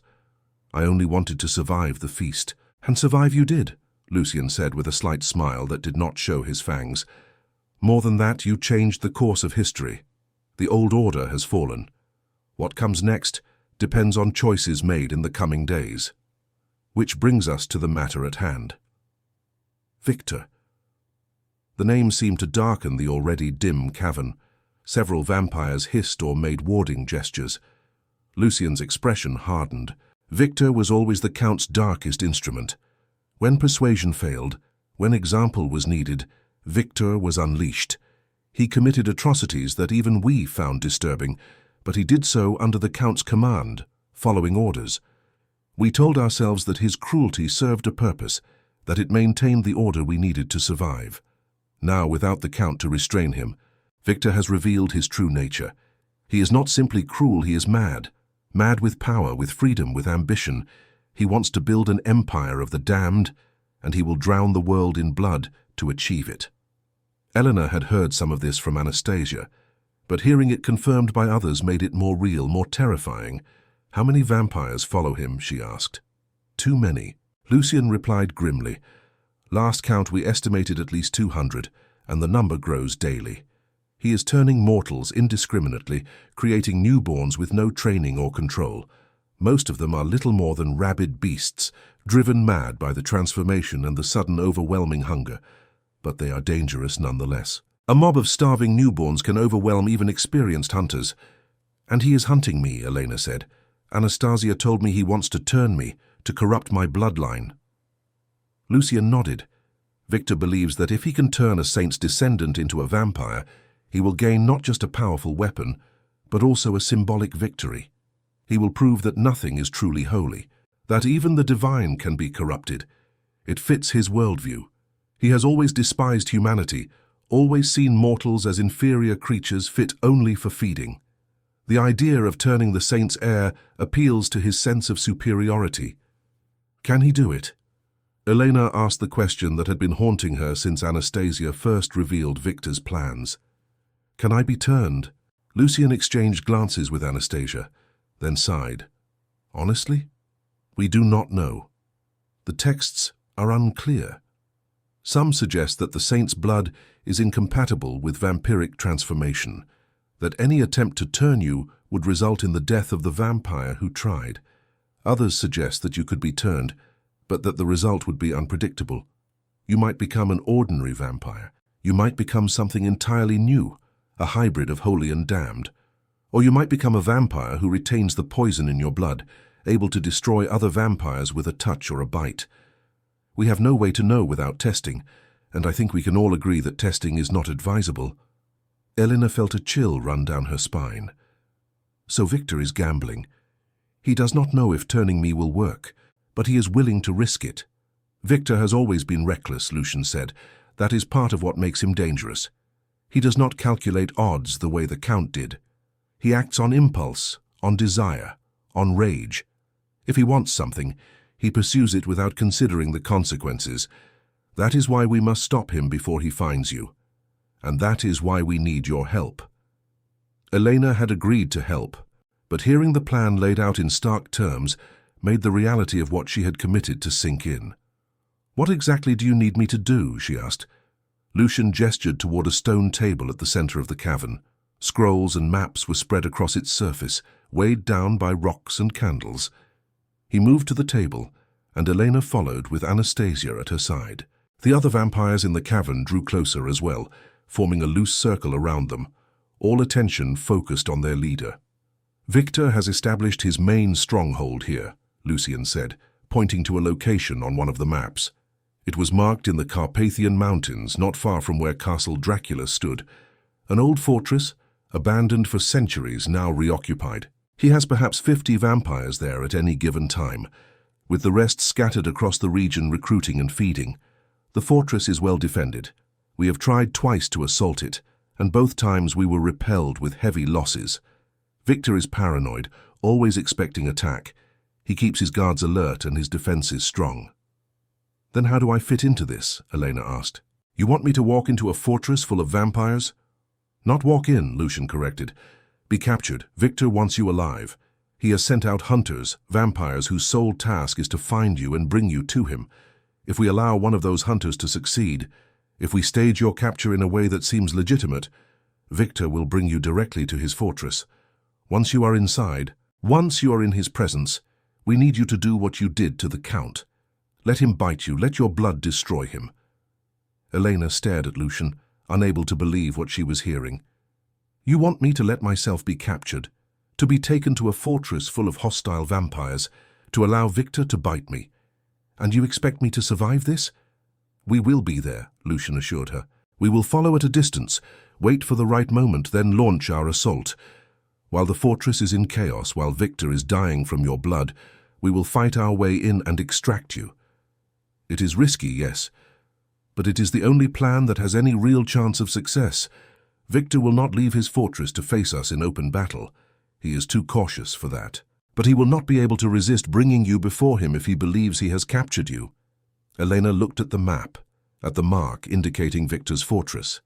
I only wanted to survive the feast." "And survive you did," Lucian said with a slight smile that did not show his fangs. "More than that, you changed the course of history. The old order has fallen. What comes next depends on choices made in the coming days." Which brings us to the matter at hand. Victor. The name seemed to darken the already dim cavern. Several vampires hissed or made warding gestures. Lucian's expression hardened. Victor was always the Count's darkest instrument. When persuasion failed, when example was needed, Victor was unleashed. He committed atrocities that even we found disturbing, but he did so under the Count's command, following orders. We told ourselves that his cruelty served a purpose, that it maintained the order we needed to survive. Now, without the Count to restrain him, Victor has revealed his true nature. He is not simply cruel, he is mad. Mad with power, with freedom, with ambition. He wants to build an empire of the damned, and he will drown the world in blood to achieve it. Elena had heard some of this from Anastasia, but hearing it confirmed by others made it more real, more terrifying. "How many vampires follow him?" she asked. "Too many," Lucian replied grimly. "Last count we estimated at least 200, and the number grows daily. He is turning mortals indiscriminately, creating newborns with no training or control. Most of them are little more than rabid beasts, driven mad by the transformation and the sudden overwhelming hunger. But they are dangerous nonetheless. A mob of starving newborns can overwhelm even experienced hunters. And he is hunting me," Elena said. "Anastasia told me he wants to turn me, to corrupt my bloodline." Lucian nodded. Victor believes that if he can turn a saint's descendant into a vampire, he will gain not just a powerful weapon, but also a symbolic victory. He will prove that nothing is truly holy. that even the divine can be corrupted. It fits his worldview. He has always despised humanity, always seen mortals as inferior creatures fit only for feeding. The idea of turning the saint's heir appeals to his sense of superiority. Can he do it? Elena asked the question that had been haunting her since Anastasia first revealed Victor's plans. Can I be turned? Lucian exchanged glances with Anastasia, then sighed. Honestly, we do not know. The texts are unclear. Some suggest that the saint's blood is incompatible with vampiric transformation, that any attempt to turn you would result in the death of the vampire who tried. Others suggest that you could be turned, but that the result would be unpredictable. You might become an ordinary vampire. You might become something entirely new, a hybrid of holy and damned. Or you might become a vampire who retains the poison in your blood, able to destroy other vampires with a touch or a bite. We have no way to know without testing, and I think we can all agree that testing is not advisable. Elena felt a chill run down her spine. So Victor is gambling. He does not know if turning me will work, but he is willing to risk it. Victor has always been reckless, Lucian said. That is part of what makes him dangerous. He does not calculate odds the way the Count did. He acts on impulse, on desire, on rage. If he wants something, he pursues it without considering the consequences. That is why we must stop him before he finds you. And that is why we need your help. Elena had agreed to help, but hearing the plan laid out in stark terms made the reality of what she had committed to sink in. What exactly do you need me to do? She asked. Lucian gestured toward a stone table at the center of the cavern. Scrolls and maps were spread across its surface, weighed down by rocks and candles. He moved to the table, and Elena followed with Anastasia at her side. The other vampires in the cavern drew closer as well, forming a loose circle around them, all attention focused on their leader. Victor has established his main stronghold here, Lucian said, pointing to a location on one of the maps. It was marked in the Carpathian Mountains, not far from where Castle Dracula stood, an old fortress, abandoned for centuries, now reoccupied. He has perhaps 50 vampires there at any given time, with the rest scattered across the region recruiting and feeding. The fortress is well defended. We have tried twice to assault it, and both times we were repelled with heavy losses. Victor is paranoid, always expecting attack. He keeps his guards alert and his defenses strong. Then how do I fit into this? Elena asked. You want me to walk into a fortress full of vampires? Not walk in, Lucian corrected. Be captured. Victor wants you alive. He has sent out hunters, vampires whose sole task is to find you and bring you to him. If we allow one of those hunters to succeed, if we stage your capture in a way that seems legitimate, Victor will bring you directly to his fortress. Once you are inside, once you are in his presence, we need you to do what you did to the Count. Let him bite you, let your blood destroy him. Elena stared at Lucian, unable to believe what she was hearing. You want me to let myself be captured, to be taken to a fortress full of hostile vampires, to allow Victor to bite me. And you expect me to survive this? We will be there, Lucian assured her. We will follow at a distance, wait for the right moment, then launch our assault. While the fortress is in chaos, while Victor is dying from your blood, we will fight our way in and extract you. It is risky, yes, but it is the only plan that has any real chance of success. Victor will not leave his fortress to face us in open battle. He is too cautious for that. But he will not be able to resist bringing you before him if he believes he has captured you. Elena looked at the map, at the mark indicating Victor's fortress.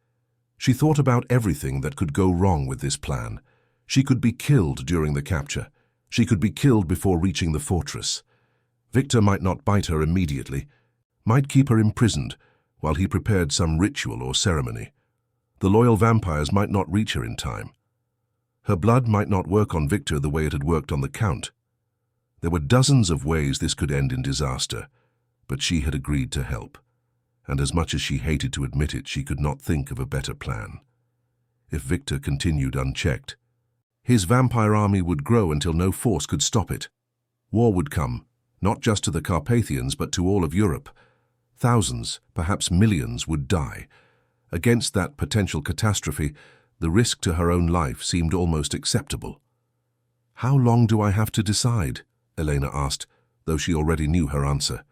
She thought about everything that could go wrong with this plan. She could be killed during the capture. She could be killed before reaching the fortress. Victor might not bite her immediately, might keep her imprisoned while he prepared some ritual or ceremony. The loyal vampires might not reach her in time. Her blood might not work on Victor the way it had worked on the Count. There were dozens of ways this could end in disaster, but she had agreed to help, and as much as she hated to admit it, she could not think of a better plan. If Victor continued unchecked, his vampire army would grow until no force could stop it. War would come, not just to the Carpathians, but to all of Europe. Thousands, perhaps millions, would die. Against that potential catastrophe, the risk to her own life seemed almost acceptable. How long do I have to decide? Elena asked, though she already knew her answer.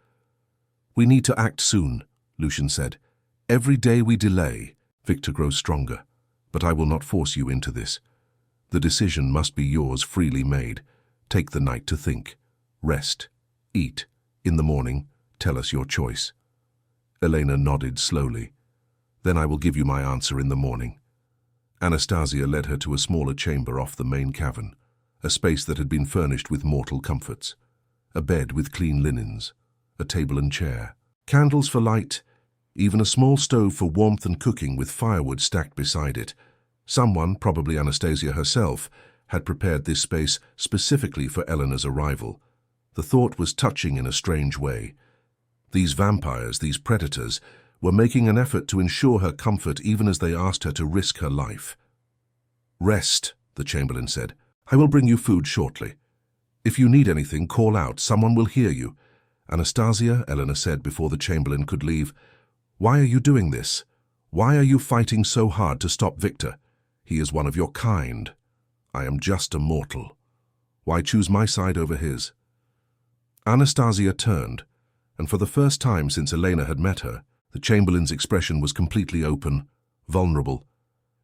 "We need to act soon," Lucian said. "Every day we delay, Victor grows stronger, but I will not force you into this. The decision must be yours, freely made. Take the night to think. Rest. Eat. In the morning, tell us your choice." Elena nodded slowly. "Then I will give you my answer in the morning." Anastasia led her to a smaller chamber off the main cavern, a space that had been furnished with mortal comforts. A bed with clean linens, a table and chair, candles for light, even a small stove for warmth and cooking with firewood stacked beside it. Someone, probably Anastasia herself, had prepared this space specifically for Elena's arrival. The thought was touching in a strange way. These vampires, these predators, were making an effort to ensure her comfort even as they asked her to risk her life. "Rest," the Chamberlain said. "I will bring you food shortly. If you need anything, call out. Someone will hear you." "Anastasia," Elena said before the Chamberlain could leave, "why are you doing this? Why are you fighting so hard to stop Victor? He is one of your kind. I am just a mortal. Why choose my side over his?" Anastasia turned, and for the first time since Elena had met her, the Chamberlain's expression was completely open, vulnerable.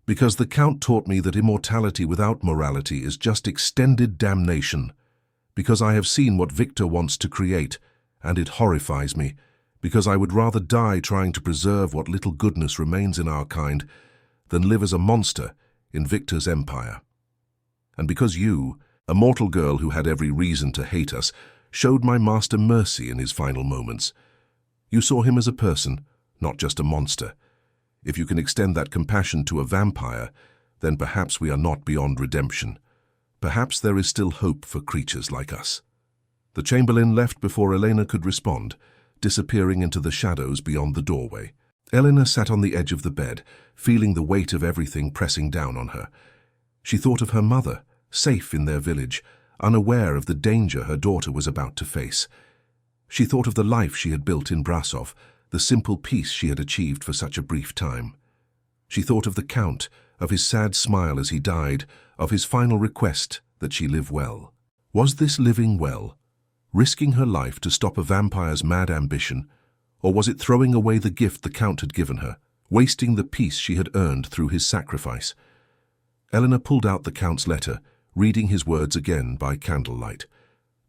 "Because the Count taught me that immortality without morality is just extended damnation. Because I have seen what Victor wants to create, and it horrifies me. Because I would rather die trying to preserve what little goodness remains in our kind than live as a monster in Victor's empire. And because you, a mortal girl who had every reason to hate us, showed my master mercy in his final moments. You saw him as a person, not just a monster. If you can extend that compassion to a vampire, then perhaps we are not beyond redemption. Perhaps there is still hope for creatures like us." The Chamberlain left before Elena could respond, disappearing into the shadows beyond the doorway. Elena sat on the edge of the bed, feeling the weight of everything pressing down on her. She thought of her mother, safe in their village, unaware of the danger her daughter was about to face. She thought of the life she had built in Brasov, the simple peace she had achieved for such a brief time. She thought of the Count, of his sad smile as he died, of his final request that she live well. Was this living well? Risking her life to stop a vampire's mad ambition? Or was it throwing away the gift the Count had given her, wasting the peace she had earned through his sacrifice? Elena pulled out the Count's letter, reading his words again by candlelight.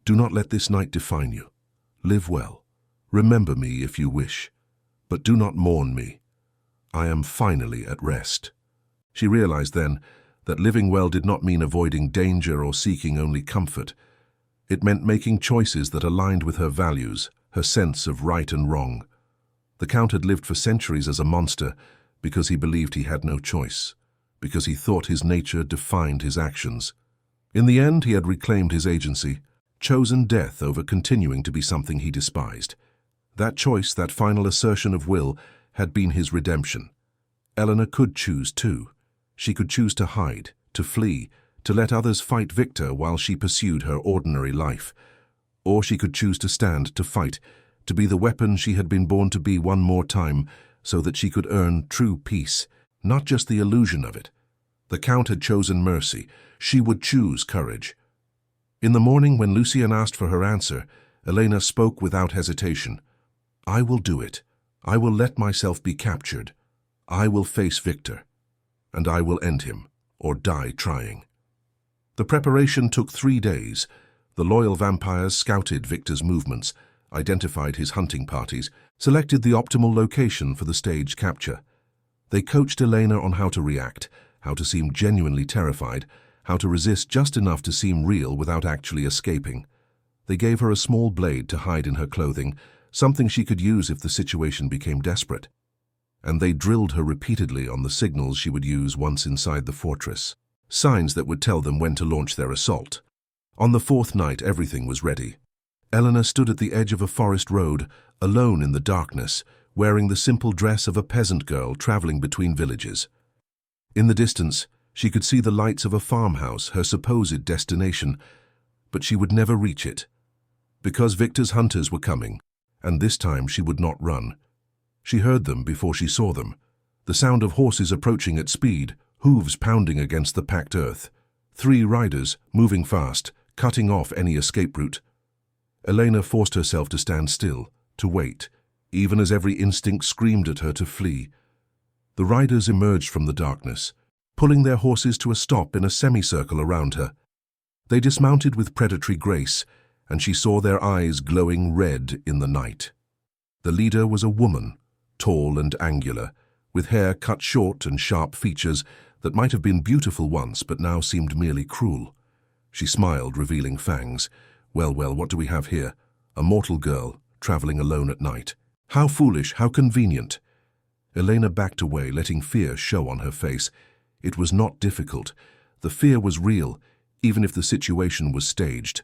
"Do not let this night define you. Live well. Remember me if you wish. But do not mourn me. I am finally at rest." She realized then that living well did not mean avoiding danger or seeking only comfort. It meant making choices that aligned with her values, her sense of right and wrong. The Count had lived for centuries as a monster because he believed he had no choice, because he thought his nature defined his actions. In the end, he had reclaimed his agency, chosen death over continuing to be something he despised. That choice, that final assertion of will, had been his redemption. Elena could choose too. She could choose to hide, to flee, to let others fight Victor while she pursued her ordinary life. Or she could choose to stand, to fight, to be the weapon she had been born to be one more time, so that she could earn true peace, not just the illusion of it. The Count had chosen mercy. She would choose courage. In the morning, when Lucien asked for her answer, Elena spoke without hesitation. "I will do it. I will let myself be captured. I will face Victor. And I will end him, or die trying." The preparation took 3 days. The loyal vampires scouted Victor's movements, identified his hunting parties, selected the optimal location for the staged capture. They coached Elena on how to react, how to seem genuinely terrified, how to resist just enough to seem real without actually escaping. They gave her a small blade to hide in her clothing, something she could use if the situation became desperate. And they drilled her repeatedly on the signals she would use once inside the fortress, signs that would tell them when to launch their assault. On the 4th night, everything was ready. Elena stood at the edge of a forest road, alone in the darkness, wearing the simple dress of a peasant girl traveling between villages. In the distance, she could see the lights of a farmhouse, her supposed destination, but she would never reach it. Because Victor's hunters were coming, and this time she would not run. She heard them before she saw them, the sound of horses approaching at speed, hooves pounding against the packed earth. 3 riders, moving fast, cutting off any escape route. Elena forced herself to stand still, to wait, even as every instinct screamed at her to flee. The riders emerged from the darkness, pulling their horses to a stop in a semicircle around her. They dismounted with predatory grace, and she saw their eyes glowing red in the night. The leader was a woman, tall and angular, with hair cut short and sharp features that might have been beautiful once but now seemed merely cruel. She smiled, revealing fangs. Well, what do we have here? A mortal girl, traveling alone at night. How foolish, how convenient. Elena backed away, letting fear show on her face. It was not difficult. The fear was real, even if the situation was staged.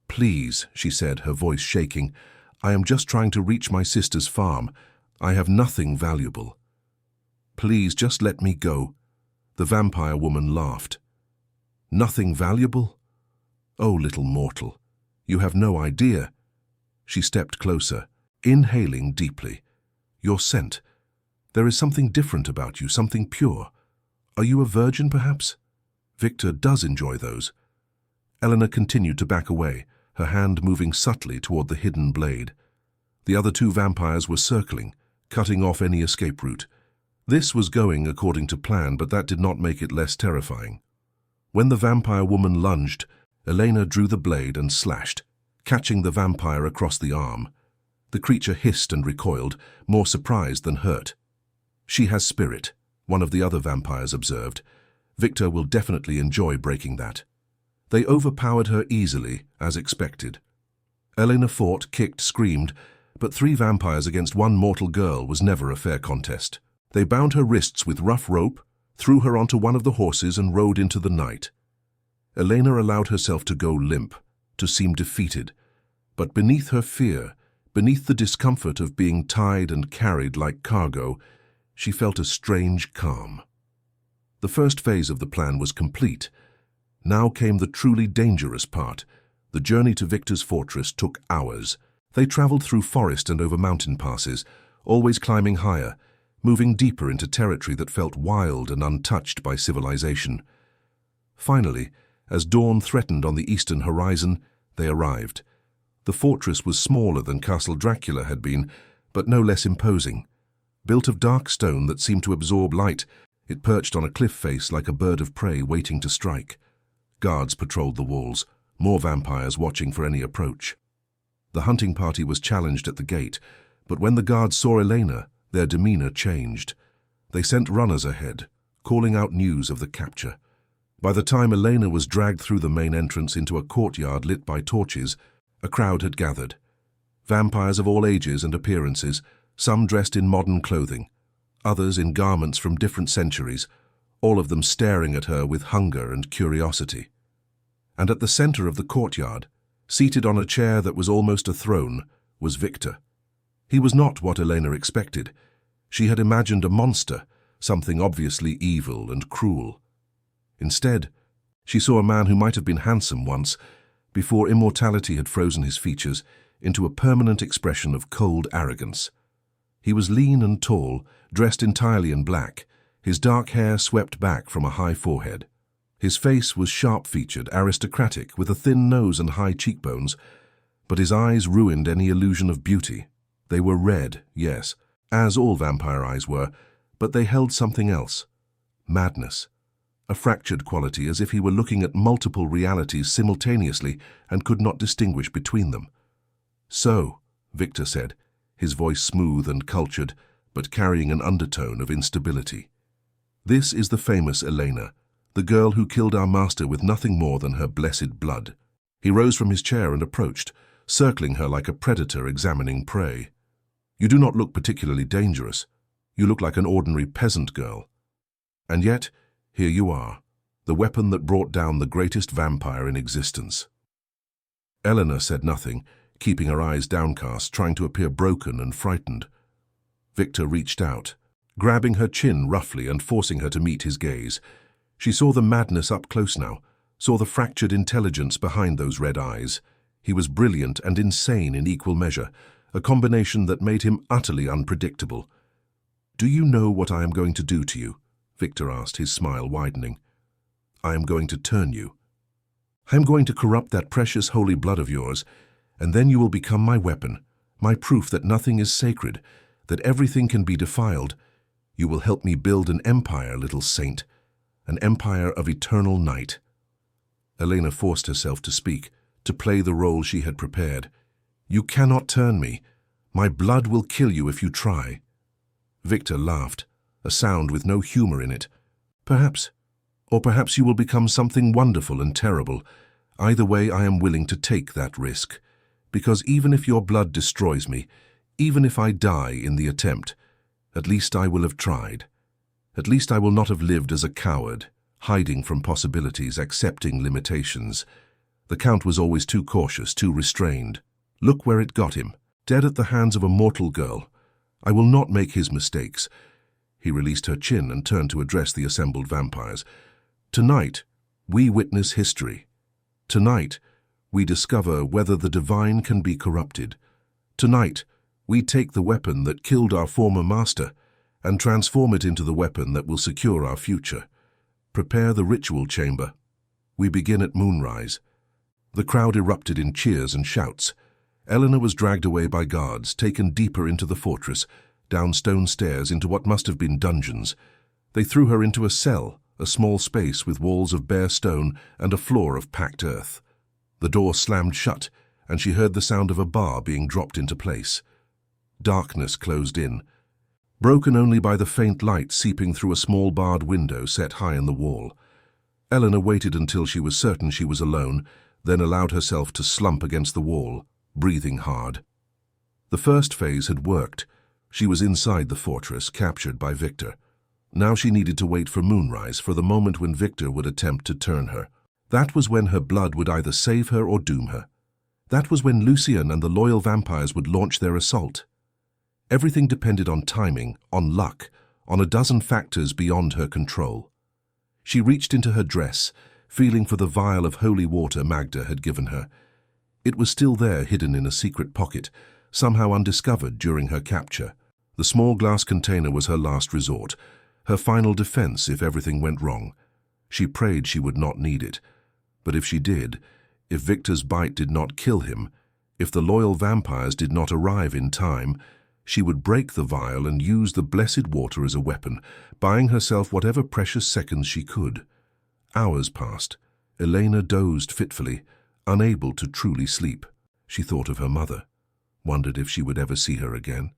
"Please," she said, her voice shaking, "I am just trying to reach my sister's farm. I have nothing valuable. Please, just let me go." The vampire woman laughed. "Nothing valuable? Oh, little mortal, you have no idea." She stepped closer, inhaling deeply. "Your scent. There is something different about you, something pure. Are you a virgin, perhaps? Victor does enjoy those." Elena continued to back away, her hand moving subtly toward the hidden blade. The other two vampires were circling, cutting off any escape route. This was going according to plan, but that did not make it less terrifying. When the vampire woman lunged, Elena drew the blade and slashed, catching the vampire across the arm. The creature hissed and recoiled, more surprised than hurt. "She has spirit," one of the other vampires observed. "Victor will definitely enjoy breaking that." They overpowered her easily, as expected. Elena fought, kicked, screamed, but 3 vampires against 1 mortal girl was never a fair contest. They bound her wrists with rough rope, threw her onto one of the horses and rode into the night. Elena allowed herself to go limp, to seem defeated, but beneath her fear, beneath the discomfort of being tied and carried like cargo, she felt a strange calm. The first phase of the plan was complete. Now came the truly dangerous part. The journey to Victor's fortress took hours. They traveled through forest and over mountain passes, always climbing higher, moving deeper into territory that felt wild and untouched by civilization. Finally, as dawn threatened on the eastern horizon, they arrived. The fortress was smaller than Castle Dracula had been, but no less imposing. Built of dark stone that seemed to absorb light, it perched on a cliff face like a bird of prey waiting to strike. Guards patrolled the walls, more vampires watching for any approach. The hunting party was challenged at the gate, but when the guards saw Elena, their demeanor changed. They sent runners ahead, calling out news of the capture. By the time Elena was dragged through the main entrance into a courtyard lit by torches, a crowd had gathered. Vampires of all ages and appearances, some dressed in modern clothing, others in garments from different centuries, all of them staring at her with hunger and curiosity. And at the center of the courtyard, seated on a chair that was almost a throne, was Victor. He was not what Elena expected. She had imagined a monster, something obviously evil and cruel. Instead, she saw a man who might have been handsome once, before immortality had frozen his features into a permanent expression of cold arrogance. He was lean and tall, dressed entirely in black, his dark hair swept back from a high forehead. His face was sharp-featured, aristocratic, with a thin nose and high cheekbones, but his eyes ruined any illusion of beauty. They were red, yes, as all vampire eyes were, but they held something else. Madness. A fractured quality, as if he were looking at multiple realities simultaneously and could not distinguish between them. "So," Victor said, his voice smooth and cultured, but carrying an undertone of instability. "This is the famous Elena, the girl who killed our master with nothing more than her blessed blood." He rose from his chair and approached, circling her like a predator examining prey. "You do not look particularly dangerous. You look like an ordinary peasant girl. And yet, here you are, the weapon that brought down the greatest vampire in existence." Elena said nothing, keeping her eyes downcast, trying to appear broken and frightened. Victor reached out, grabbing her chin roughly and forcing her to meet his gaze. She saw the madness up close now, saw the fractured intelligence behind those red eyes. He was brilliant and insane in equal measure, a combination that made him utterly unpredictable. "Do you know what I am going to do to you?" Victor asked, his smile widening. "I am going to turn you. I am going to corrupt that precious holy blood of yours, and then you will become my weapon, my proof that nothing is sacred, that everything can be defiled. You will help me build an empire, little saint, an empire of eternal night." Elena forced herself to speak, to play the role she had prepared. "You cannot turn me. My blood will kill you if you try." Victor laughed, a sound with no humor in it. "Perhaps. Or perhaps you will become something wonderful and terrible. Either way, I am willing to take that risk. Because even if your blood destroys me, even if I die in the attempt, at least I will have tried. At least I will not have lived as a coward, hiding from possibilities, accepting limitations." The Count was always too cautious, too restrained. Look where it got him, dead at the hands of a mortal girl. I will not make his mistakes. He released her chin and turned to address the assembled vampires. "Tonight, we witness history. Tonight, we discover whether the divine can be corrupted. Tonight, we take the weapon that killed our former master and transform it into the weapon that will secure our future. Prepare the ritual chamber. We begin at moonrise." The crowd erupted in cheers and shouts. Elena was dragged away by guards, taken deeper into the fortress, down stone stairs into what must have been dungeons. They threw her into a cell, a small space with walls of bare stone and a floor of packed earth. The door slammed shut, and she heard the sound of a bar being dropped into place. Darkness closed in, broken only by the faint light seeping through a small barred window set high in the wall. Elena waited until she was certain she was alone, then allowed herself to slump against the wall, breathing hard. The first phase had worked. She was inside the fortress, captured by Victor. Now she needed to wait for moonrise, for the moment when Victor would attempt to turn her. That was when her blood would either save her or doom her. That was when Lucien and the loyal vampires would launch their assault. Everything depended on timing, on luck, on a dozen factors beyond her control. She reached into her dress, feeling for the vial of holy water Magda had given her. It was still there, hidden in a secret pocket, somehow undiscovered during her capture. The small glass container was her last resort, her final defense if everything went wrong. She prayed she would not need it. But if she did, if Victor's bite did not kill him, if the loyal vampires did not arrive in time, she would break the vial and use the blessed water as a weapon, buying herself whatever precious seconds she could. Hours passed. Elena dozed fitfully, unable to truly sleep. She thought of her mother, wondered if she would ever see her again.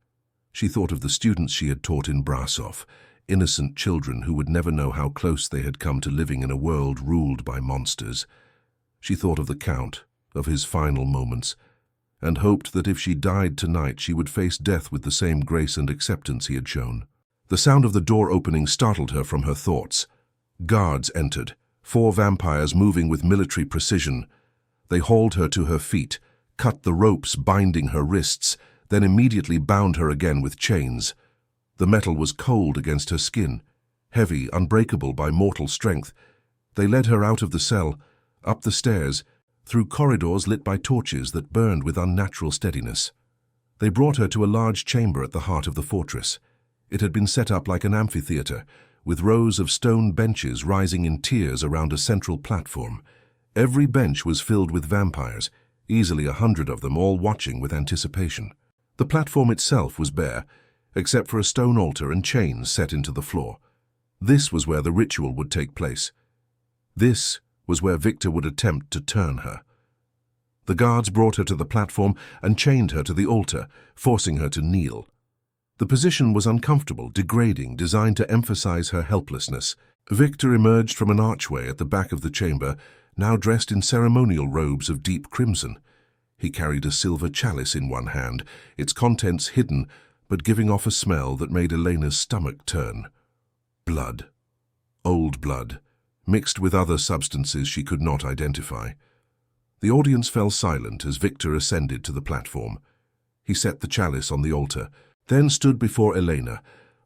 She thought of the students she had taught in Brasov, innocent children who would never know how close they had come to living in a world ruled by monsters. She thought of the Count, of his final moments, and hoped that if she died tonight she would face death with the same grace and acceptance he had shown. The sound of the door opening startled her from her thoughts. Guards entered, 4 vampires moving with military precision. They hauled her to her feet, cut the ropes binding her wrists, then immediately bound her again with chains. The metal was cold against her skin, heavy, unbreakable by mortal strength. They led her out of the cell, up the stairs, through corridors lit by torches that burned with unnatural steadiness. They brought her to a large chamber at the heart of the fortress. It had been set up like an amphitheater, with rows of stone benches rising in tiers around a central platform. Every bench was filled with vampires, easily 100 of them, all watching with anticipation. The platform itself was bare, except for a stone altar and chains set into the floor. This was where the ritual would take place. This was where Victor would attempt to turn her. The guards brought her to the platform and chained her to the altar, forcing her to kneel. The position was uncomfortable, degrading, designed to emphasize her helplessness. Victor emerged from an archway at the back of the chamber, now dressed in ceremonial robes of deep crimson. He carried a silver chalice in one hand, its contents hidden, but giving off a smell that made Elena's stomach turn. Blood. Old blood, mixed with other substances she could not identify. The audience fell silent as Victor ascended to the platform. He set the chalice on the altar, then stood before Elena,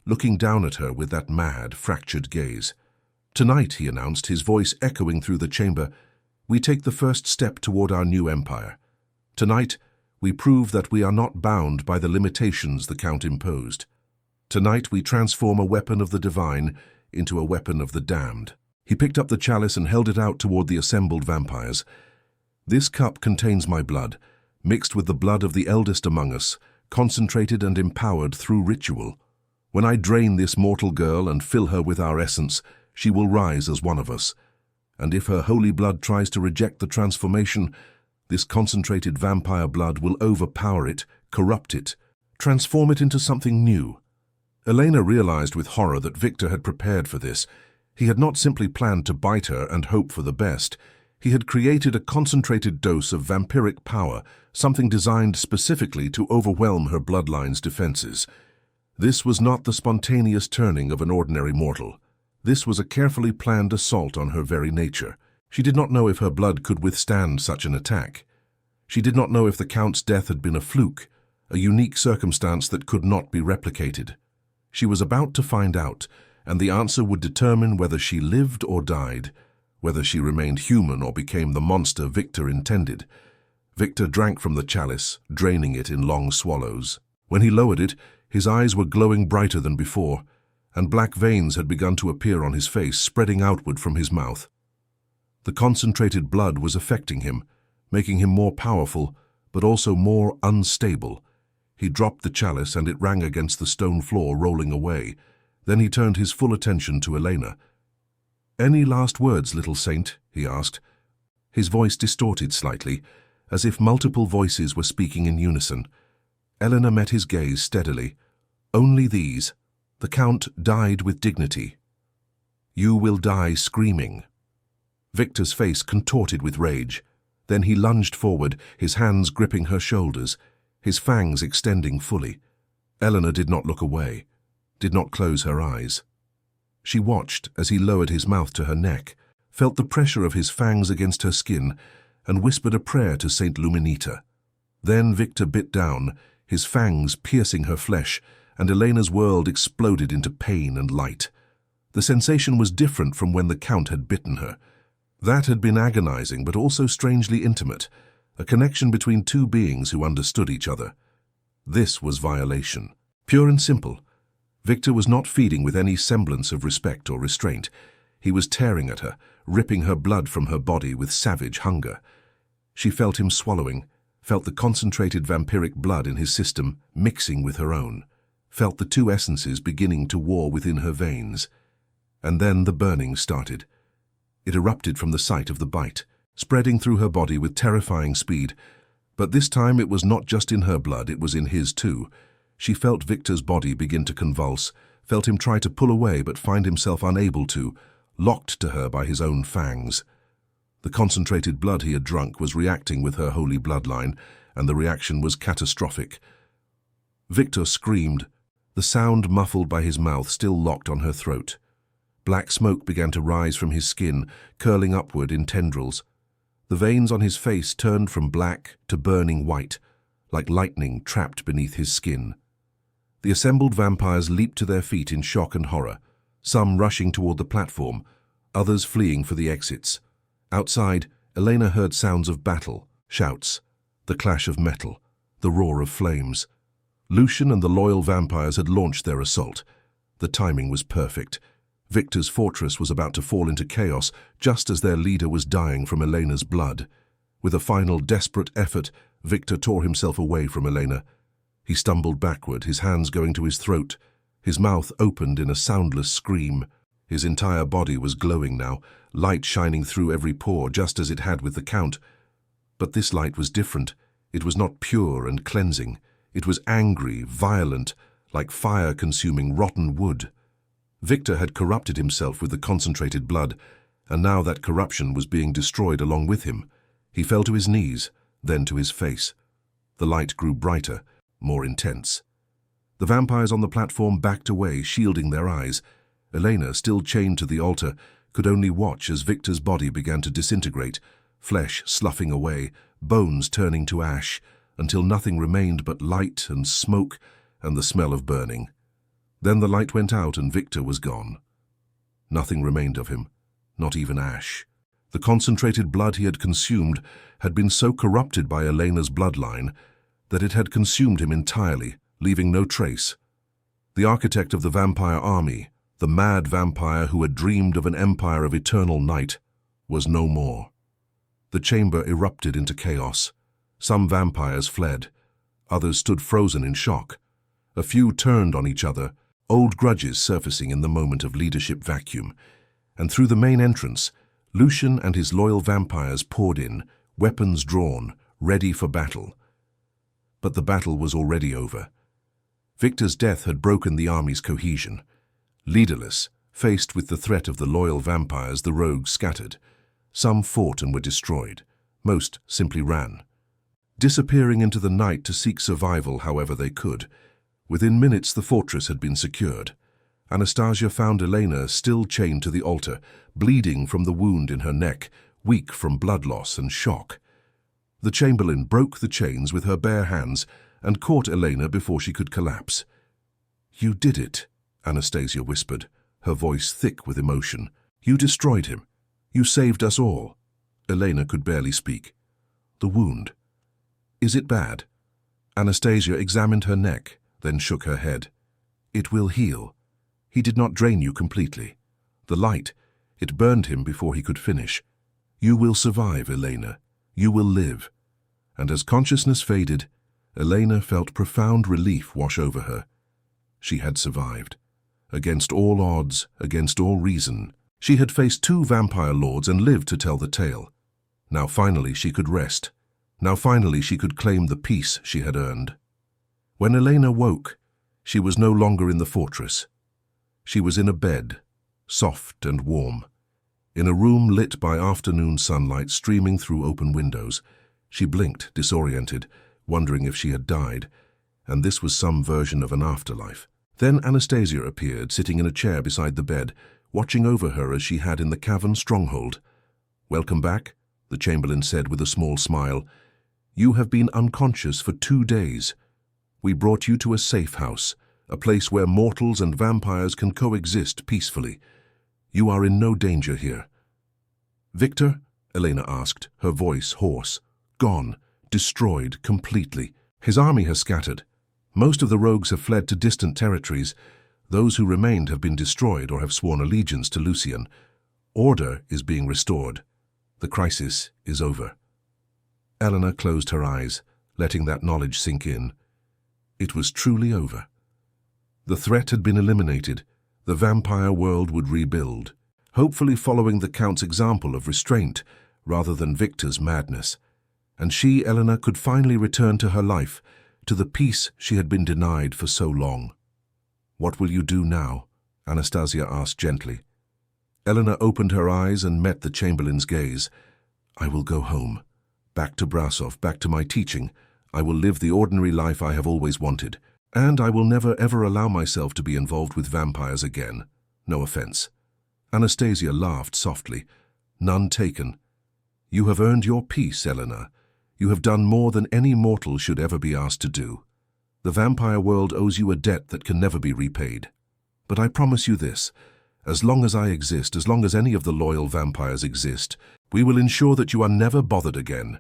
looking down at her with that mad, fractured gaze. "Tonight," he announced, his voice echoing through the chamber, "we take the first step toward our new empire. Tonight, we prove that we are not bound by the limitations the Count imposed. Tonight, we transform a weapon of the divine into a weapon of the damned." He picked up the chalice and held it out toward the assembled vampires. "This cup contains my blood, mixed with the blood of the eldest among us, concentrated and empowered through ritual. When I drain this mortal girl and fill her with our essence, she will rise as one of us. And if her holy blood tries to reject the transformation, this concentrated vampire blood will overpower it, corrupt it, transform it into something new. Elena realized with horror that Victor had prepared for this. He had not simply planned to bite her and hope for the best. He had created a concentrated dose of vampiric power, something designed specifically to overwhelm her bloodline's defenses. This was not the spontaneous turning of an ordinary mortal. This was a carefully planned assault on her very nature. She did not know if her blood could withstand such an attack. She did not know if the Count's death had been a fluke, a unique circumstance that could not be replicated. She was about to find out, and the answer would determine whether she lived or died, whether she remained human or became the monster Victor intended. Victor drank from the chalice, draining it in long swallows. When he lowered it, his eyes were glowing brighter than before, and black veins had begun to appear on his face, spreading outward from his mouth. The concentrated blood was affecting him, making him more powerful, but also more unstable. He dropped the chalice and it rang against the stone floor, rolling away. Then he turned his full attention to Elena. "Any last words, little saint?" he asked. His voice distorted slightly, as if multiple voices were speaking in unison. Elena met his gaze steadily. "Only these. The Count died with dignity. You will die screaming." Victor's face contorted with rage. Then he lunged forward, his hands gripping her shoulders, his fangs extending fully. Elena did not look away, did not close her eyes. She watched as he lowered his mouth to her neck, felt the pressure of his fangs against her skin, and whispered a prayer to Saint Luminita. Then Victor bit down, his fangs piercing her flesh, and Elena's world exploded into pain and light. The sensation was different from when the Count had bitten her. That had been agonizing, but also strangely intimate, a connection between two beings who understood each other. This was violation, pure and simple. Victor was not feeding with any semblance of respect or restraint. He was tearing at her, ripping her blood from her body with savage hunger. She felt him swallowing, felt the concentrated vampiric blood in his system mixing with her own, felt the two essences beginning to war within her veins. And then the burning started. It erupted from the site of the bite, spreading through her body with terrifying speed. But this time it was not just in her blood, it was in his too. She felt Victor's body begin to convulse, felt him try to pull away but find himself unable to, locked to her by his own fangs. The concentrated blood he had drunk was reacting with her holy bloodline, and the reaction was catastrophic. Victor screamed, the sound muffled by his mouth still locked on her throat. Black smoke began to rise from his skin, curling upward in tendrils. The veins on his face turned from black to burning white, like lightning trapped beneath his skin. The assembled vampires leaped to their feet in shock and horror, some rushing toward the platform, others fleeing for the exits. Outside, Elena heard sounds of battle, shouts, the clash of metal, the roar of flames. Lucian and the loyal vampires had launched their assault. The timing was perfect. Victor's fortress was about to fall into chaos just as their leader was dying from Elena's blood. With a final desperate effort, Victor tore himself away from Elena. He stumbled backward, his hands going to his throat. His mouth opened in a soundless scream. His entire body was glowing now, light shining through every pore just as it had with the Count. But this light was different. It was not pure and cleansing. It was angry, violent, like fire consuming rotten wood. Victor had corrupted himself with the concentrated blood, and now that corruption was being destroyed along with him. He fell to his knees, then to his face. The light grew brighter, more intense. The vampires on the platform backed away, shielding their eyes. Elena, still chained to the altar, could only watch as Victor's body began to disintegrate, flesh sloughing away, bones turning to ash, until nothing remained but light and smoke and the smell of burning. Then the light went out and Victor was gone. Nothing remained of him, not even ash. The concentrated blood he had consumed had been so corrupted by Elena's bloodline that it had consumed him entirely, leaving no trace. The architect of the vampire army, the mad vampire who had dreamed of an empire of eternal night, was no more. The chamber erupted into chaos. Some vampires fled. Others stood frozen in shock. A few turned on each other, old grudges surfacing in the moment of leadership vacuum. And through the main entrance, Lucian and his loyal vampires poured in, weapons drawn, ready for battle. But the battle was already over. Victor's death had broken the army's cohesion. Leaderless, faced with the threat of the loyal vampires, the rogues scattered. Some fought and were destroyed. Most simply ran, disappearing into the night to seek survival however they could. Within minutes the fortress had been secured. Anastasia found Elena still chained to the altar, bleeding from the wound in her neck, weak from blood loss and shock. The chamberlain broke the chains with her bare hands and caught Elena before she could collapse. "You did it," Anastasia whispered, her voice thick with emotion. "You destroyed him. You saved us all." Elena could barely speak. "The wound. Is it bad?" Anastasia examined her neck, then shook her head. "It will heal. He did not drain you completely. The light, it burned him before he could finish. You will survive, Elena. You will live." And as consciousness faded, Elena felt profound relief wash over her. She had survived. Against all odds, against all reason, she had faced 2 vampire lords and lived to tell the tale. Now finally she could rest. Now finally she could claim the peace she had earned. When Elena woke, she was no longer in the fortress. She was in a bed, soft and warm. In a room lit by afternoon sunlight streaming through open windows. She blinked, disoriented, wondering if she had died, and this was some version of an afterlife. Then Anastasia appeared, sitting in a chair beside the bed, watching over her as she had in the cavern stronghold. "Welcome back," the chamberlain said with a small smile. "You have been unconscious for 2 days. We brought you to a safe house, a place where mortals and vampires can coexist peacefully. You are in no danger here." "Victor?" Elena asked, her voice hoarse. "Gone, destroyed completely. His army has scattered. Most of the rogues have fled to distant territories. Those who remained have been destroyed or have sworn allegiance to Lucian. Order is being restored. The crisis is over." Elena closed her eyes, letting that knowledge sink in. It was truly over. The threat had been eliminated. The vampire world would rebuild, hopefully following the Count's example of restraint rather than Victor's madness. And she, Elena, could finally return to her life, to the peace she had been denied for so long. "What will you do now?" Anastasia asked gently. Elena opened her eyes and met the chamberlain's gaze. "I will go home. Back to Brasov, back to my teaching. I will live the ordinary life I have always wanted. And I will never ever allow myself to be involved with vampires again. No offense." Anastasia laughed softly. "None taken. You have earned your peace, Elena. You have done more than any mortal should ever be asked to do. The vampire world owes you a debt that can never be repaid. But I promise you this, as long as I exist, as long as any of the loyal vampires exist, we will ensure that you are never bothered again.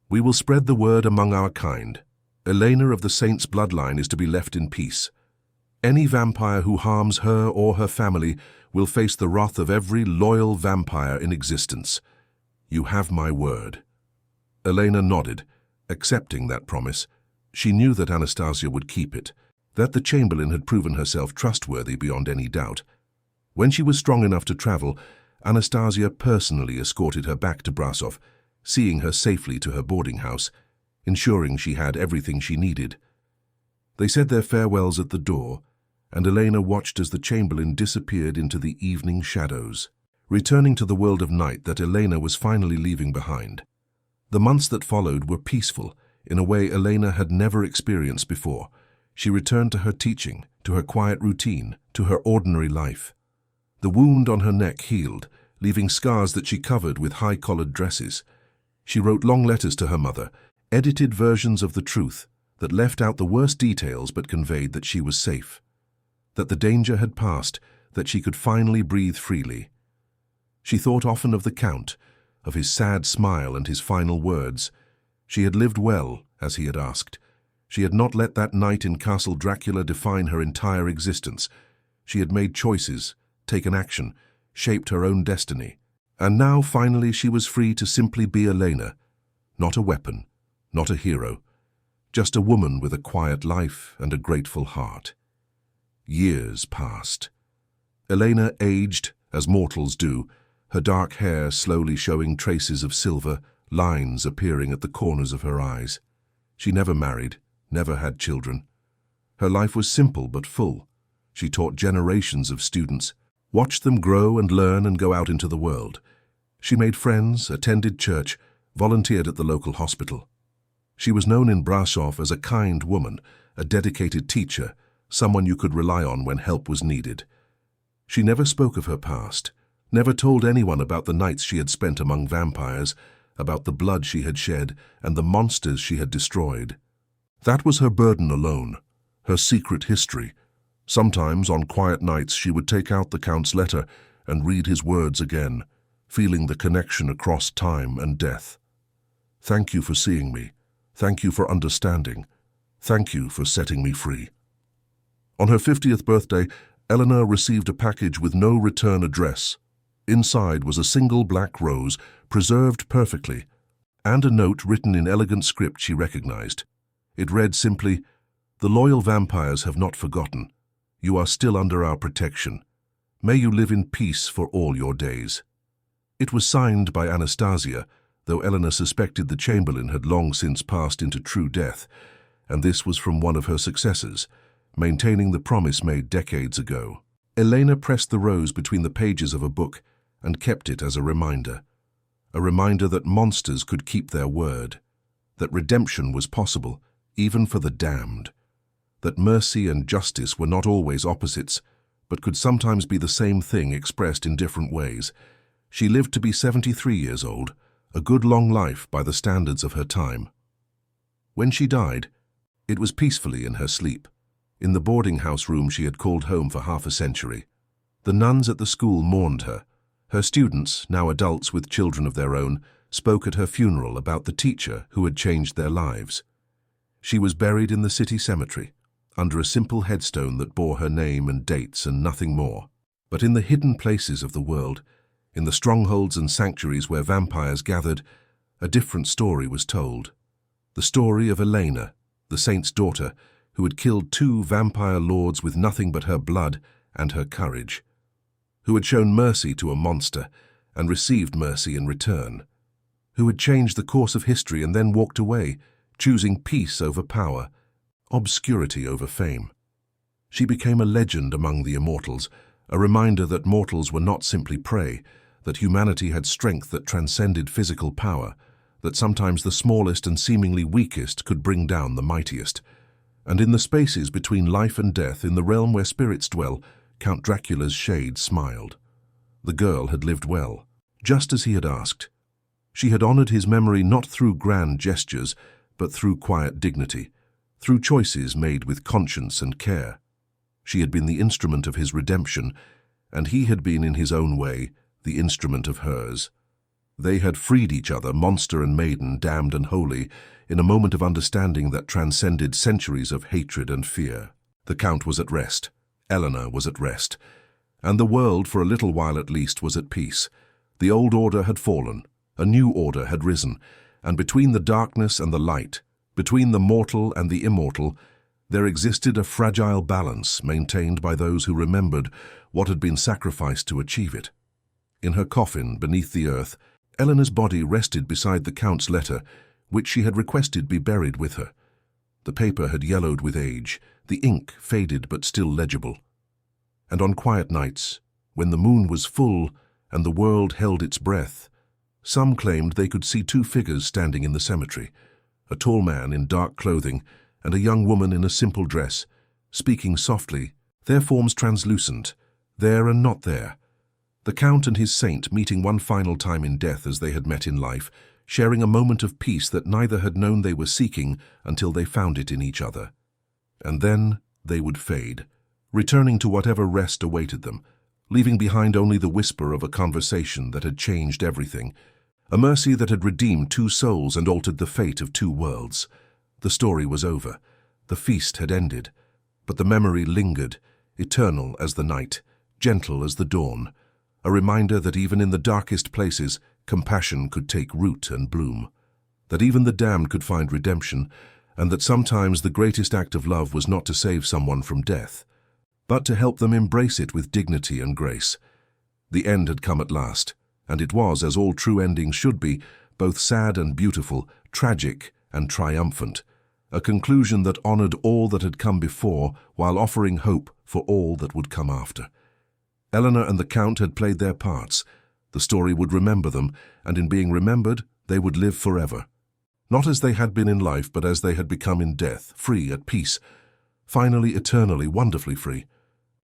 We will spread the word among our kind. Elena of the Saint's bloodline is to be left in peace. Any vampire who harms her or her family will face the wrath of every loyal vampire in existence. You have my word." Elena nodded, accepting that promise. She knew that Anastasia would keep it, that the chamberlain had proven herself trustworthy beyond any doubt. When she was strong enough to travel, Anastasia personally escorted her back to Brasov, seeing her safely to her boarding house, ensuring she had everything she needed. They said their farewells at the door, and Elena watched as the chamberlain disappeared into the evening shadows, returning to the world of night that Elena was finally leaving behind. The months that followed were peaceful, in a way Elena had never experienced before. She returned to her teaching, to her quiet routine, to her ordinary life. The wound on her neck healed, leaving scars that she covered with high-collared dresses. She wrote long letters to her mother, edited versions of the truth that left out the worst details but conveyed that she was safe, that the danger had passed, that she could finally breathe freely. She thought often of the Count, of his sad smile and his final words. She had lived well, as he had asked. She had not let that night in Castle Dracula define her entire existence. She had made choices, taken action, shaped her own destiny. And now, finally, she was free to simply be Elena, not a weapon, not a hero, just a woman with a quiet life and a grateful heart. Years passed. Elena aged, as mortals do, her dark hair slowly showing traces of silver, lines appearing at the corners of her eyes. She never married, never had children. Her life was simple but full. She taught generations of students, watched them grow and learn and go out into the world. She made friends, attended church, volunteered at the local hospital. She was known in Brasov as a kind woman, a dedicated teacher, someone you could rely on when help was needed. She never spoke of her past, never told anyone about the nights she had spent among vampires, about the blood she had shed and the monsters she had destroyed. That was her burden alone, her secret history. Sometimes on quiet nights she would take out the Count's letter and read his words again, feeling the connection across time and death. Thank you for seeing me. Thank you for understanding. Thank you for setting me free. On her 50th birthday, Elena received a package with no return address. Inside was a single black rose, preserved perfectly, and a note written in elegant script she recognized. It read simply, "The loyal vampires have not forgotten. You are still under our protection. May you live in peace for all your days." It was signed by Anastasia, though Elena suspected the Chamberlain had long since passed into true death, and this was from one of her successors, maintaining the promise made decades ago. Elena pressed the rose between the pages of a book and kept it as a reminder that monsters could keep their word, that redemption was possible, even for the damned, that mercy and justice were not always opposites, but could sometimes be the same thing expressed in different ways. She lived to be 73 years old, a good long life by the standards of her time. When she died, it was peacefully in her sleep, in the boarding house room she had called home for half a century. The nuns at the school mourned her. Her students, now adults with children of their own, spoke at her funeral about the teacher who had changed their lives. She was buried in the city cemetery, under a simple headstone that bore her name and dates and nothing more. But in the hidden places of the world, in the strongholds and sanctuaries where vampires gathered, a different story was told. The story of Elena, the saint's daughter, who had killed 2 vampire lords with nothing but her blood and her courage, who had shown mercy to a monster and received mercy in return, who had changed the course of history and then walked away, choosing peace over power, obscurity over fame. She became a legend among the immortals, a reminder that mortals were not simply prey, that humanity had strength that transcended physical power, that sometimes the smallest and seemingly weakest could bring down the mightiest. And in the spaces between life and death, in the realm where spirits dwell, Count Dracula's shade smiled. The girl had lived well, just as he had asked. She had honored his memory not through grand gestures, but through quiet dignity, through choices made with conscience and care. She had been the instrument of his redemption, and he had been, in his own way, the instrument of hers. They had freed each other, monster and maiden, damned and holy, in a moment of understanding that transcended centuries of hatred and fear. The Count was at rest. Elena was at rest. And the world, for a little while at least, was at peace. The old order had fallen. A new order had risen. And between the darkness and the light, between the mortal and the immortal, there existed a fragile balance maintained by those who remembered what had been sacrificed to achieve it. In her coffin, beneath the earth, Elena's body rested beside the Count's letter, which she had requested be buried with her. The paper had yellowed with age, the ink faded but still legible. And on quiet nights, when the moon was full and the world held its breath, some claimed they could see 2 figures standing in the cemetery, a tall man in dark clothing and a young woman in a simple dress, speaking softly, their forms translucent, there and not there. The Count and his saint meeting one final time in death as they had met in life, sharing a moment of peace that neither had known they were seeking until they found it in each other. And then they would fade, returning to whatever rest awaited them, leaving behind only the whisper of a conversation that had changed everything, a mercy that had redeemed 2 souls and altered the fate of 2 worlds. The story was over. The feast had ended, but the memory lingered, eternal as the night, gentle as the dawn, a reminder that even in the darkest places, compassion could take root and bloom. that even the damned could find redemption, and that sometimes the greatest act of love was not to save someone from death, but to help them embrace it with dignity and grace. The end had come at last, and it was, as all true endings should be, both sad and beautiful, tragic and triumphant, a conclusion that honored all that had come before while offering hope for all that would come after. Elena and the Count had played their parts. The story would remember them, and in being remembered, they would live forever. Not as they had been in life, but as they had become in death, free, at peace, finally, eternally, wonderfully free.